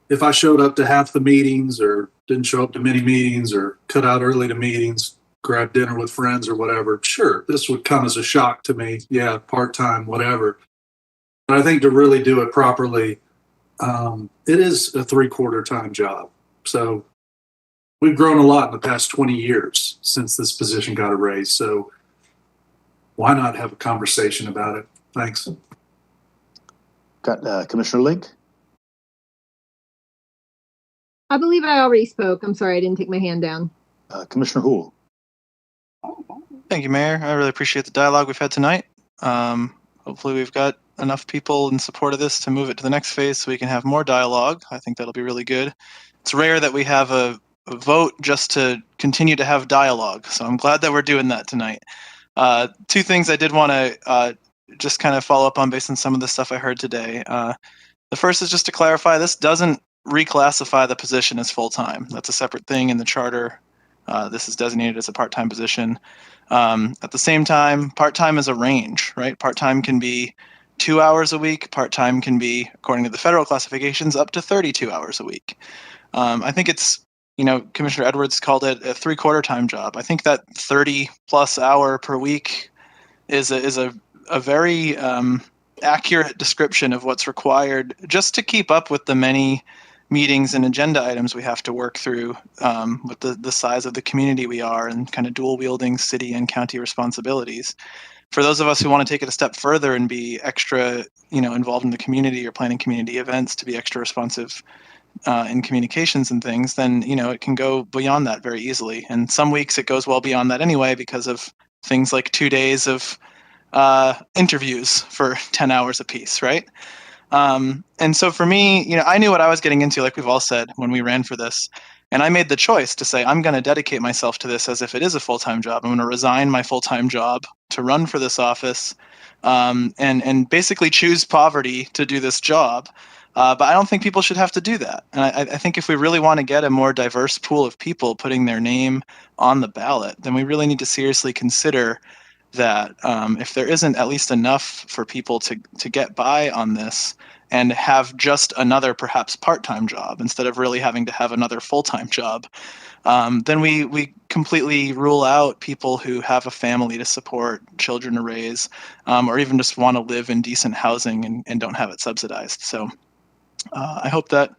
[SPEAKER 3] If I showed up to half the meetings or didn't show up to many meetings or cut out early to meetings, grab dinner with friends or whatever, sure, this would come as a shock to me. Yeah, part-time, whatever. But I think to really do it properly, it is a 3/4 time job. So we've grown a lot in the past 20 years since this position got a raise. So why not have a conversation about it? Thanks.
[SPEAKER 1] Got Commissioner Link.
[SPEAKER 5] I believe I already spoke. I'm sorry, I didn't take my hand down.
[SPEAKER 1] Commissioner Houle.
[SPEAKER 6] Thank you, Mayor. I really appreciate the dialogue we've had tonight. Hopefully we've got enough people in support of this to move it to the next phase so we can have more dialogue. I think that'll be really good. It's rare that we have a vote just to continue to have dialogue, so I'm glad that we're doing that tonight. Two things I did want to just kind of follow up on based on some of the stuff I heard today. The first is just to clarify, this doesn't reclassify the position as full-time. That's a separate thing in the charter. This is designated as a part-time position. At the same time, part-time is a range, right? Part-time can be 2 hours a week. Part-time can be, according to the federal classifications, up to 32 hours a week. I think it's, Commissioner Edwards called it a 3/4 time job. I think that 30+ hour per week is a very accurate description of what's required just to keep up with the many meetings and agenda items we have to work through with the size of the community we are and kind of dual wielding city and county responsibilities. For those of us who want to take it a step further and be extra, involved in the community or planning community events to be extra responsive in communications and things, then, it can go beyond that very easily. And some weeks it goes well beyond that anyway because of things like 2 days of interviews for 10 hours apiece, right? And so for me, I knew what I was getting into, like we've all said, when we ran for this. And I made the choice to say, I'm going to dedicate myself to this as if it is a full-time job. I'm going to resign my full-time job to run for this office and basically choose poverty to do this job. But I don't think people should have to do that. And I think if we really want to get a more diverse pool of people putting their name on the ballot, then we really need to seriously consider that if there isn't at least enough for people to get by on this and have just another perhaps part-time job instead of really having to have another full-time job, then we completely rule out people who have a family to support, children to raise, or even just want to live in decent housing and don't have it subsidized. So I hope that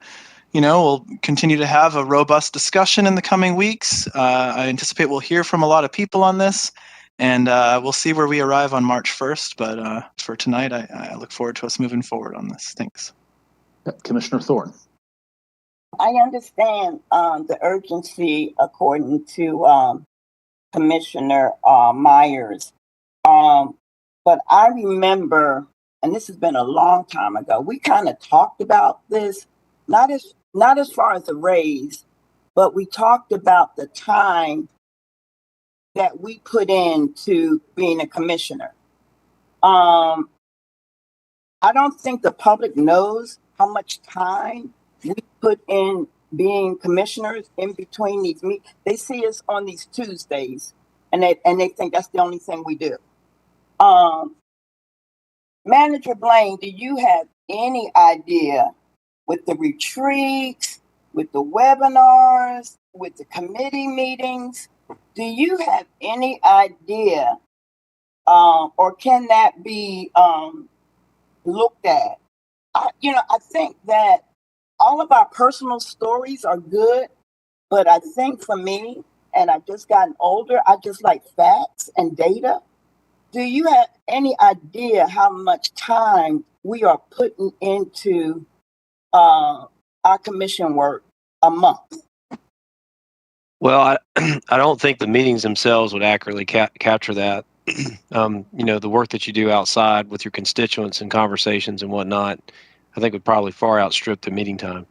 [SPEAKER 6] we'll continue to have a robust discussion in the coming weeks. I anticipate we'll hear from a lot of people on this, and we'll see where we arrive on March 1st. But for tonight, I look forward to us moving forward on this. Thanks.
[SPEAKER 1] Commissioner Thorne.
[SPEAKER 17] I understand the urgency according to Commissioner Myers. But I remember, and this has been a long time ago, we kind of talked about this, not as far as the raise, but we talked about the time that we put into being a commissioner. I don't think the public knows how much time we put in being commissioners in between these meetings. They see us on these Tuesdays, and they think that's the only thing we do. Manager Blaine, do you have any idea with the retreats, with the webinars, with the committee meetings, do you have any idea, or can that be looked at? I think that all of our personal stories are good, but I think for me, and I've just gotten older, I just like facts and data. Do you have any idea how much time we are putting into our commission work a month?
[SPEAKER 14] Well, I don't think the meetings themselves would accurately capture that. The work that you do outside with your constituents and conversations and whatnot, I think would probably far outstrip the meeting time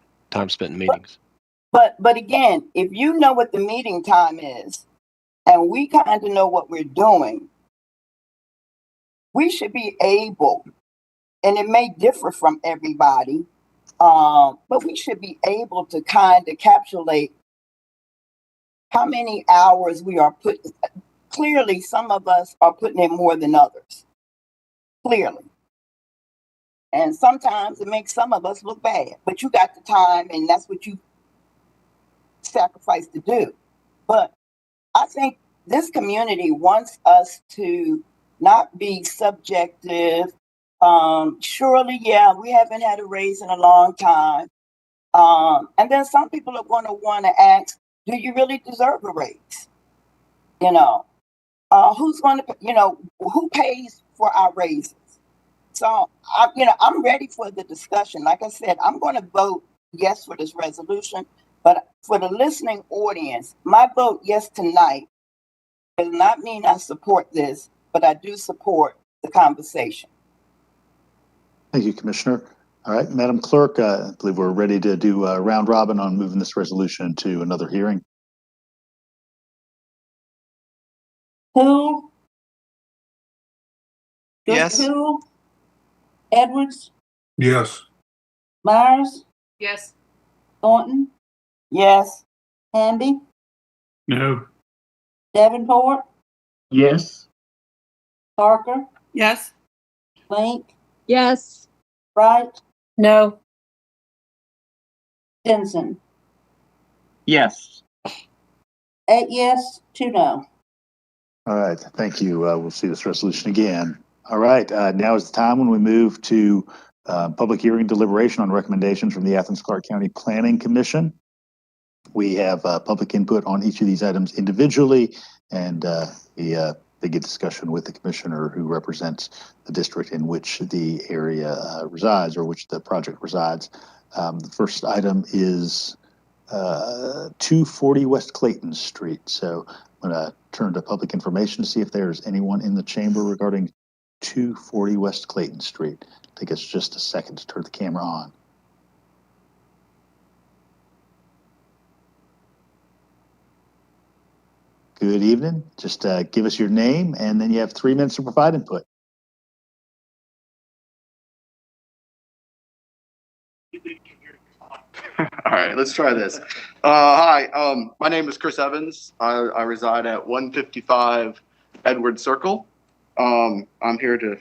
[SPEAKER 14] spent in meetings.
[SPEAKER 17] But again, if you know what the meeting time is, and we kind of know what we're doing, we should be able, and it may differ from everybody, but we should be able to kind of encapsulate how many hours we are putting. Clearly, some of us are putting in more than others. Clearly. And sometimes it makes some of us look bad, but you got the time and that's what you sacrifice to do. But I think this community wants us to not be subjective. Surely, yeah, we haven't had a raise in a long time. And then some people are going to want to ask, do you really deserve a raise? Who's going to, who pays for our raises? So, I'm ready for the discussion. Like I said, I'm going to vote yes for this resolution, but for the listening audience, my vote yes tonight does not mean I support this, but I do support the conversation.
[SPEAKER 1] Thank you, Commissioner. All right, Madam Clerk, I believe we're ready to do a round robin on moving this resolution to another hearing.
[SPEAKER 19] Who?
[SPEAKER 6] Yes.
[SPEAKER 19] Who? Edwards?
[SPEAKER 3] Yes.
[SPEAKER 19] Myers?
[SPEAKER 20] Yes.
[SPEAKER 19] Thornton?
[SPEAKER 17] Yes.
[SPEAKER 19] Hamby?
[SPEAKER 18] No.
[SPEAKER 19] Davenport?
[SPEAKER 13] Yes.
[SPEAKER 19] Parker?
[SPEAKER 4] Yes.
[SPEAKER 19] Link?
[SPEAKER 5] Yes.
[SPEAKER 19] Wright?
[SPEAKER 2] No.
[SPEAKER 19] Denson?
[SPEAKER 13] Yes.
[SPEAKER 19] 8 yes, 2 no.
[SPEAKER 1] All right, thank you. We'll see this resolution again. All right, now is the time when we move to public hearing deliberation on recommendations from the Athens-Clarke County Planning Commission. We have public input on each of these items individually, and they get discussion with the commissioner who represents the district in which the area resides or which the project resides. The first item is 240 West Clayton Street. So I'm going to turn to public information to see if there's anyone in the chamber regarding 240 West Clayton Street. Take us just a second to turn the camera on. Good evening. Just give us your name, and then you have 3 minutes to provide input.
[SPEAKER 21] All right, let's try this. Hi, my name is Chris Evans. I reside at 155 Edward Circle. I'm here to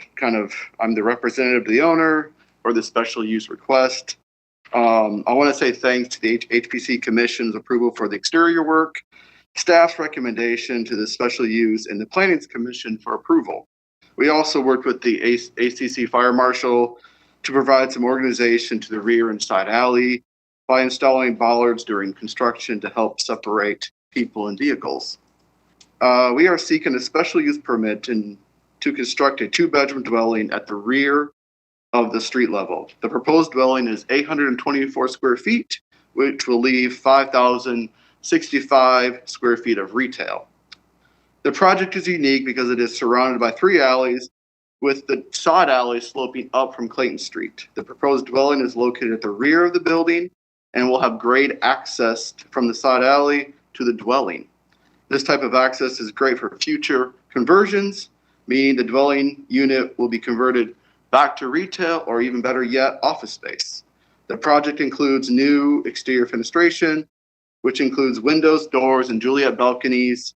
[SPEAKER 21] I'm the representative of the owner for the special use request. I want to say thanks to the HPC Commission's approval for the exterior work, staff's recommendation to the special use, and the Planning Commission for approval. We also worked with the ACC Fire Marshal to provide some organization to the rear and side alley. by installing bollards during construction to help separate people and vehicles. We are seeking a special use permit to construct a 2-bedroom dwelling at the rear of the street level. The proposed dwelling is 824 square feet, which will leave 5,065 square feet of retail. The project is unique because it is surrounded by 3 alleys, with the side alley sloping up from Clayton Street. The proposed dwelling is located at the rear of the building and will have grade access from the side alley to the dwelling. This type of access is great for future conversions, meaning the dwelling unit will be converted back to retail, or even better yet, office space. The project includes new exterior fenestration, which includes windows, doors, and Juliet balconies.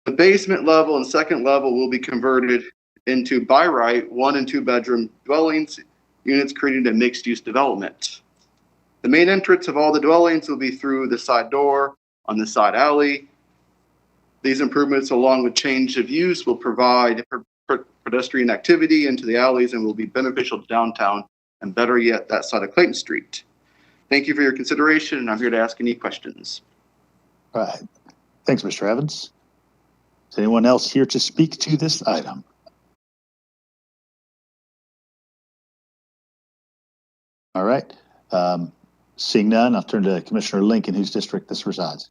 [SPEAKER 21] The basement level and second level will be converted into by right 1 and 2 bedroom dwellings units, creating a mixed use development. The main entrance of all the dwellings will be through the side door on the side alley. These improvements, along with change of use, will provide pedestrian activity into the alleys and will be beneficial to downtown, and better yet, that side of Clayton Street. Thank you for your consideration, and I'm here to ask any questions.
[SPEAKER 1] All right. Thanks, Mr. Evans. Is anyone else here to speak to this item? All right. Seeing none, I'll turn to Commissioner Link, in whose district this resides.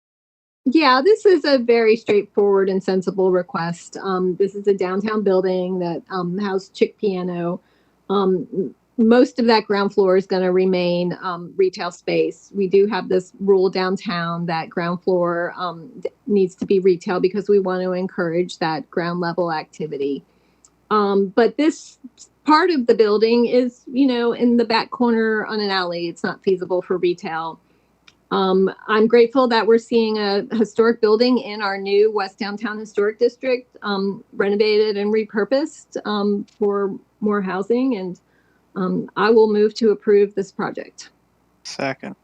[SPEAKER 5] Yeah, this is a very straightforward and sensible request. This is a downtown building that housed Chick Piano. Most of that ground floor is going to remain retail space. We do have this rule downtown that ground floor needs to be retail because we want to encourage that ground level activity. But this part of the building is, in the back corner on an alley. It's not feasible for retail. I'm grateful that we're seeing a historic building in our new West Downtown Historic District renovated and repurposed for more housing, and I will move to approve this project.
[SPEAKER 6] Second.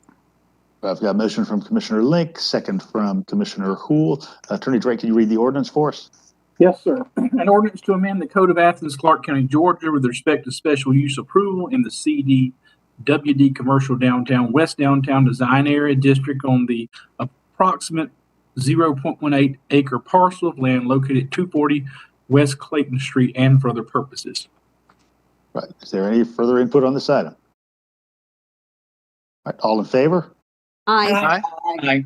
[SPEAKER 1] I've got a motion from Commissioner Link, second from Commissioner Hool. Attorney Drake, can you read the ordinance for us?
[SPEAKER 7] Yes, sir. An ordinance to amend the Code of Athens-Clarke County, Georgia with respect to special use approval in the CDWD Commercial Downtown West Downtown Design Area District on the approximate 0.18 acre parcel of land located at 240 West Clayton Street and for other purposes.
[SPEAKER 1] Right. Is there any further input on this item? All right. All in favor?
[SPEAKER 5] Aye.
[SPEAKER 7] Aye.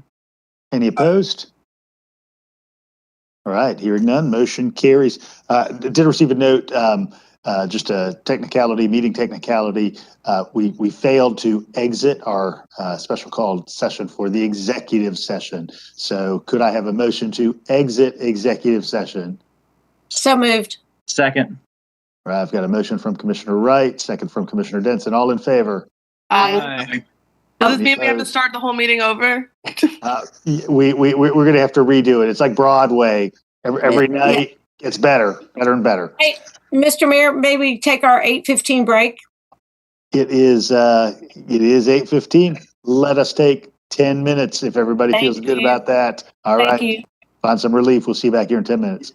[SPEAKER 1] Any opposed? All right. Hearing none, motion carries. Did receive a note, just a technicality, meeting technicality. We failed to exit our special called session for the executive session. So could I have a motion to exit executive session?
[SPEAKER 2] So moved.
[SPEAKER 16] Second.
[SPEAKER 1] All right, I've got a motion from Commissioner Wright, second from Commissioner Denson. All in favor?
[SPEAKER 4] Aye. Does this
[SPEAKER 1] Any
[SPEAKER 4] mean we have to
[SPEAKER 1] opposed?
[SPEAKER 4] start the whole meeting over?
[SPEAKER 1] We're going to have to redo it. It's like Broadway. Every night gets better and better.
[SPEAKER 2] Hey, Mr. Mayor, maybe take our 8:15 break.
[SPEAKER 1] It is 8:15. Let us take 10 minutes if everybody
[SPEAKER 2] Thank
[SPEAKER 1] feels good
[SPEAKER 2] you.
[SPEAKER 1] about that. All
[SPEAKER 2] Thank
[SPEAKER 1] right.
[SPEAKER 2] you.
[SPEAKER 1] Find some relief. We'll see you back here in 10 minutes.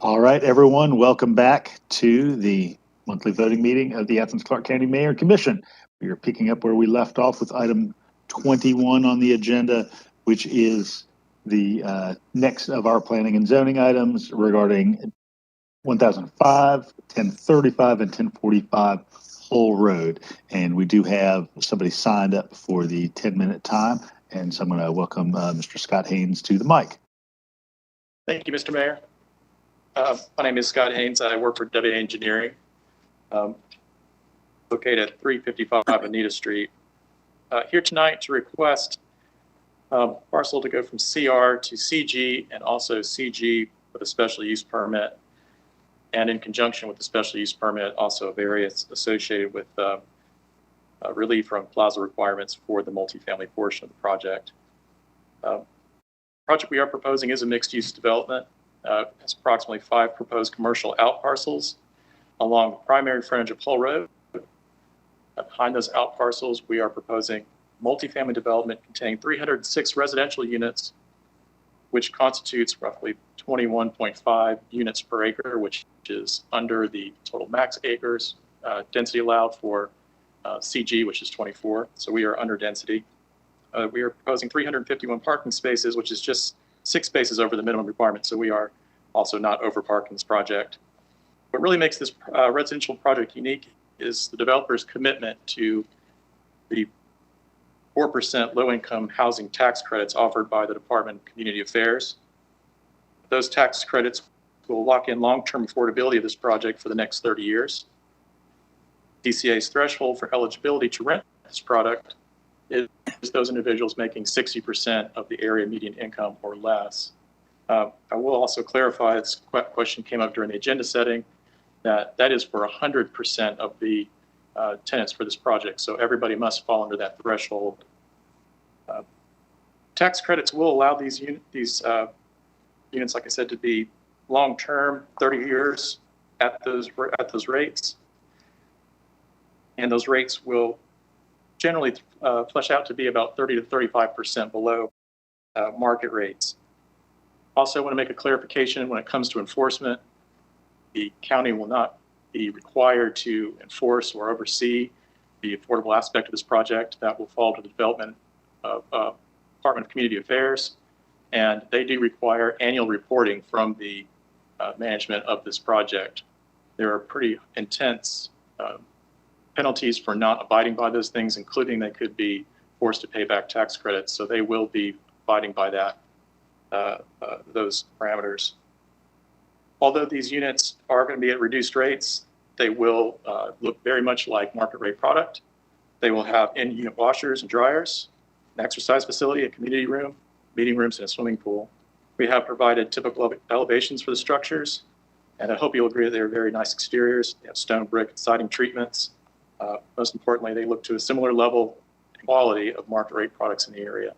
[SPEAKER 1] All right, everyone, welcome back to the monthly voting meeting of the Athens-Clarke County Mayor and Commission. We are picking up where we left off with item 21 on the agenda, which is the next of our planning and zoning items regarding 1005, 1035, and 1045 Whole Road. And we do have somebody signed up for the 10-minute time. And so I'm going to welcome Mr. Scott Haynes to the mic.
[SPEAKER 8] Thank you, Mr. Mayor. My name is Scott Haynes. I work for WA Engineering, located at 355 Anita Street. Here tonight to request parcel to go from CR to CG and also CG with a special use permit. And in conjunction with the special use permit, also a variance associated with relief from plaza requirements for the multifamily portion of the project. Project we are proposing is a mixed-use development. Has approximately 5 proposed commercial out parcels along the primary frontage of Hull Road. Behind those out parcels, we are proposing multifamily development containing 306 residential units, which constitutes roughly 21.5 units per acre, which is under the total max acres density allowed for CG, which is 24. So we are under density. We are proposing 351 parking spaces, which is just 6 spaces over the minimum requirement. So we are also not over parking this project. What really makes this residential project unique is the developer's commitment to the 4% low-income housing tax credits offered by the Department of Community Affairs. Those tax credits will lock in long-term affordability of this project for the next 30 years. DCA's threshold for eligibility to rent this product is those individuals making 60% of the area median income or less. I will also clarify, this question came up during the agenda setting, that is for 100% of the tenants for this project. So everybody must fall under that threshold. Tax credits will allow these units, like I said, to be long-term, 30 years at those rates. And those rates will generally flesh out to be about 30 to 35% below market rates. Also, I want to make a clarification when it comes to enforcement. The county will not be required to enforce or oversee the affordable aspect of this project. That will fall to the development of Department of Community Affairs, and they do require annual reporting from the management of this project. There are pretty intense penalties for not abiding by those things, including they could be forced to pay back tax credits. So they will be abiding by that, those parameters. Although these units are going to be at reduced rates, they will look very much like market rate product. They will have in-unit washers and dryers, an exercise facility, a community room, meeting rooms, and a swimming pool. We have provided typical elevations for the structures, and I hope you'll agree that they're very nice exteriors. They have stone, brick, and siding treatments. Most importantly, they look to a similar level and quality of market rate products in the area.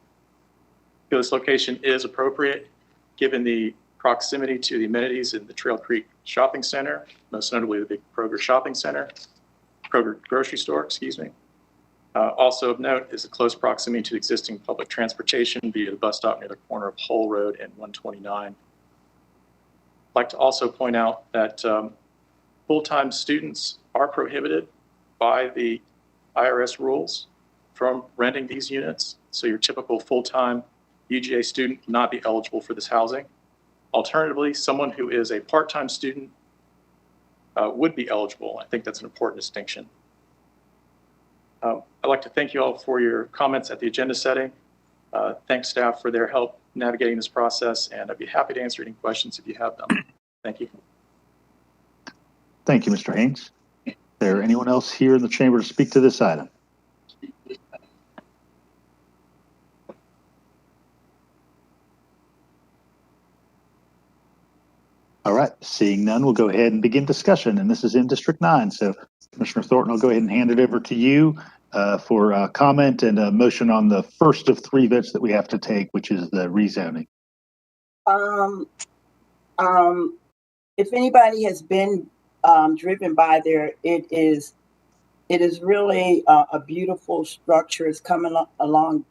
[SPEAKER 8] This location is appropriate given the proximity to the amenities in the Trail Creek Shopping Center, most notably the big Kroger Shopping Center, Kroger grocery store, excuse me. Also of note is the close proximity to existing public transportation via the bus stop near the corner of Hull Road and 129. I'd like to also point out that full-time students are prohibited by the IRS rules from renting these units. So your typical full-time UGA student will not be eligible for this housing. Alternatively, someone who is a part-time student would be eligible. I think that's an important distinction. I'd like to thank you all for your comments at the agenda setting. Thank staff for their help navigating this process, and I'd be happy to answer any questions if you have them. Thank you.
[SPEAKER 1] Thank you, Mr. Haynes. Is there anyone else here in the chamber to speak to this item? All right, seeing none, we'll go ahead and begin discussion. And this is in District 9. So Commissioner Thornton, I'll go ahead and hand it over to you for comment and a motion on the first of 3 votes that we have to take, which is the rezoning.
[SPEAKER 17] If anybody has been driven by there, it is really a beautiful structure. It's coming along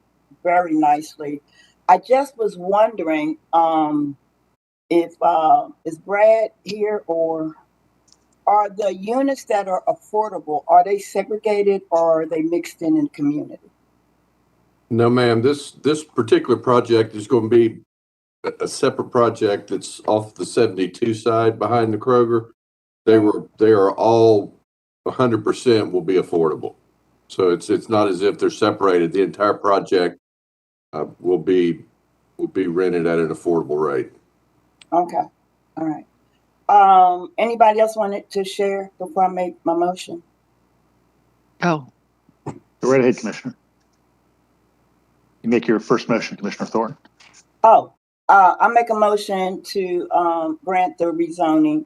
[SPEAKER 17] very nicely. I just was wondering, if is Brad here, or are the units that are affordable, are they segregated or are they mixed in the community?
[SPEAKER 9] No, ma'am. This particular project is going to be a separate project that's off the 72 side behind the Kroger. They are all 100% will be affordable. So it's not as if they're separated. The entire project will be rented at an affordable rate.
[SPEAKER 17] Okay, all right. Anybody else wanted to share before I make my motion?
[SPEAKER 15] Oh,
[SPEAKER 1] Go right ahead, Commissioner. You make your first motion, Commissioner Thornton.
[SPEAKER 17] Oh, I make a motion to grant the rezoning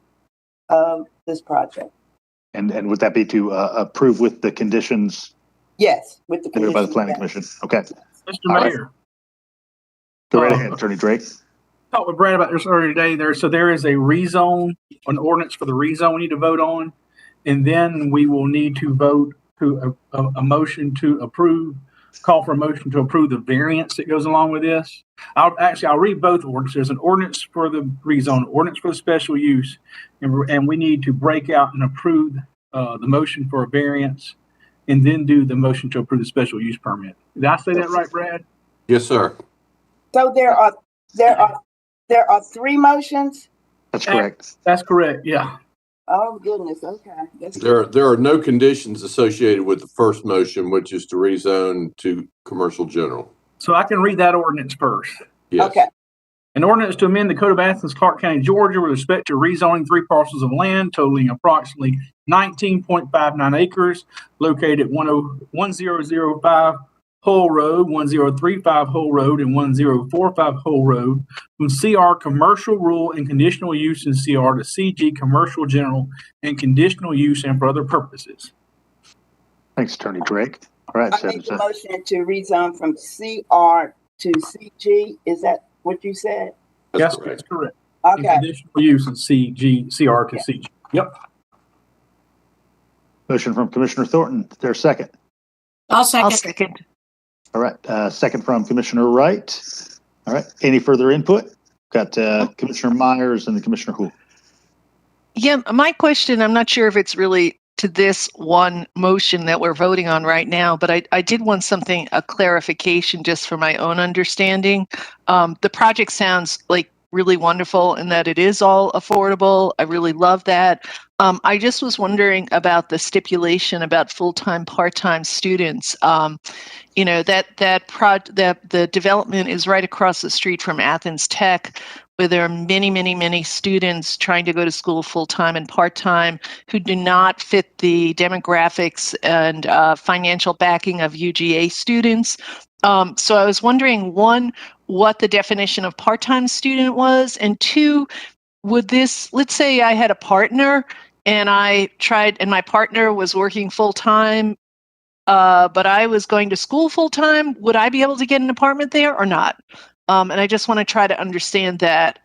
[SPEAKER 17] of this project.
[SPEAKER 1] And would that be to approve with the conditions?
[SPEAKER 17] Yes, with the conditions
[SPEAKER 1] By the Planning
[SPEAKER 17] yes.
[SPEAKER 1] Commission. Okay.
[SPEAKER 22] Mr. Mayor.
[SPEAKER 1] Go right ahead, Attorney Drake.
[SPEAKER 22] Talked with Brad about this earlier today. So there is a rezone, an ordinance for the rezone we need to vote on, and then we will need to vote to a motion to approve, call for a motion to approve the variance that goes along with this. I'll read both ordinances. There's an ordinance for the rezone, ordinance for the special use, and we need to break out and approve the motion for a variance, and then do the motion to approve the special use permit. Did I say that right, Brad?
[SPEAKER 9] Yes, sir.
[SPEAKER 17] So there are three motions?
[SPEAKER 1] That's correct.
[SPEAKER 22] That's correct, yeah.
[SPEAKER 17] Oh, goodness, okay.
[SPEAKER 9] There are no conditions associated with the first motion, which is to rezone to commercial general.
[SPEAKER 22] So I can read that ordinance first.
[SPEAKER 9] Yes.
[SPEAKER 17] Okay.
[SPEAKER 22] An ordinance to amend the Code of Athens-Clarke County, Georgia with respect to rezoning 3 parcels of land totaling approximately 19.59 acres located at 1005 Hull Road, 1035 Hull Road, and 1045 Hull Road from CR Commercial Rural and Conditional Use in CR to CG Commercial General and Conditional Use and for other purposes.
[SPEAKER 1] Thanks, Attorney Drake. All right.
[SPEAKER 17] I make the motion to rezone from CR to CG. Is that what you said?
[SPEAKER 22] Yes, that's correct.
[SPEAKER 17] Okay.
[SPEAKER 22] And conditional use in CR to CG. Yep.
[SPEAKER 1] Motion from Commissioner Thornton. Is there a second?
[SPEAKER 2] I'll second.
[SPEAKER 15] I'll second.
[SPEAKER 1] All right. Second from Commissioner Wright. All right. Any further input? Got Commissioner Myers and the Commissioner Hool.
[SPEAKER 15] Yeah, my question, I'm not sure if it's really to this one motion that we're voting on right now, but I did want a clarification just for my own understanding. The project sounds like really wonderful in that it is all affordable. I really love that. I just was wondering about the stipulation about full-time, part-time students. You know, that the development is right across the street from Athens Tech, where there are many, many, many students trying to go to school full-time and part-time who do not fit the demographics and financial backing of UGA students. So I was wondering, one, what the definition of part-time student was, and two, would this, let's say I had a partner and I tried, and my partner was working full-time, but I was going to school full-time, would I be able to get an apartment there or not? And I just want to try to understand that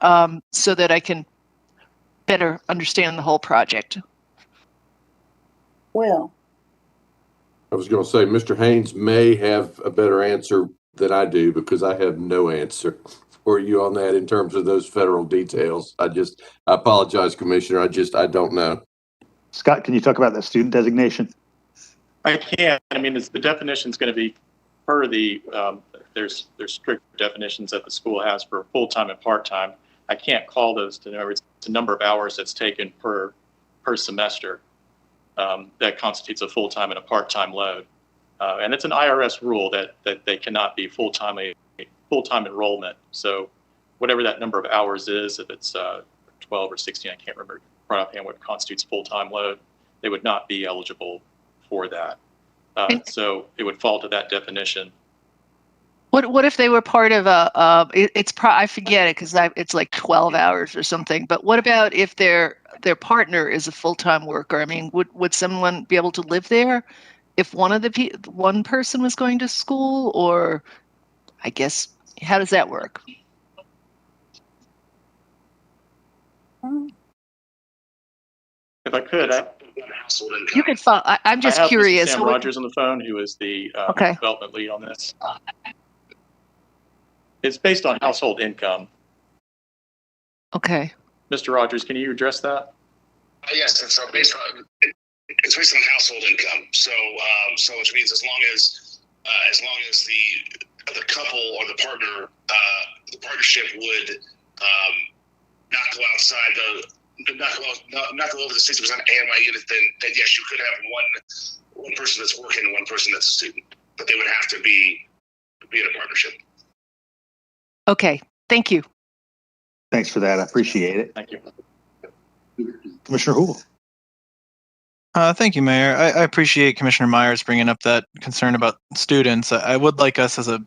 [SPEAKER 15] so that I can better understand the whole project.
[SPEAKER 17] Well,
[SPEAKER 9] I was going to say, Mr. Haynes may have a better answer than I do because I have no answer for you on that in terms of those federal details. I apologize, Commissioner. I don't know.
[SPEAKER 1] Scott, can you talk about that student designation?
[SPEAKER 8] I can. I mean, the definition is going to be per the, there's strict definitions that the school has for full-time and part-time. I can't call those to know. It's the number of hours that's taken per semester that constitutes a full-time and a part-time load. And it's an IRS rule that they cannot be full-time enrollment. So whatever that number of hours is, if it's 12 or 16, I can't remember right offhand what constitutes full-time load, they would not be eligible for that. So it would fall to that definition.
[SPEAKER 15] What if they were part of I forget it because it's like 12 hours or something, but what about if their partner is a full-time worker? I mean, would someone be able to live there if one person was going to school, or I guess, how does that work?
[SPEAKER 8] If I could,
[SPEAKER 15] you could follow. I'm just curious.
[SPEAKER 8] Sam Rogers on the phone, who is the development lead on this. It's based on household income.
[SPEAKER 15] Okay.
[SPEAKER 8] Mr. Rogers, can you address that?
[SPEAKER 11] Yes, it's based on household income. So which means as long as the couple or the partner, the partnership would not go outside not go over the 60% AMI unit, then yes, you could have one person that's working and one person that's a student, but they would have to be in a partnership.
[SPEAKER 15] Okay. Thank you.
[SPEAKER 1] Thanks for that. I appreciate it.
[SPEAKER 8] Thank you.
[SPEAKER 1] Commissioner Hool.
[SPEAKER 6] Thank you, Mayor. I appreciate Commissioner Myers bringing up that concern about students. I would like us as a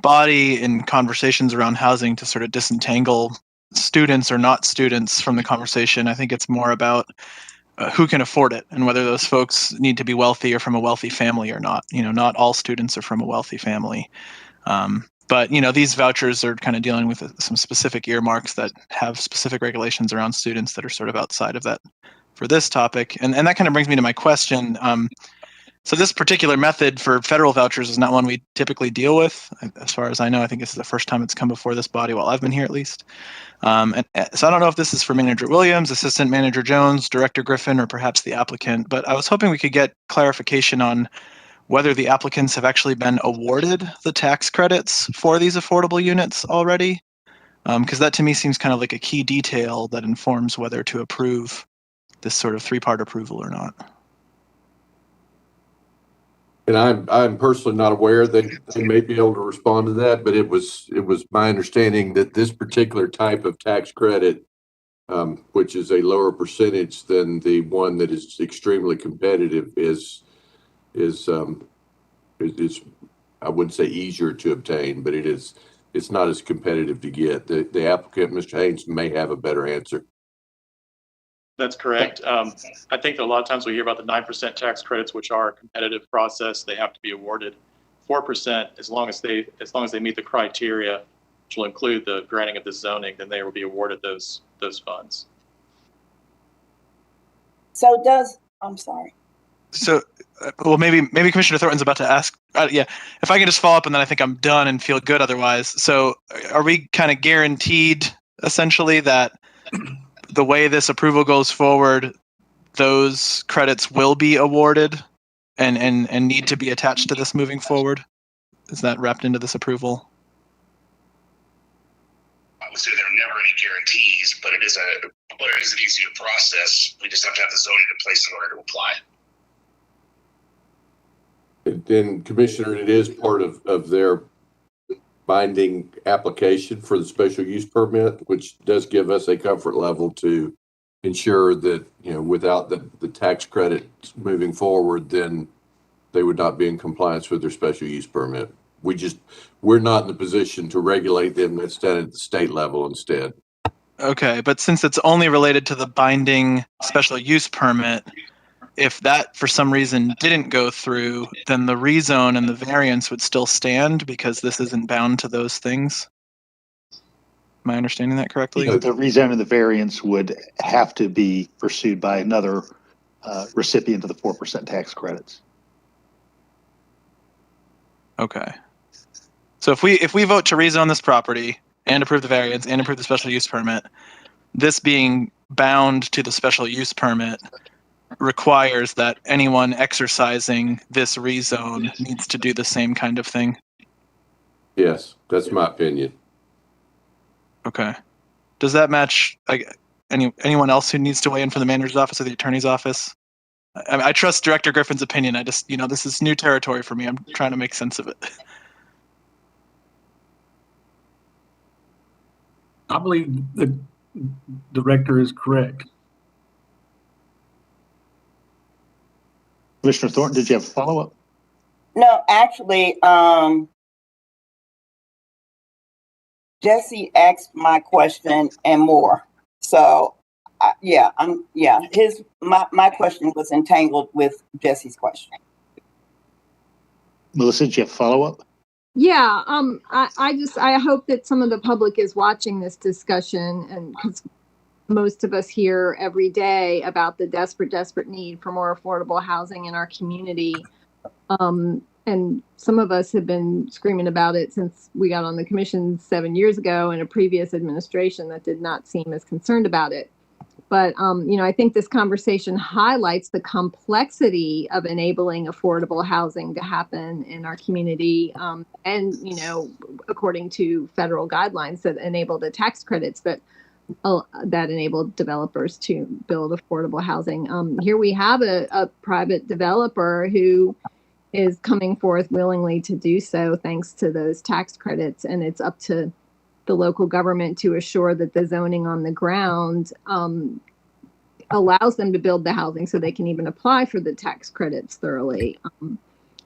[SPEAKER 6] body in conversations around housing to sort of disentangle students or not students from the conversation. I think it's more about who can afford it and whether those folks need to be wealthy or from a wealthy family or not. Not all students are from a wealthy family. But these vouchers are kind of dealing with some specific earmarks that have specific regulations around students that are sort of outside of that for this topic. And that kind of brings me to my question. So this particular method for federal vouchers is not one we typically deal with. As far as I know, I think this is the first time it's come before this body while I've been here at least. And so I don't know if this is for Manager Williams, Assistant Manager Jones, Director Griffin, or perhaps the applicant, but I was hoping we could get clarification on whether the applicants have actually been awarded the tax credits for these affordable units already. Because that to me seems kind of like a key detail that informs whether to approve this sort of three-part approval or not.
[SPEAKER 9] And I'm personally not aware that they may be able to respond to that, but it was my understanding that this particular type of tax credit, which is a lower percentage than the one that is extremely competitive, is I wouldn't say easier to obtain, but it's not as competitive to get. The applicant, Mr. Haynes, may have a better answer.
[SPEAKER 8] That's correct. I think that a lot of times we hear about the 9% tax credits, which are a competitive process. They have to be awarded 4% as long as they meet the criteria, which will include the granting of the zoning. Then they will be awarded those funds.
[SPEAKER 17] So I'm sorry.
[SPEAKER 6] So, well, maybe Commissioner Thornton's about to ask. Yeah, if I can just follow up, and then I think I'm done and feel good otherwise. So, are we kind of guaranteed essentially that the way this approval goes forward, those credits will be awarded and need to be attached to this moving forward? Is that wrapped into this approval?
[SPEAKER 11] I would say there are never any guarantees, but it is an easier process. We just have to have the zoning in place in order to apply.
[SPEAKER 9] And Commissioner, it is part of their binding application for the special use permit, which does give us a comfort level to ensure that, without the tax credit moving forward, then they would not be in compliance with their special use permit. We're not in the position to regulate them. That's done at the state level instead.
[SPEAKER 6] Okay, but since it's only related to the binding special use permit, if that for some reason didn't go through, then the rezone and the variance would still stand because this isn't bound to those things. Am I understanding that correctly?
[SPEAKER 1] The rezone and the variance would have to be pursued by another recipient of the 4% tax credits.
[SPEAKER 6] Okay. So if we vote to rezone this property and approve the variance and approve the special use permit, this being bound to the special use permit requires that anyone exercising this rezone needs to do the same kind of thing.
[SPEAKER 9] Yes, that's my opinion.
[SPEAKER 6] Okay. Does that match anyone else who needs to weigh in from the manager's office or the attorney's office? I trust Director Griffin's opinion. I just, this is new territory for me. I'm trying to make sense of it.
[SPEAKER 22] I believe the director is correct.
[SPEAKER 1] Commissioner Thornton, did you have a follow-up?
[SPEAKER 17] No, actually, Jesse asked my question and more. So, my question was entangled with Jesse's question.
[SPEAKER 1] Melissa, did you have a follow-up?
[SPEAKER 5] Yeah, I hope that some of the public is watching this discussion, and because most of us hear every day about the desperate need for more affordable housing in our community. And and some of us have been screaming about it since we got on the commission 7 years ago in a previous administration that did not seem as concerned about it. But, I think this conversation highlights the complexity of enabling affordable housing to happen in our community. And, according to federal guidelines that enable the tax credits that enable developers to build affordable housing. Here we have a private developer who is coming forth willingly to do so thanks to those tax credits. And it's up to the local government to assure that the zoning on the ground allows them to build the housing so they can even apply for the tax credits thoroughly.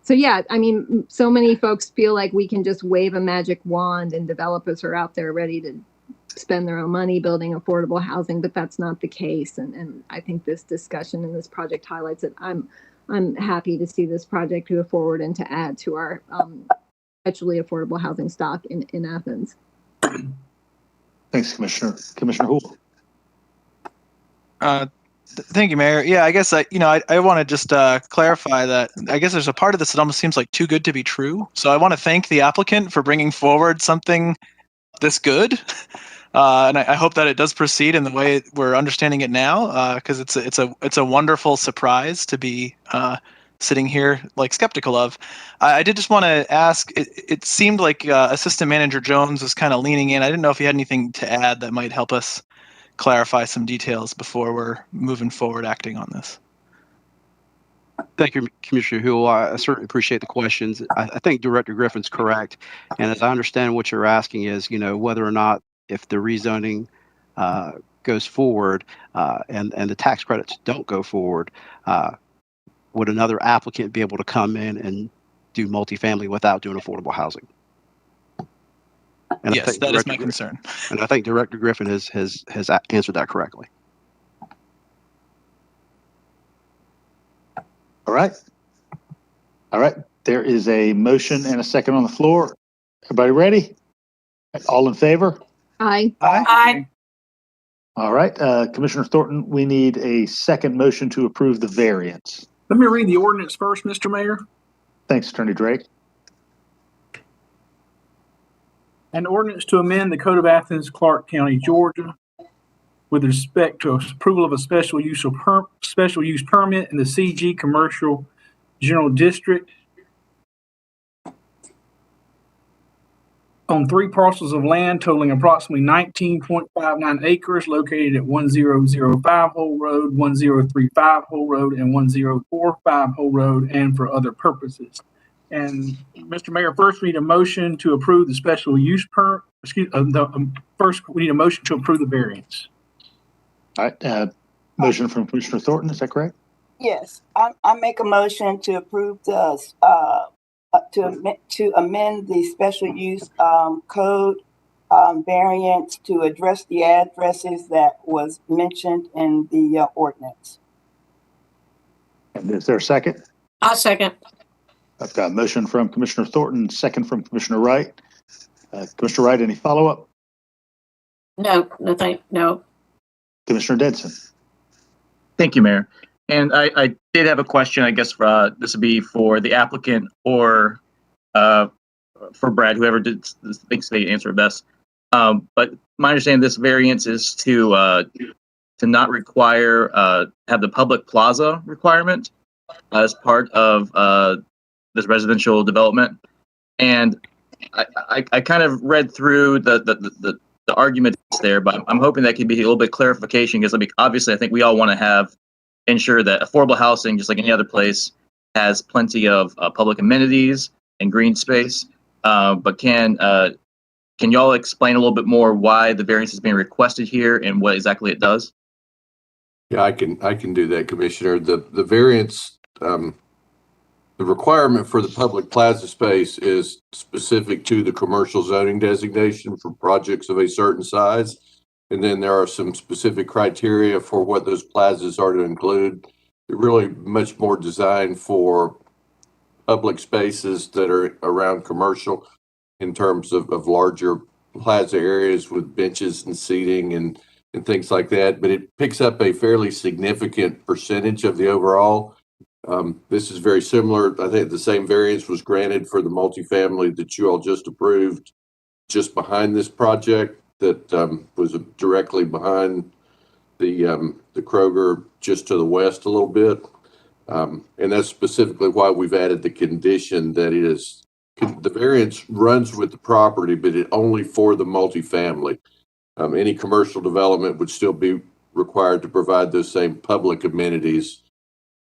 [SPEAKER 5] So many folks feel like we can just wave a magic wand and developers are out there ready to spend their own money building affordable housing, but that's not the case. And I think this discussion and this project highlights it. I'm happy to see this project move forward and to add to our perpetually affordable housing stock in Athens.
[SPEAKER 1] Thanks, Commissioner. Commissioner Houle.
[SPEAKER 6] Thank you, Mayor. Yeah, I guess I want to just clarify that I guess there's a part of this that almost seems like too good to be true. So I want to thank the applicant for bringing forward something this good. And I hope that it does proceed in the way we're understanding it now, because it's a wonderful surprise to be sitting here like skeptical of. I did just want to ask. It seemed like Assistant Manager Jones was kind of leaning in. I didn't know if you had anything to add that might help us clarify some details before we're moving forward acting on this.
[SPEAKER 10] Thank you, Commissioner Huell. I certainly appreciate the questions. I think Director Griffin's correct. And as I understand what you're asking is, whether or not if the rezoning goes forward and the tax credits don't go forward, would another applicant be able to come in and do multifamily without doing affordable housing? And
[SPEAKER 6] yes, that is my concern.
[SPEAKER 10] And I think Director Griffin has answered that correctly.
[SPEAKER 1] All right. There is a motion and a second on the floor. Everybody ready? All in favor?
[SPEAKER 5] Aye.
[SPEAKER 2] Aye.
[SPEAKER 1] All right. Commissioner Thornton, we need a second motion to approve the variance.
[SPEAKER 22] Let me read the ordinance first, Mr. Mayor.
[SPEAKER 1] Thanks, Attorney Drake.
[SPEAKER 22] An ordinance to amend the Code of Athens-Clarke County, Georgia, with respect to approval of a special use permit in the CG Commercial General District on 3 parcels of land totaling approximately 19.59 acres located at 1005 Hole Road, 1035 Hole Road, and 1045 Hole Road, and for other purposes. And Mr. Mayor, first we need a motion to approve the special use permit. First we need a motion to approve the variance.
[SPEAKER 1] All right. Motion from Commissioner Thornton. Is that correct?
[SPEAKER 17] Yes, I make a motion to approve the to amend the special use code variance to address the addresses that was mentioned in the ordinance.
[SPEAKER 1] And is there a second?
[SPEAKER 2] I'll second.
[SPEAKER 1] I've got a motion from Commissioner Thornton, second from Commissioner Wright. Commissioner Wright, any follow-up?
[SPEAKER 2] No, nothing. No.
[SPEAKER 1] Commissioner Denson.
[SPEAKER 16] Thank you, Mayor. And I did have a question, I guess, this would be for the applicant or for Brad, whoever thinks they answer it best. But my understanding, this variance is to not require, have the public plaza requirement as part of this residential development. And I kind of read through the argument there, but I'm hoping that can be a little bit clarification, because obviously I think we all want to ensure that affordable housing, just like any other place, has plenty of public amenities and green space. But can y'all explain a little bit more why the variance is being requested here and what exactly it does?
[SPEAKER 9] Yeah, I can do that, Commissioner. The variance, the requirement for the public plaza space is specific to the commercial zoning designation for projects of a certain size. And then there are some specific criteria for what those plazas are to include. They're really much more designed for public spaces that are around commercial in terms of larger plaza areas with benches and seating and things like that. But it picks up a fairly significant percentage of the overall. This is very similar. I think the same variance was granted for the multifamily that you all just approved just behind this project that was directly behind the Kroger just to the west a little bit. And that's specifically why we've added the condition that it is, the variance runs with the property, but it only for the multifamily. Any commercial development would still be required to provide those same public amenities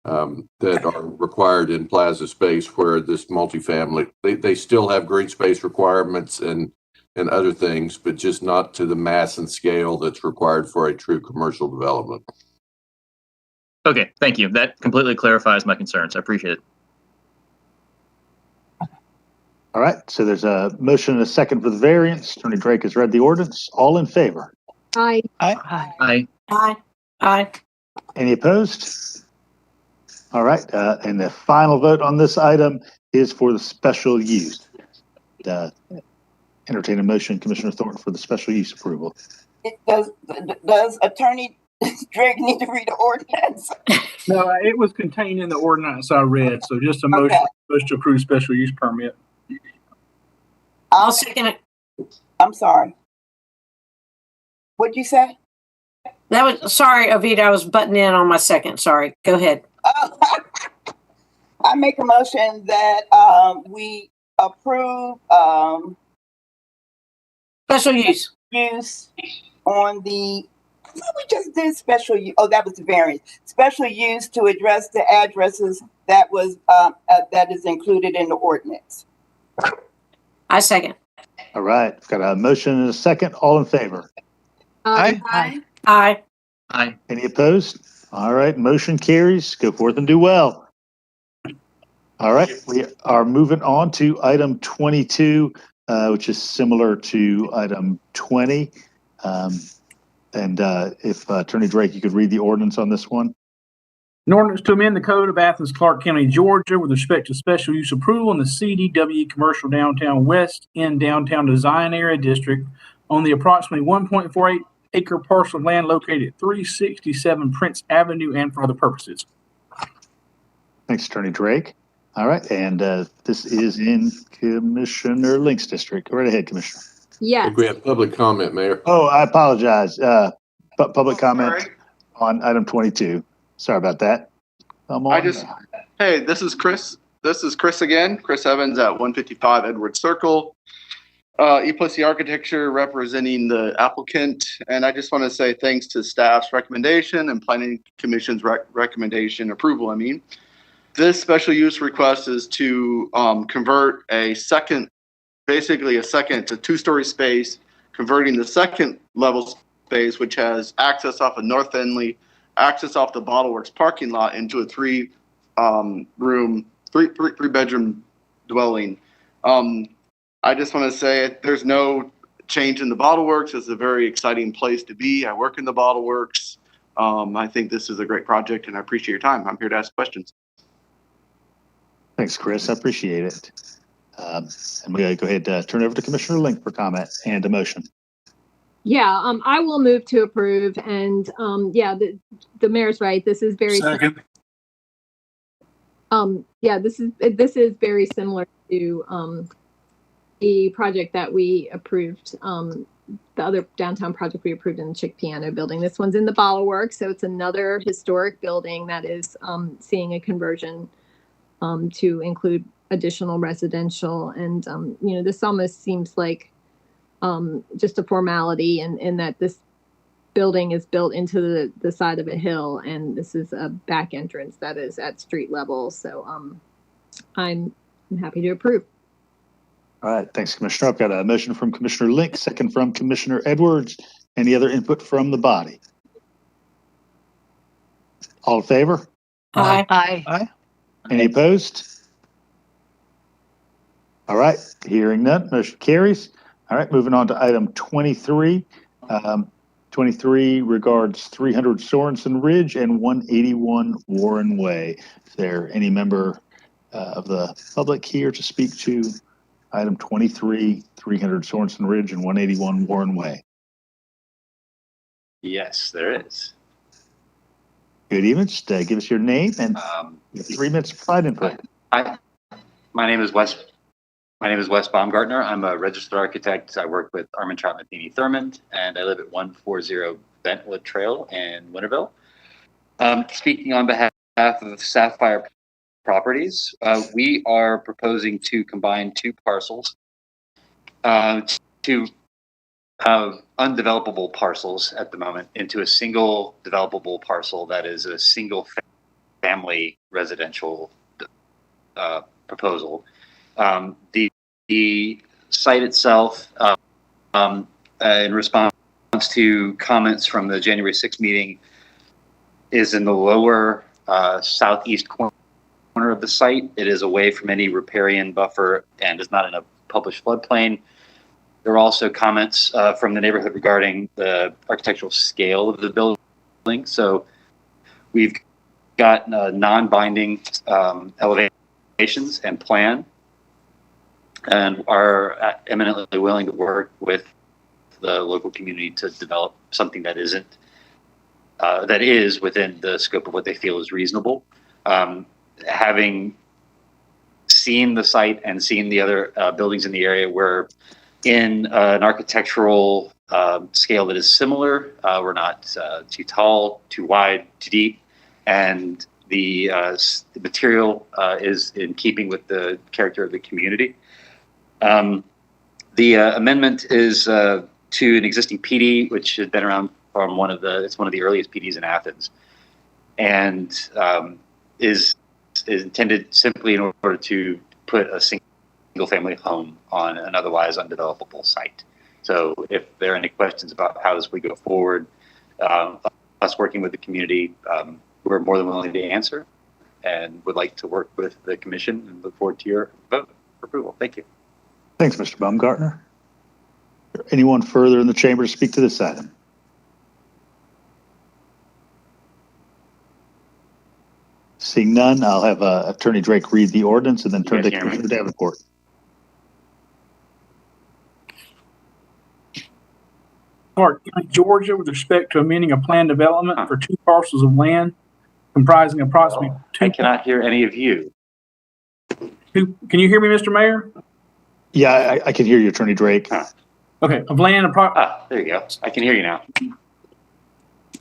[SPEAKER 9] that are required in plaza space, where this multifamily, they still have green space requirements and other things, but just not to the mass and scale that's required for a true commercial development.
[SPEAKER 16] Okay, thank you. That completely clarifies my concerns. I appreciate it.
[SPEAKER 1] All right, so there's a motion and a second for the variance. Attorney Drake has read the ordinance. All in favor?
[SPEAKER 5] Aye.
[SPEAKER 16] Aye.
[SPEAKER 2] Aye. Aye.
[SPEAKER 1] Any opposed? All right, and the final vote on this item is for the special use. Entertain a motion, Commissioner Thornton, for the special use approval.
[SPEAKER 17] Does Attorney Drake need to read the ordinance?
[SPEAKER 22] No, it was contained in the ordinance I read, so just a motion to approve special use permit.
[SPEAKER 2] I'll second it.
[SPEAKER 17] I'm sorry. What'd you say?
[SPEAKER 2] That was, sorry, Avita, I was butting in on my second. Sorry. Go ahead.
[SPEAKER 17] I make a motion that we approve
[SPEAKER 2] special use
[SPEAKER 17] on the, we just did special use. Oh, that was the variance. Special use to address the addresses that was that is included in the ordinance.
[SPEAKER 2] I second.
[SPEAKER 1] All right, we've got a motion and a second. All in favor?
[SPEAKER 2] Aye. Aye. Aye.
[SPEAKER 16] Aye.
[SPEAKER 1] Any opposed? All right, motion carries. Go forth and do well. All right, we are moving on to item 22, which is similar to item 20. If Attorney Drake, you could read the ordinance on this one.
[SPEAKER 22] An ordinance to amend the code of Athens-Clarke County, Georgia with respect to special use approval in the CDW Commercial Downtown West End Downtown Design Area District on the approximately 1.48 acre parcel of land located at 367 Prince Avenue and for other purposes.
[SPEAKER 1] Thanks, Attorney Drake. All right, and this is in Commissioner Link's district. Go right ahead, Commissioner.
[SPEAKER 9] I think we have public comment, Mayor.
[SPEAKER 1] Oh, I apologize. Public comment on item 22. Sorry about that.
[SPEAKER 21] Hey, this is Chris. This is Chris again. Chris Evans at 155 Edwards Circle. E+C Architecture representing the applicant. And I just want to say thanks to staff's recommendation and Planning Commission's recommendation approval. This special use request is to convert a second, basically a second to two-story space, converting the second level space, which has access off of North Findlay, access off the Bottle Works parking lot, into a three bedroom dwelling. I just want to say there's no change in the Bottle Works. It's a very exciting place to be. I work in the Bottle Works. I think this is a great project, and I appreciate your time. I'm here to ask questions.
[SPEAKER 1] Thanks, Chris. I appreciate it. And we go ahead turn over to Commissioner Link for comment and a motion.
[SPEAKER 5] Yeah, I will move to approve. And yeah, the mayor's right. This is very
[SPEAKER 3] second.
[SPEAKER 5] Yeah, this is very similar to the project that we approved. The other downtown project we approved in the Chick Piano building. This one's in the Bottle Works, so it's another historic building that is seeing a conversion to include additional residential. And this almost seems like just a formality, and that this building is built into the side of a hill, and this is a back entrance that is at street level. So I'm happy to approve.
[SPEAKER 1] All right, thanks, Commissioner. I've got a motion from Commissioner Link, second from Commissioner Edwards. Any other input from the body? All in favor?
[SPEAKER 2] Aye.
[SPEAKER 15] Aye.
[SPEAKER 6] Aye.
[SPEAKER 1] Any opposed? All right, hearing none, motion carries. All right, moving on to item 23. 23 regards 300 Sorensen Ridge and 181 Warren Way. Is there any member of the public here to speak to item 23, 300 Sorensen Ridge and 181 Warren Way?
[SPEAKER 12] Yes, there is.
[SPEAKER 1] Good evening. Just give us your name and 3 minutes of pride input.
[SPEAKER 12] Hi, my name is Wes Baumgartner. I'm a registered architect. I work with Armin Trout Matheny Thurmond, and I live at 140 Bentwood Trail in Winterville. Speaking on behalf of Sapphire Properties, we are proposing to combine two parcels, two undevelopable parcels at the moment, into a single developable parcel that is a single family residential proposal. The site itself, in response to comments from the January 6th meeting, is in the lower southeast corner of the site. It is away from any riparian buffer and is not in a published floodplain. There are also comments from the neighborhood regarding the architectural scale of the building. So we've got non-binding elevations and plan, and are eminently willing to work with the local community to develop something that is within the scope of what they feel is reasonable. Having seen the site and seen the other buildings in the area, we're in an architectural scale that is similar. We're not too tall, too wide, too deep, and the material is in keeping with the character of the community. The amendment is to an existing PD, which has been around from it's one of the earliest PDs in Athens, and is intended simply in order to put a single family home on an otherwise undevelopable site. So if there are any questions about how this would go forward, us working with the community, we're more than willing to answer, and would like to work with the commission and look forward to your vote for approval. Thank you.
[SPEAKER 1] Thanks, Mr. Baumgartner. Anyone further in the chamber to speak to this item? Seeing none, I'll have Attorney Drake read the ordinance and then turn to Commissioner Davenport.
[SPEAKER 22] Clarke County, Georgia, with respect to amending a planned development for two parcels of land comprising approximately
[SPEAKER 12] I cannot hear any of you.
[SPEAKER 22] Can you hear me, Mr. Mayor?
[SPEAKER 1] Yeah, I can hear you, Attorney Drake.
[SPEAKER 22] Okay, of land.
[SPEAKER 12] There you go. I can hear you now.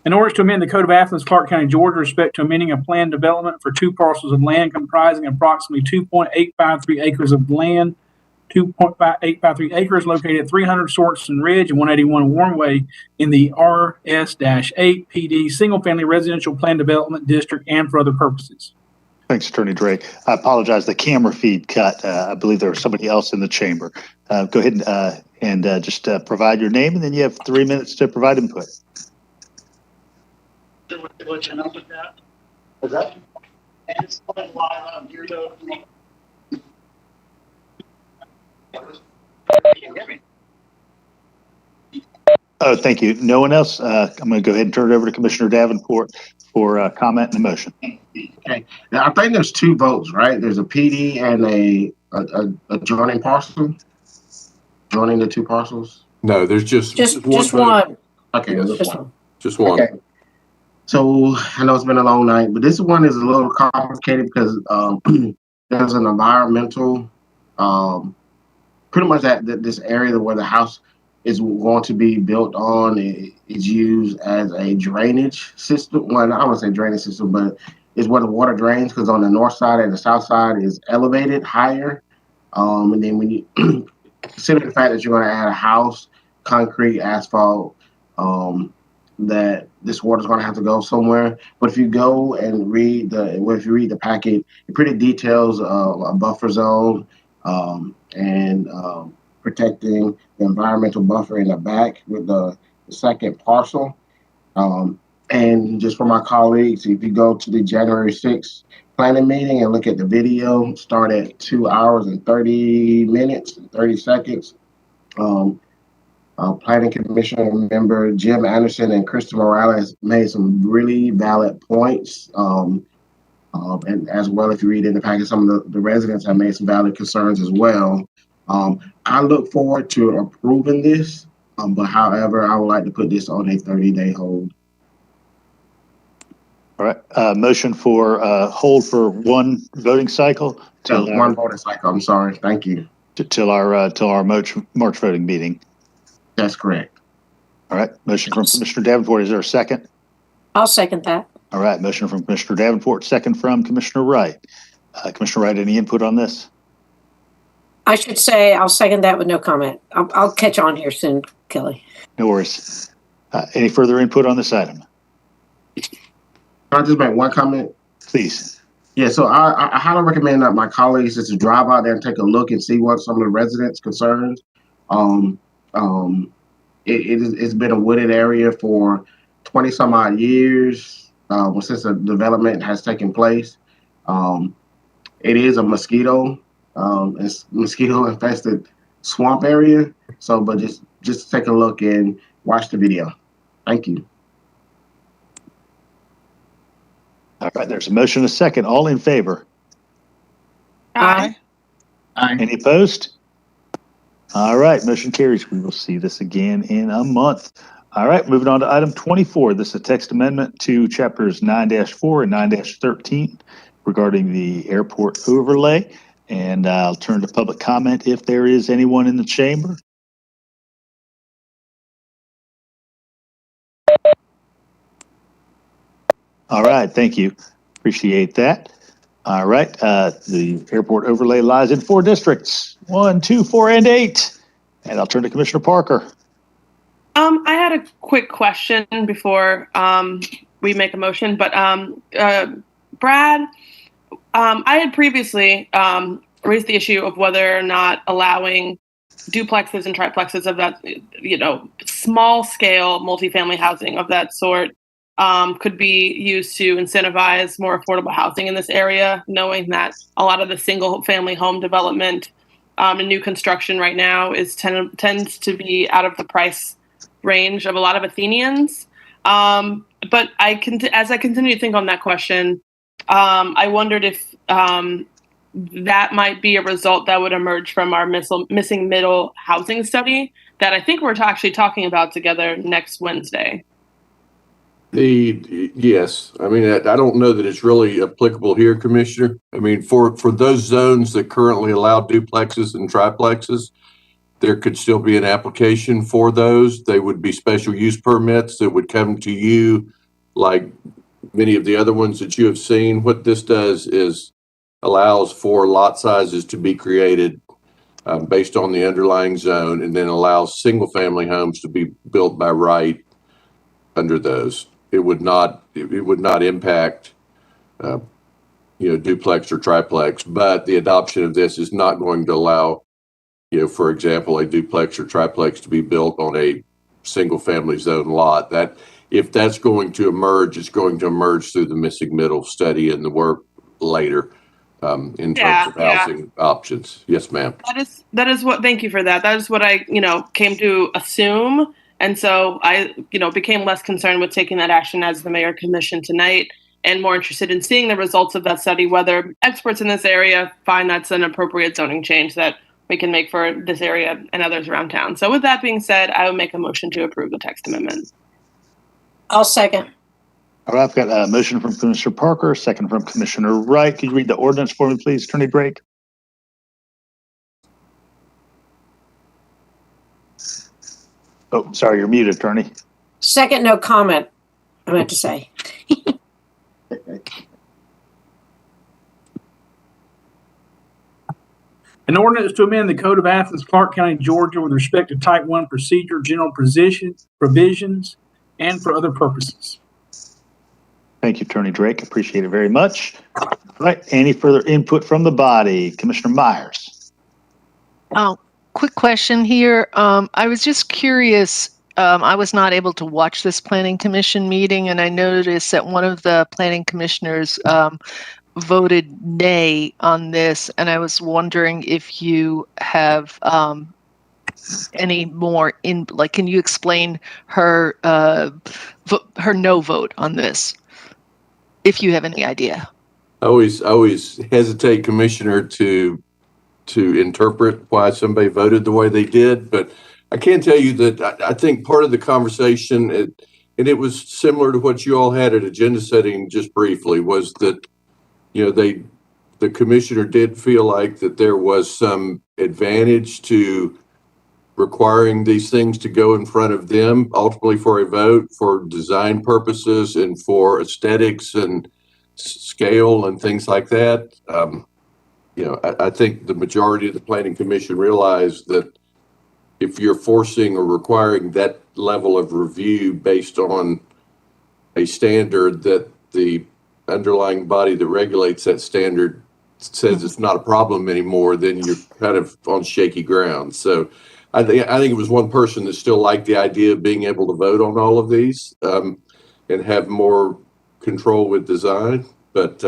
[SPEAKER 22] In order to amend the Code of Athens-Clarke County, Georgia, with respect to amending a planned development for two parcels of land comprising approximately 2.853 acres of land, 2.853 acres located at 300 Sorensen Ridge and 181 Warmway in the RS-8 PD Single Family Residential Plan Development District, and for other purposes.
[SPEAKER 1] Thanks, Attorney Drake. I apologize. The camera feed cut. I believe there was somebody else in the chamber. Go ahead and just provide your name, and then you have 3 minutes to provide input.
[SPEAKER 14] What's your number, that? Is that? And it's live on here, though.
[SPEAKER 1] Oh, thank you. No one else? I'm going to go ahead and turn it over to Commissioner Davenport for comment and the motion.
[SPEAKER 13] Okay. Now, I think there's two votes, right? There's a PD and a adjoining parcel. Joining the two parcels.
[SPEAKER 9] No, there's just
[SPEAKER 2] one.
[SPEAKER 13] Okay,
[SPEAKER 9] yes. Just one. Okay.
[SPEAKER 13] So I know it's been a long night, but this one is a little complicated because there's an environmental, pretty much this area where the house is going to be built on is used as a drainage system. Well, I wouldn't say drainage system, but it's where the water drains, because on the north side and the south side is elevated higher. And then when you consider the fact that you're going to add a house, concrete, asphalt, that this water is going to have to go somewhere. But if you go and read the packet, it pretty details a buffer zone and protecting the environmental buffer in the back with the second parcel. And just for my colleagues, if you go to the January 6th planning meeting and look at the video, start at 2 hours and 30 minutes, 30 seconds. Planning Commission member Jim Anderson and Krista Morales made some really valid points. And as well, if you read in the packet, some of the residents have made some valid concerns as well. I look forward to approving this, but however, I would like to put this on a 30-day hold.
[SPEAKER 1] All right. Motion for hold for one voting cycle till
[SPEAKER 13] one voting cycle. I'm sorry. Thank you.
[SPEAKER 1] Till our March voting meeting.
[SPEAKER 13] That's correct.
[SPEAKER 1] All right. Motion from Commissioner Davenport. Is there a second?
[SPEAKER 2] I'll second that.
[SPEAKER 1] All right. Motion from Commissioner Davenport, second from Commissioner Wright. Commissioner Wright, any input on this?
[SPEAKER 2] I should say I'll second that with no comment. I'll catch on here soon, Kelly.
[SPEAKER 1] No worries. Any further input on this item?
[SPEAKER 13] Can I just make one comment?
[SPEAKER 1] Please.
[SPEAKER 13] Yeah, so I highly recommend that my colleagues just to drive out there and take a look and see what some of the residents' concerns. It's been a wooded area for 20 some odd years since the development has taken place. It is a mosquito infested swamp area. So, but just take a look and watch the video. Thank you.
[SPEAKER 1] All right, there's a motion, a second. All in favor?
[SPEAKER 2] Aye.
[SPEAKER 13] Aye.
[SPEAKER 1] Any opposed? All right, motion carries. We will see this again in a month. All right, moving on to item 24. This is a text amendment to chapters 9-4 and 9-13 regarding the airport overlay. And I'll turn to public comment if there is anyone in the chamber. All right, thank you. Appreciate that. All right, the airport overlay lies in 4 districts, 1, 2, 4, and 8. And I'll turn to Commissioner Parker.
[SPEAKER 4] I had a quick question before we make a motion, but Brad, I had previously raised the issue of whether or not allowing duplexes and triplexes of that, small scale multifamily housing of that sort could be used to incentivize more affordable housing in this area, knowing that a lot of the single family home development and new construction right now tends to be out of the price range of a lot of Athenians. But as I continue to think on that question, I wondered if that might be a result that would emerge from our missing middle housing study that I think we're actually talking about together next Wednesday.
[SPEAKER 9] Yes, I mean, I don't know that it's really applicable here, Commissioner. I mean, for those zones that currently allow duplexes and triplexes, there could still be an application for those. They would be special use permits that would come to you like many of the other ones that you have seen. What this does is allows for lot sizes to be created based on the underlying zone, and then allows single family homes to be built by right under those. It would not impact duplex or triplex, but the adoption of this is not going to allow, for example, a duplex or triplex to be built on a single family zone lot. That if that's going to emerge, it's going to emerge through the missing middle study and the work later in terms of housing options. Yes, ma'am.
[SPEAKER 4] That is what, thank you for that. That is what I, came to assume. And so I, became less concerned with taking that action as the mayor commissioned tonight, and more interested in seeing the results of that study, whether experts in this area find that's an appropriate zoning change that we can make for this area and others around town. So with that being said, I would make a motion to approve the text amendment.
[SPEAKER 2] I'll second.
[SPEAKER 1] All right, I've got a motion from Commissioner Parker, second from Commissioner Wright. Could you read the ordinance for me, please, Attorney Drake? Oh, sorry, you're muted, Attorney.
[SPEAKER 2] Second, no comment, I meant to say.
[SPEAKER 22] An ordinance to amend the Code of Athens-Clarke County, Georgia with respect to Type 1 procedure, general provisions, and for other purposes.
[SPEAKER 1] Thank you, Attorney Drake. Appreciate it very much. All right, any further input from the body? Commissioner Myers.
[SPEAKER 15] Quick question here. I was just curious. I was not able to watch this planning commission meeting, and I noticed that one of the planning commissioners voted nay on this, and I was wondering if you have any more can you explain her no vote on this, if you have any idea?
[SPEAKER 9] I always hesitate, Commissioner, to interpret why somebody voted the way they did, but I can tell you that I think part of the conversation and it was similar to what you all had at agenda setting just briefly, was that, the commissioner did feel like that there was some advantage to requiring these things to go in front of them ultimately for a vote for design purposes and for aesthetics and scale and things like that. I think the majority of the planning commission realized that if you're forcing or requiring that level of review based on a standard that the underlying body that regulates that standard says it's not a problem anymore, then you're kind of on shaky ground. So I think it was one person that still liked the idea of being able to vote on all of these and have more control with design. But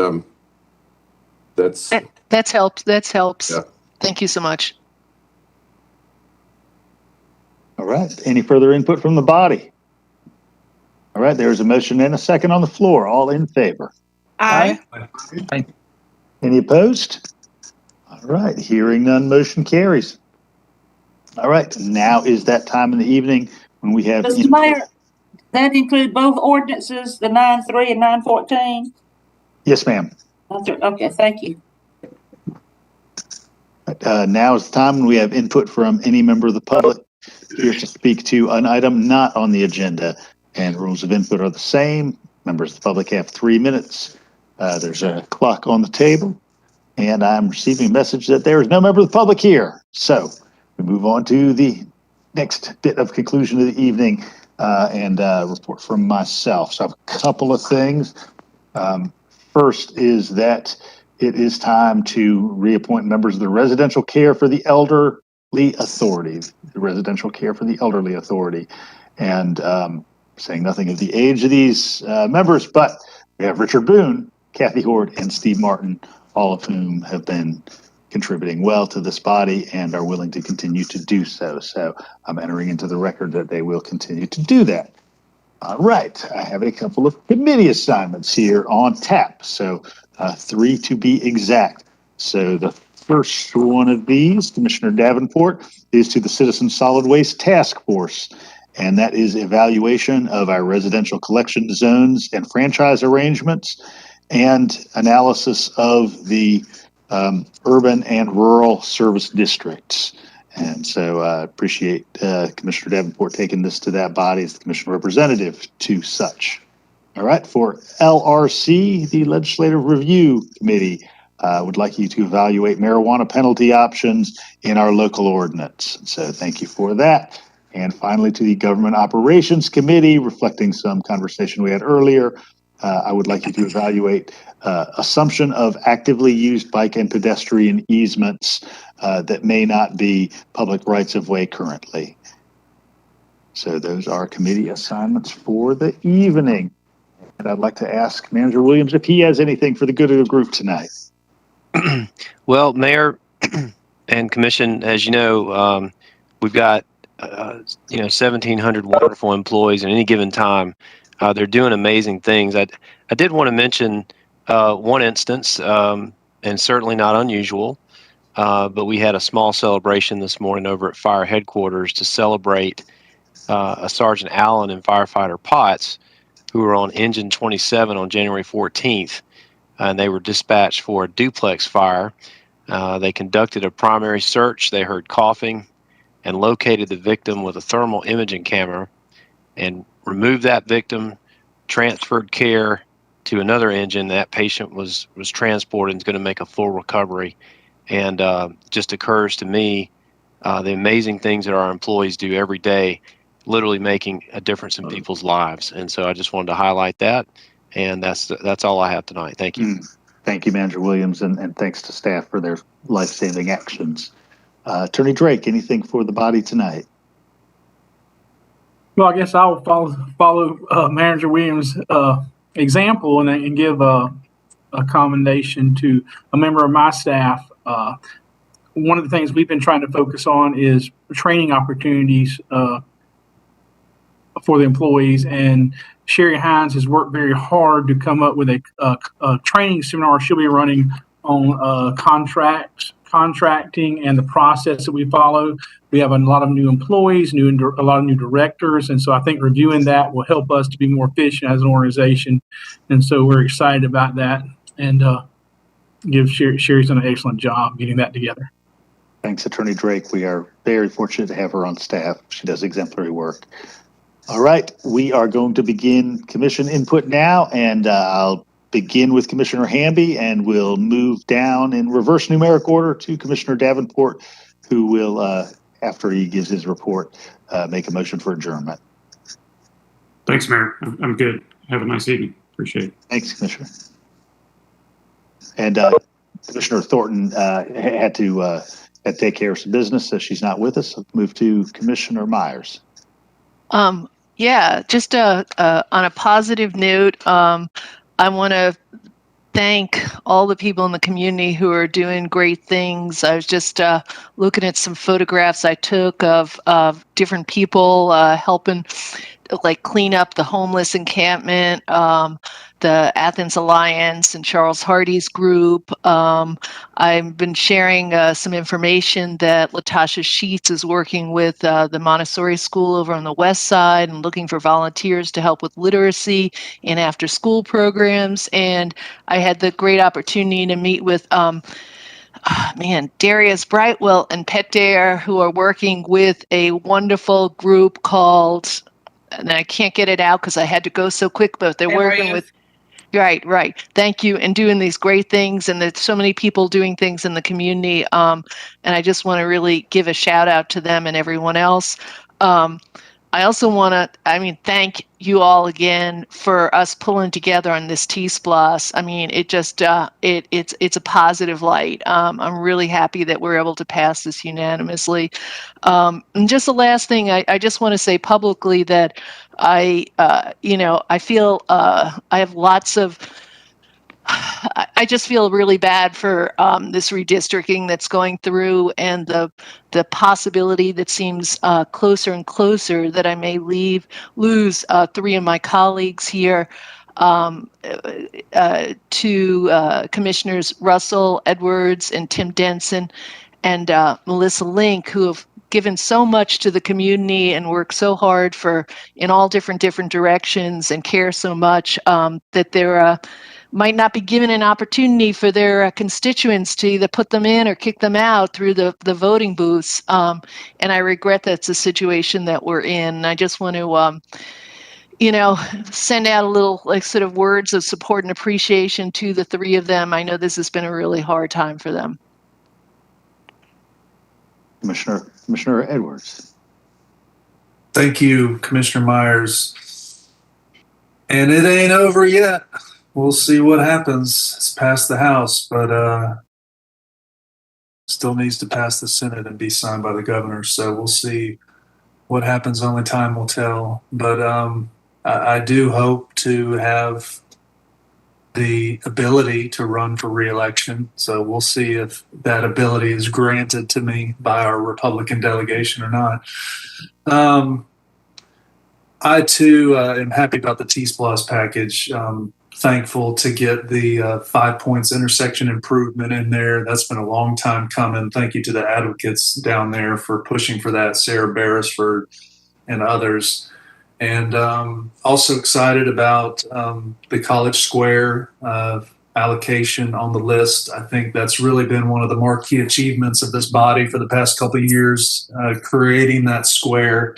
[SPEAKER 15] that's helped. That's helps.
[SPEAKER 9] Yeah.
[SPEAKER 15] Thank you so much.
[SPEAKER 1] All right. Any further input from the body? All right. There's a motion and a second on the floor. All in favor?
[SPEAKER 19] Aye.
[SPEAKER 1] Any opposed? All right. Hearing none, motion carries. All right. Now is that time in the evening when we have.
[SPEAKER 19] Mr. Mayor, that include both ordinances, the 9-3 and 9-14?
[SPEAKER 1] Yes, ma'am.
[SPEAKER 19] Okay, thank you.
[SPEAKER 1] Now is the time when we have input from any member of the public here to speak to an item not on the agenda. And rules of input are the same. Members of the public have 3 minutes. There's a clock on the table, and I'm receiving a message that there is no member of the public here. So we move on to the next bit of conclusion of the evening and report from myself. So I have a couple of things. First is that it is time to reappoint members of the Residential Care for the Elderly Authority, And saying nothing of the age of these members, but we have Richard Boone, Kathy Horde, and Steve Martin, all of whom have been contributing well to this body and are willing to continue to do so. So I'm entering into the record that they will continue to do that. All right, I have a couple of committee assignments here on tap. So 3 to be exact. So the first one of these, Commissioner Davenport, is to the Citizen Solid Waste Task Force. And that is evaluation of our residential collection zones and franchise arrangements and analysis of the urban and rural service districts. And so I appreciate Commissioner Davenport taking this to that body as the commissioner representative to such. All right, for LRC, the Legislative Review Committee would like you to evaluate marijuana penalty options in our local ordinance. So thank you for that. And finally, to the Government Operations Committee, reflecting some conversation we had earlier, I would like you to evaluate assumption of actively used bike and pedestrian easements that may not be public rights of way currently. So those are committee assignments for the evening. And I'd like to ask Manager Williams if he has anything for the good of the group tonight.
[SPEAKER 18] Well, Mayor and Commission, as you know, we've got 1,700 wonderful employees at any given time. They're doing amazing things. I did want to mention one instance, and certainly not unusual, but we had a small celebration this morning over at Fire Headquarters to celebrate a Sergeant Allen and Firefighter Potts, who were on Engine 27 on January 14th, and they were dispatched for a duplex fire. They conducted a primary search. They heard coughing and located the victim with a thermal imaging camera and removed that victim, transferred care to another engine. That patient was transported and is going to make a full recovery. And just occurs to me the amazing things that our employees do every day, literally making a difference in people's lives. And so I just wanted to highlight that. And that's all I have tonight. Thank you.
[SPEAKER 1] Thank you, Manager Williams, and thanks to staff for their life-saving actions. Attorney Drake, anything for the body tonight?
[SPEAKER 22] Well, I guess I'll follow Manager Williams' example and give a commendation to a member of my staff. One of the things we've been trying to focus on is training opportunities for the employees, and Sherry Hines has worked very hard to come up with a training seminar she'll be running on contract contracting and the process that we follow. We have a lot of new employees, a lot of new directors, and so I think reviewing that will help us to be more efficient as an organization. And so we're excited about that, and Sherry's done an excellent job getting that together.
[SPEAKER 1] Thanks, Attorney Drake. We are very fortunate to have her on staff. She does exemplary work. All right, we are going to begin commission input now, and I'll begin with Commissioner Hamby, and we'll move down in reverse numeric order to Commissioner Davenport, who will, after he gives his report, make a motion for adjournment.
[SPEAKER 7] Thanks, Mayor. I'm good. Have a nice evening. Appreciate it.
[SPEAKER 1] Thanks, Commissioner. And Commissioner Thornton had to take care of some business, so she's not with us. I'll move to Commissioner Myers.
[SPEAKER 15] Yeah, just on a positive note, I want to thank all the people in the community who are doing great things. I was just looking at some photographs I took of different people helping like clean up the homeless encampment, the Athens Alliance and Charles Hardy's group. I've been sharing some information that Latasha Sheets is working with the Montessori school over on the west side and looking for volunteers to help with literacy and after school programs. And I had the great opportunity to meet with Darius Brightwell and Pet Dare, who are working with a wonderful group called, and I can't get it out because I had to go so quick, but they're working with, right. Thank you. And doing these great things. And there's so many people doing things in the community. And I just want to really give a shout out to them and everyone else. I also want to, thank you all again for us pulling together on this TSPLOST. I mean, it just, it's a positive light. I'm really happy that we're able to pass this unanimously. And just the last thing, I just want to say publicly that I feel I have lots of, I just feel really bad for this redistricting that's going through, and the possibility that seems closer and closer that I may lose three of my colleagues here to Commissioners Russell, Edwards, and Tim Denson, and Melissa Link, who have given so much to the community and worked so hard in all different directions and care so much that they're might not be given an opportunity for their constituents to either put them in or kick them out through the voting booths. And I regret that's a situation that we're in. I just want to, send out a little sort of words of support and appreciation to the three of them. I know this has been a really hard time for them.
[SPEAKER 1] Commissioner Edwards.
[SPEAKER 3] Thank you, Commissioner Myers. And it ain't over yet. We'll see what happens. It's passed the House, but still needs to pass the Senate and be signed by the governor. So we'll see what happens. Only time will tell. But I do hope to have the ability to run for re-election. So we'll see if that ability is granted to me by our Republican delegation or not. I too am happy about the TSPLOST package. Thankful to get the 5 points intersection improvement in there. That's been a long time coming. Thank you to the advocates down there for pushing for that, Sarah Beresford and others. And also excited about the College Square allocation on the list. I think that's really been one of the marquee achievements of this body for the past couple of years, creating that square.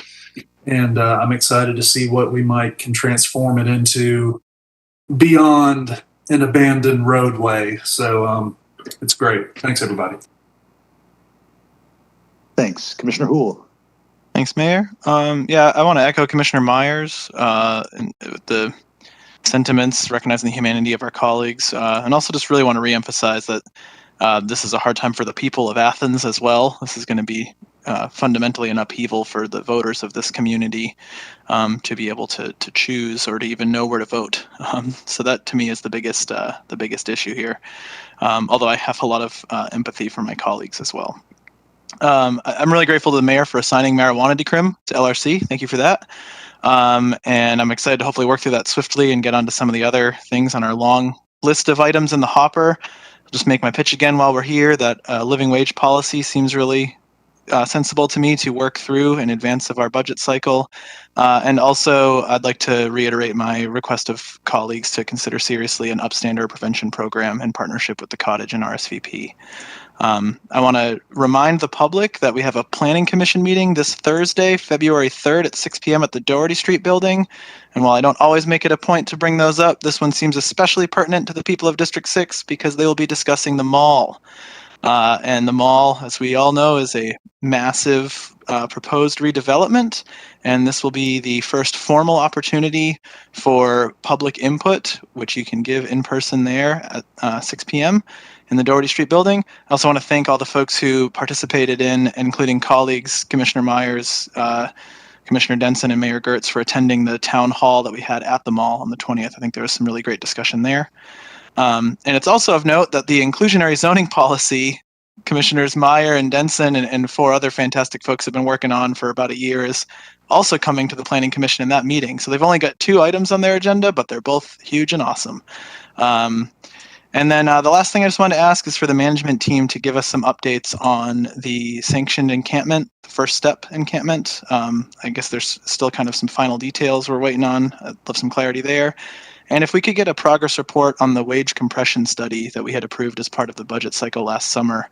[SPEAKER 3] And I'm excited to see what we can transform it into beyond an abandoned roadway. So it's great. Thanks, everybody.
[SPEAKER 1] Thanks. Commissioner Houle.
[SPEAKER 6] Thanks, Mayor. I want to echo Commissioner Myers and the sentiments, recognizing the humanity of our colleagues, and also just really want to reemphasize that this is a hard time for the people of Athens as well. This is going to be fundamentally an upheaval for the voters of this community to be able to choose or to even know where to vote. So that to me is the biggest issue here. Although I have a lot of empathy for my colleagues as well. I'm really grateful to the mayor for assigning marijuana decrim to LRC. Thank you for that. And I'm excited to hopefully work through that swiftly and get onto some of the other things on our long list of items in the hopper. just make my pitch again while we're here that living wage policy seems really sensible to me to work through in advance of our budget cycle. And also, I'd like to reiterate my request of colleagues to consider seriously an upstander prevention program in partnership with the Cottage and RSVP. I want to remind the public that we have a Planning Commission meeting this Thursday, February 3rd at 6 p.m. at the Doherty Street building. And while I don't always make it a point to bring those up, this one seems especially pertinent to the people of District 6 because they will be discussing the mall. And the mall, as we all know, is a massive proposed redevelopment. And this will be the first formal opportunity for public input, which you can give in person there at 6 p.m. in the Doherty Street building. I also want to thank all the folks who participated in, including colleagues, Commissioner Myers, Commissioner Denson, and Mayor Gertz for attending the town hall that we had at the mall on the 20th. I think there was some really great discussion there. And it's also of note that the inclusionary zoning policy Commissioners Meyer and Denson and 4 other fantastic folks have been working on for about a year is also coming to the Planning Commission in that meeting. So they've only got 2 items on their agenda, but they're both huge and awesome. And then the last thing I just wanted to ask is for the management team to give us some updates on the sanctioned encampment, the first step encampment. I guess there's still kind of some final details we're waiting on. I'd love some clarity there. And if we could get a progress report on the wage compression study that we had approved as part of the budget cycle last summer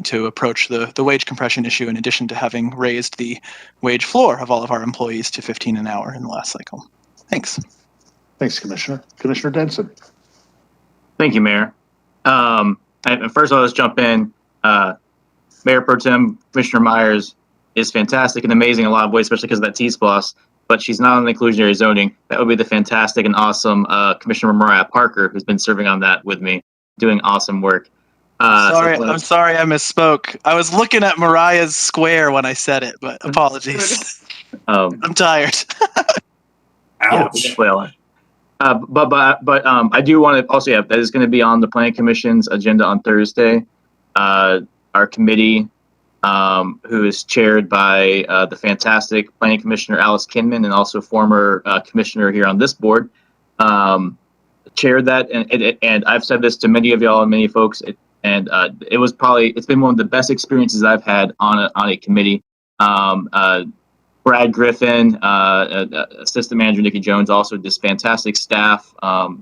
[SPEAKER 6] to approach the wage compression issue, in addition to having raised the wage floor of all of our employees to $15 an hour in the last cycle. Thanks.
[SPEAKER 1] Thanks, Commissioner. Commissioner Denson.
[SPEAKER 16] Thank you, Mayor. And first of all, let's jump in. Mayor Pro Tem Commissioner Myers is fantastic and amazing in a lot of ways, especially because of that TSPLOST, but she's not on the inclusionary zoning. That would be the fantastic and awesome Commissioner Mariah Parker, who's been serving on that with me, doing awesome work.
[SPEAKER 6] I'm sorry I misspoke. I was looking at Mariah's square when I said it, but apologies. I'm tired.
[SPEAKER 3] Ouch.
[SPEAKER 16] Yeah, well, but I do want to also, that is going to be on the Planning Commission's agenda on Thursday. Our committee, who is chaired by the fantastic Planning Commissioner Alice Kinman and also former commissioner here on this board, chaired that. And I've said this to many of y'all and many folks. It's been one of the best experiences I've had on a committee. Brad Griffin, Assistant Manager Nikki Jones, also just fantastic staff,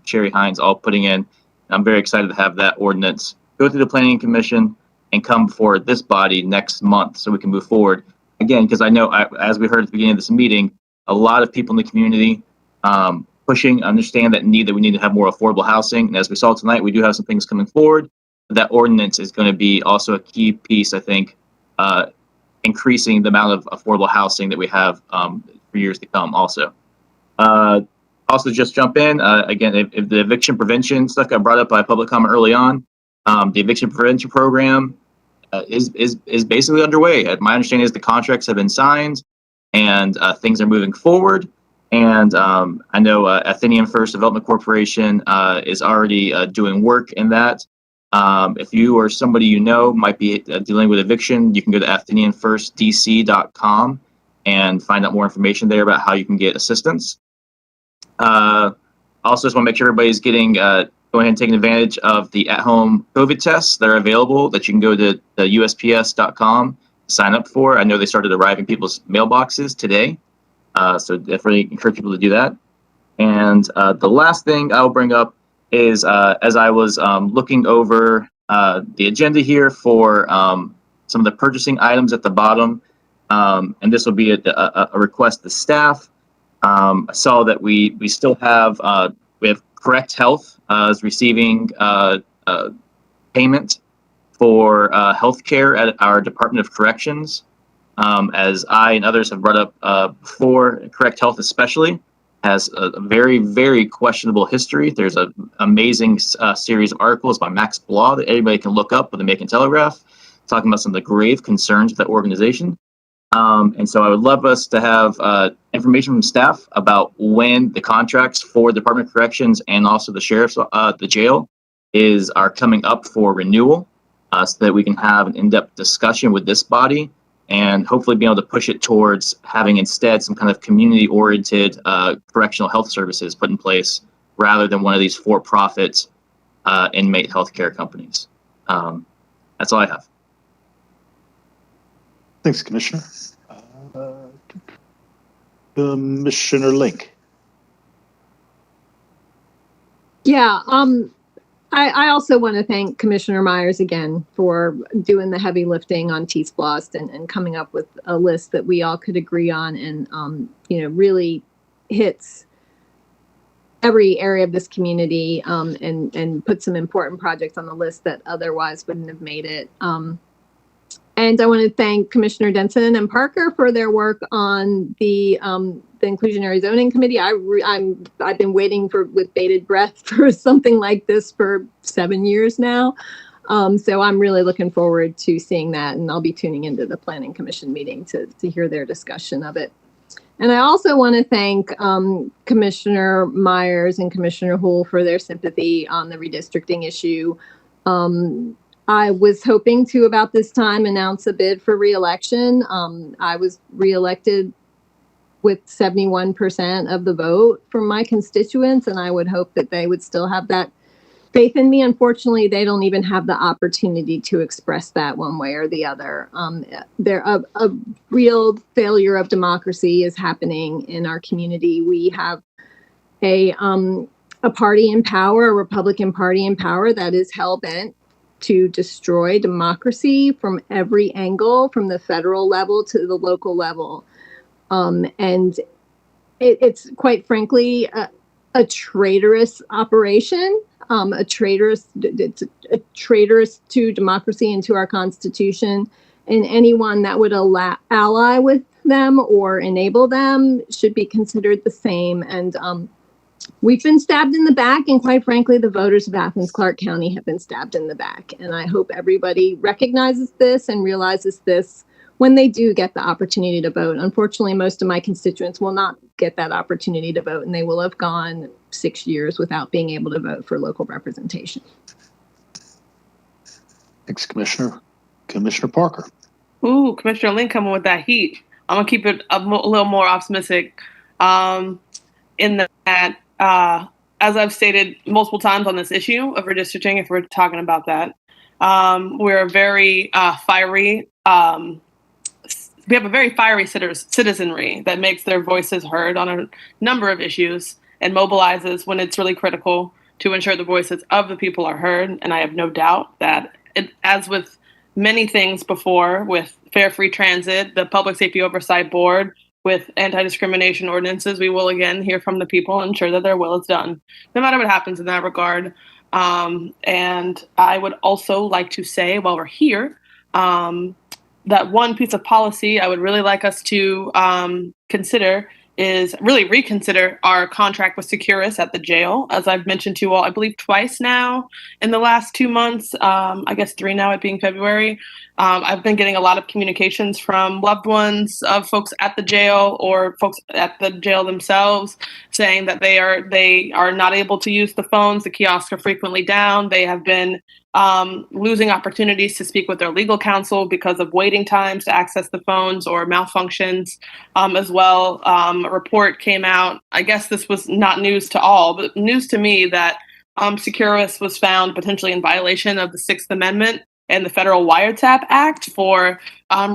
[SPEAKER 16] Sherry Hines, all putting in. I'm very excited to have that ordinance go through the Planning Commission and come before this body next month so we can move forward. Again, because I know, as we heard at the beginning of this meeting, a lot of people in the community understand that we need to have more affordable housing. And as we saw tonight, we do have some things coming forward. That ordinance is going to be also a key piece, I think, increasing the amount of affordable housing that we have for years to come also. Also, just jump in, again, if the eviction prevention stuff got brought up by public comment early on, the eviction prevention program is basically underway. My understanding is the contracts have been signed and things are moving forward. And I know Athenian First Development Corporation is already doing work in that. If you or somebody you know might be dealing with eviction, you can go to athenianfirstdc.com and find out more information there about how you can get assistance. Also, just want to make sure everybody's getting going ahead and taking advantage of the at-home COVID tests that are available that you can go to the USPS.com, sign up for. I know they started arriving people's mailboxes today, so definitely encourage people to do that. And the last thing I'll bring up is as I was looking over the agenda here for some of the purchasing items at the bottom, and this will be a request to staff. I saw that we still have Correct Health is receiving payment for health care at our Department of Corrections. As I and others have brought up before, Correct Health especially has a very, very questionable history. There's an amazing series of articles by Max Blah that everybody can look up with the Macon Telegraph, talking about some of the grave concerns with that organization. And so I would love us to have information from staff about when the contracts for the Department of Corrections and also the sheriff's, the jail are coming up for renewal, so that we can have an in-depth discussion with this body and hopefully be able to push it towards having instead some kind of community-oriented correctional health services put in place rather than one of these for-profit inmate healthcare companies. That's all I have.
[SPEAKER 1] Thanks, Commissioner. Commissioner Link.
[SPEAKER 5] Yeah, I also want to thank Commissioner Myers again for doing the heavy lifting on TSPLOST and coming up with a list that we all could agree on and, really hits every area of this community and put some important projects on the list that otherwise wouldn't have made it. And I want to thank Commissioner Denson and Parker for their work on the Inclusionary Zoning Committee. I've been waiting with bated breath for something like this for 7 years now. So I'm really looking forward to seeing that, and I'll be tuning into the Planning Commission meeting to hear their discussion of it. And I also want to thank Commissioner Myers and Commissioner Houle for their sympathy on the redistricting issue. I was hoping to, about this time, announce a bid for re-election. I was re-elected with 71% of the vote from my constituents, and I would hope that they would still have that faith in me. Unfortunately, they don't even have the opportunity to express that one way or the other. A real failure of democracy is happening in our community. We have a party in power, a Republican Party in power, that is hell-bent to destroy democracy from every angle, from the federal level to the local level. And it's quite frankly a traitorous operation, it's a traitorous to democracy and to our Constitution. And anyone that would ally with them or enable them should be considered the same. And we've been stabbed in the back, and quite frankly, the voters of Athens-Clarke County have been stabbed in the back. And I hope everybody recognizes this and realizes this when they do get the opportunity to vote. Unfortunately, most of my constituents will not get that opportunity to vote, and they will have gone 6 years without being able to vote for local representation.
[SPEAKER 1] Thanks, Commissioner. Commissioner Parker.
[SPEAKER 4] Ooh, Commissioner Link coming with that heat. I'm gonna keep it a little more optimistic. In that, as I've stated multiple times on this issue of redistricting, if we're talking about that, we're very fiery. We have a very fiery citizenry that makes their voices heard on a number of issues and mobilizes when it's really critical to ensure the voices of the people are heard. And I have no doubt that, as with many things before, with Fair Free Transit, the Public Safety Oversight Board, with anti-discrimination ordinances, we will again hear from the people and ensure that their will is done, no matter what happens in that regard. And I would also like to say, while we're here, that one piece of policy I would really like us to consider is really reconsider our contract with Securus at the jail. As I've mentioned to you all, I believe twice now in the last 2 months, I guess 3 now, it being February. I've been getting a lot of communications from loved ones of folks at the jail or folks at the jail themselves saying that they are not able to use the phones. The kiosks are frequently down. They have been losing opportunities to speak with their legal counsel because of waiting times to access the phones or malfunctions as well. A report came out, I guess this was not news to all, but news to me, that Securus was found potentially in violation of the 6th Amendment and the Federal Wiretap Act for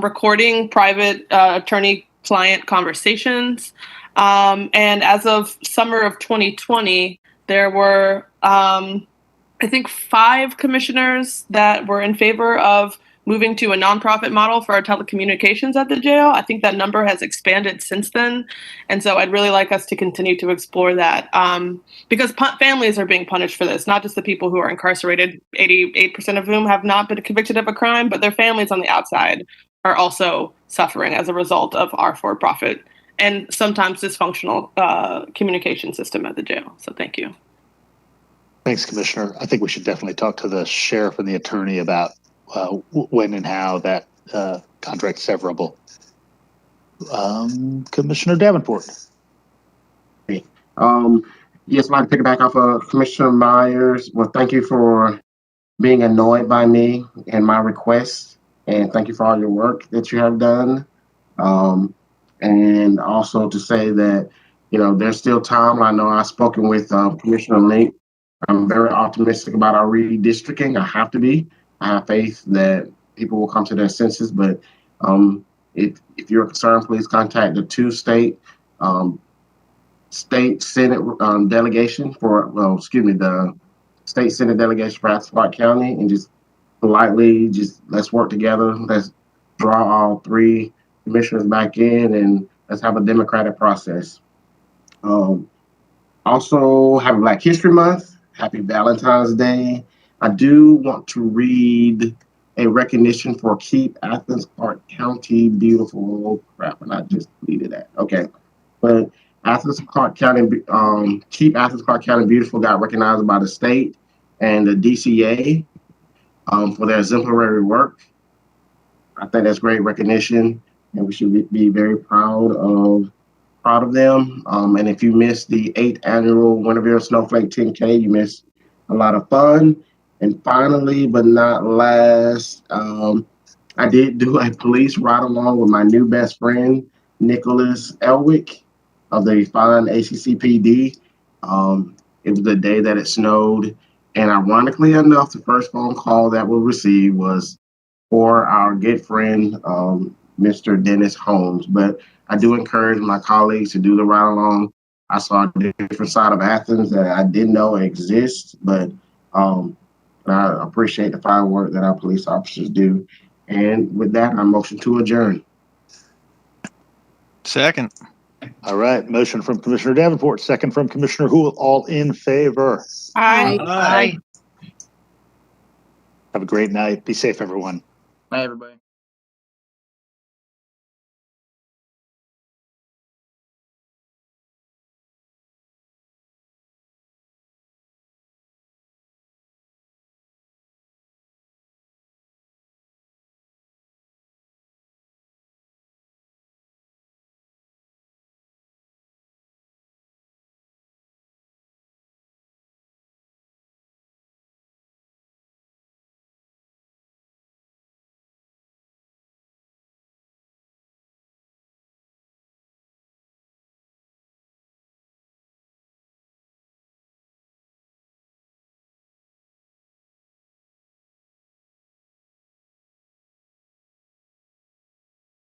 [SPEAKER 4] recording private attorney-client conversations. And as of summer of 2020, there were I think 5 commissioners that were in favor of moving to a nonprofit model for our telecommunications at the jail. I think that number has expanded since then. And so I'd really like us to continue to explore that because families are being punished for this, not just the people who are incarcerated, 88% of whom have not been convicted of a crime, but their families on the outside are also suffering as a result of our for-profit and sometimes dysfunctional communication system at the jail. So thank you.
[SPEAKER 1] Thanks, Commissioner. I think we should definitely talk to the sheriff and the attorney about when and how that contract's severable. Commissioner Davenport.
[SPEAKER 13] Yes, I'd like to pick it back off of Commissioner Myers. Well, thank you for being annoyed by me and my requests, and thank you for all your work that you have done. And also to say that, there's still time. I know I've spoken with Commissioner Link I'm very optimistic about our redistricting. I have to be. I have faith that people will come to their senses. But if you're concerned, please contact the two state Senate delegation for, the state Senate delegation for Athens-Clarke County, and just politely, let's work together. Let's draw all three commissioners back in, and let's have a democratic process. Also, happy Black History Month. Happy Valentine's Day. I do want to read a recognition for Keep Athens-Clarke County Beautiful. Oh, crap, and I just deleted that. Okay. But Athens-Clarke County, Keep Athens-Clarke County Beautiful got recognized by the state and the DCA for their exemplary work. I think that's great recognition, and we should be very proud of them. And if you missed the 8th annual Winterville Snowflake 10K, you missed a lot of fun. And finally, but not last, I did do a police ride along with my new best friend, Nicholas Elwick of the fine ACCPD. It was the day that it snowed. And ironically enough, the first phone call that we received was for our good friend, Mr. Dennis Holmes. But I do encourage my colleagues to do the ride along. I saw a different side of Athens that I didn't know exists, but I appreciate the fine work that our police officers do. And with that, I motion to adjourn.
[SPEAKER 6] Second.
[SPEAKER 1] All right. Motion from Commissioner Davenport, second from Commissioner Hool. All in favor?
[SPEAKER 19] Aye.
[SPEAKER 1] Aye. Have a great night. Be safe, everyone.
[SPEAKER 16] Bye, everybody.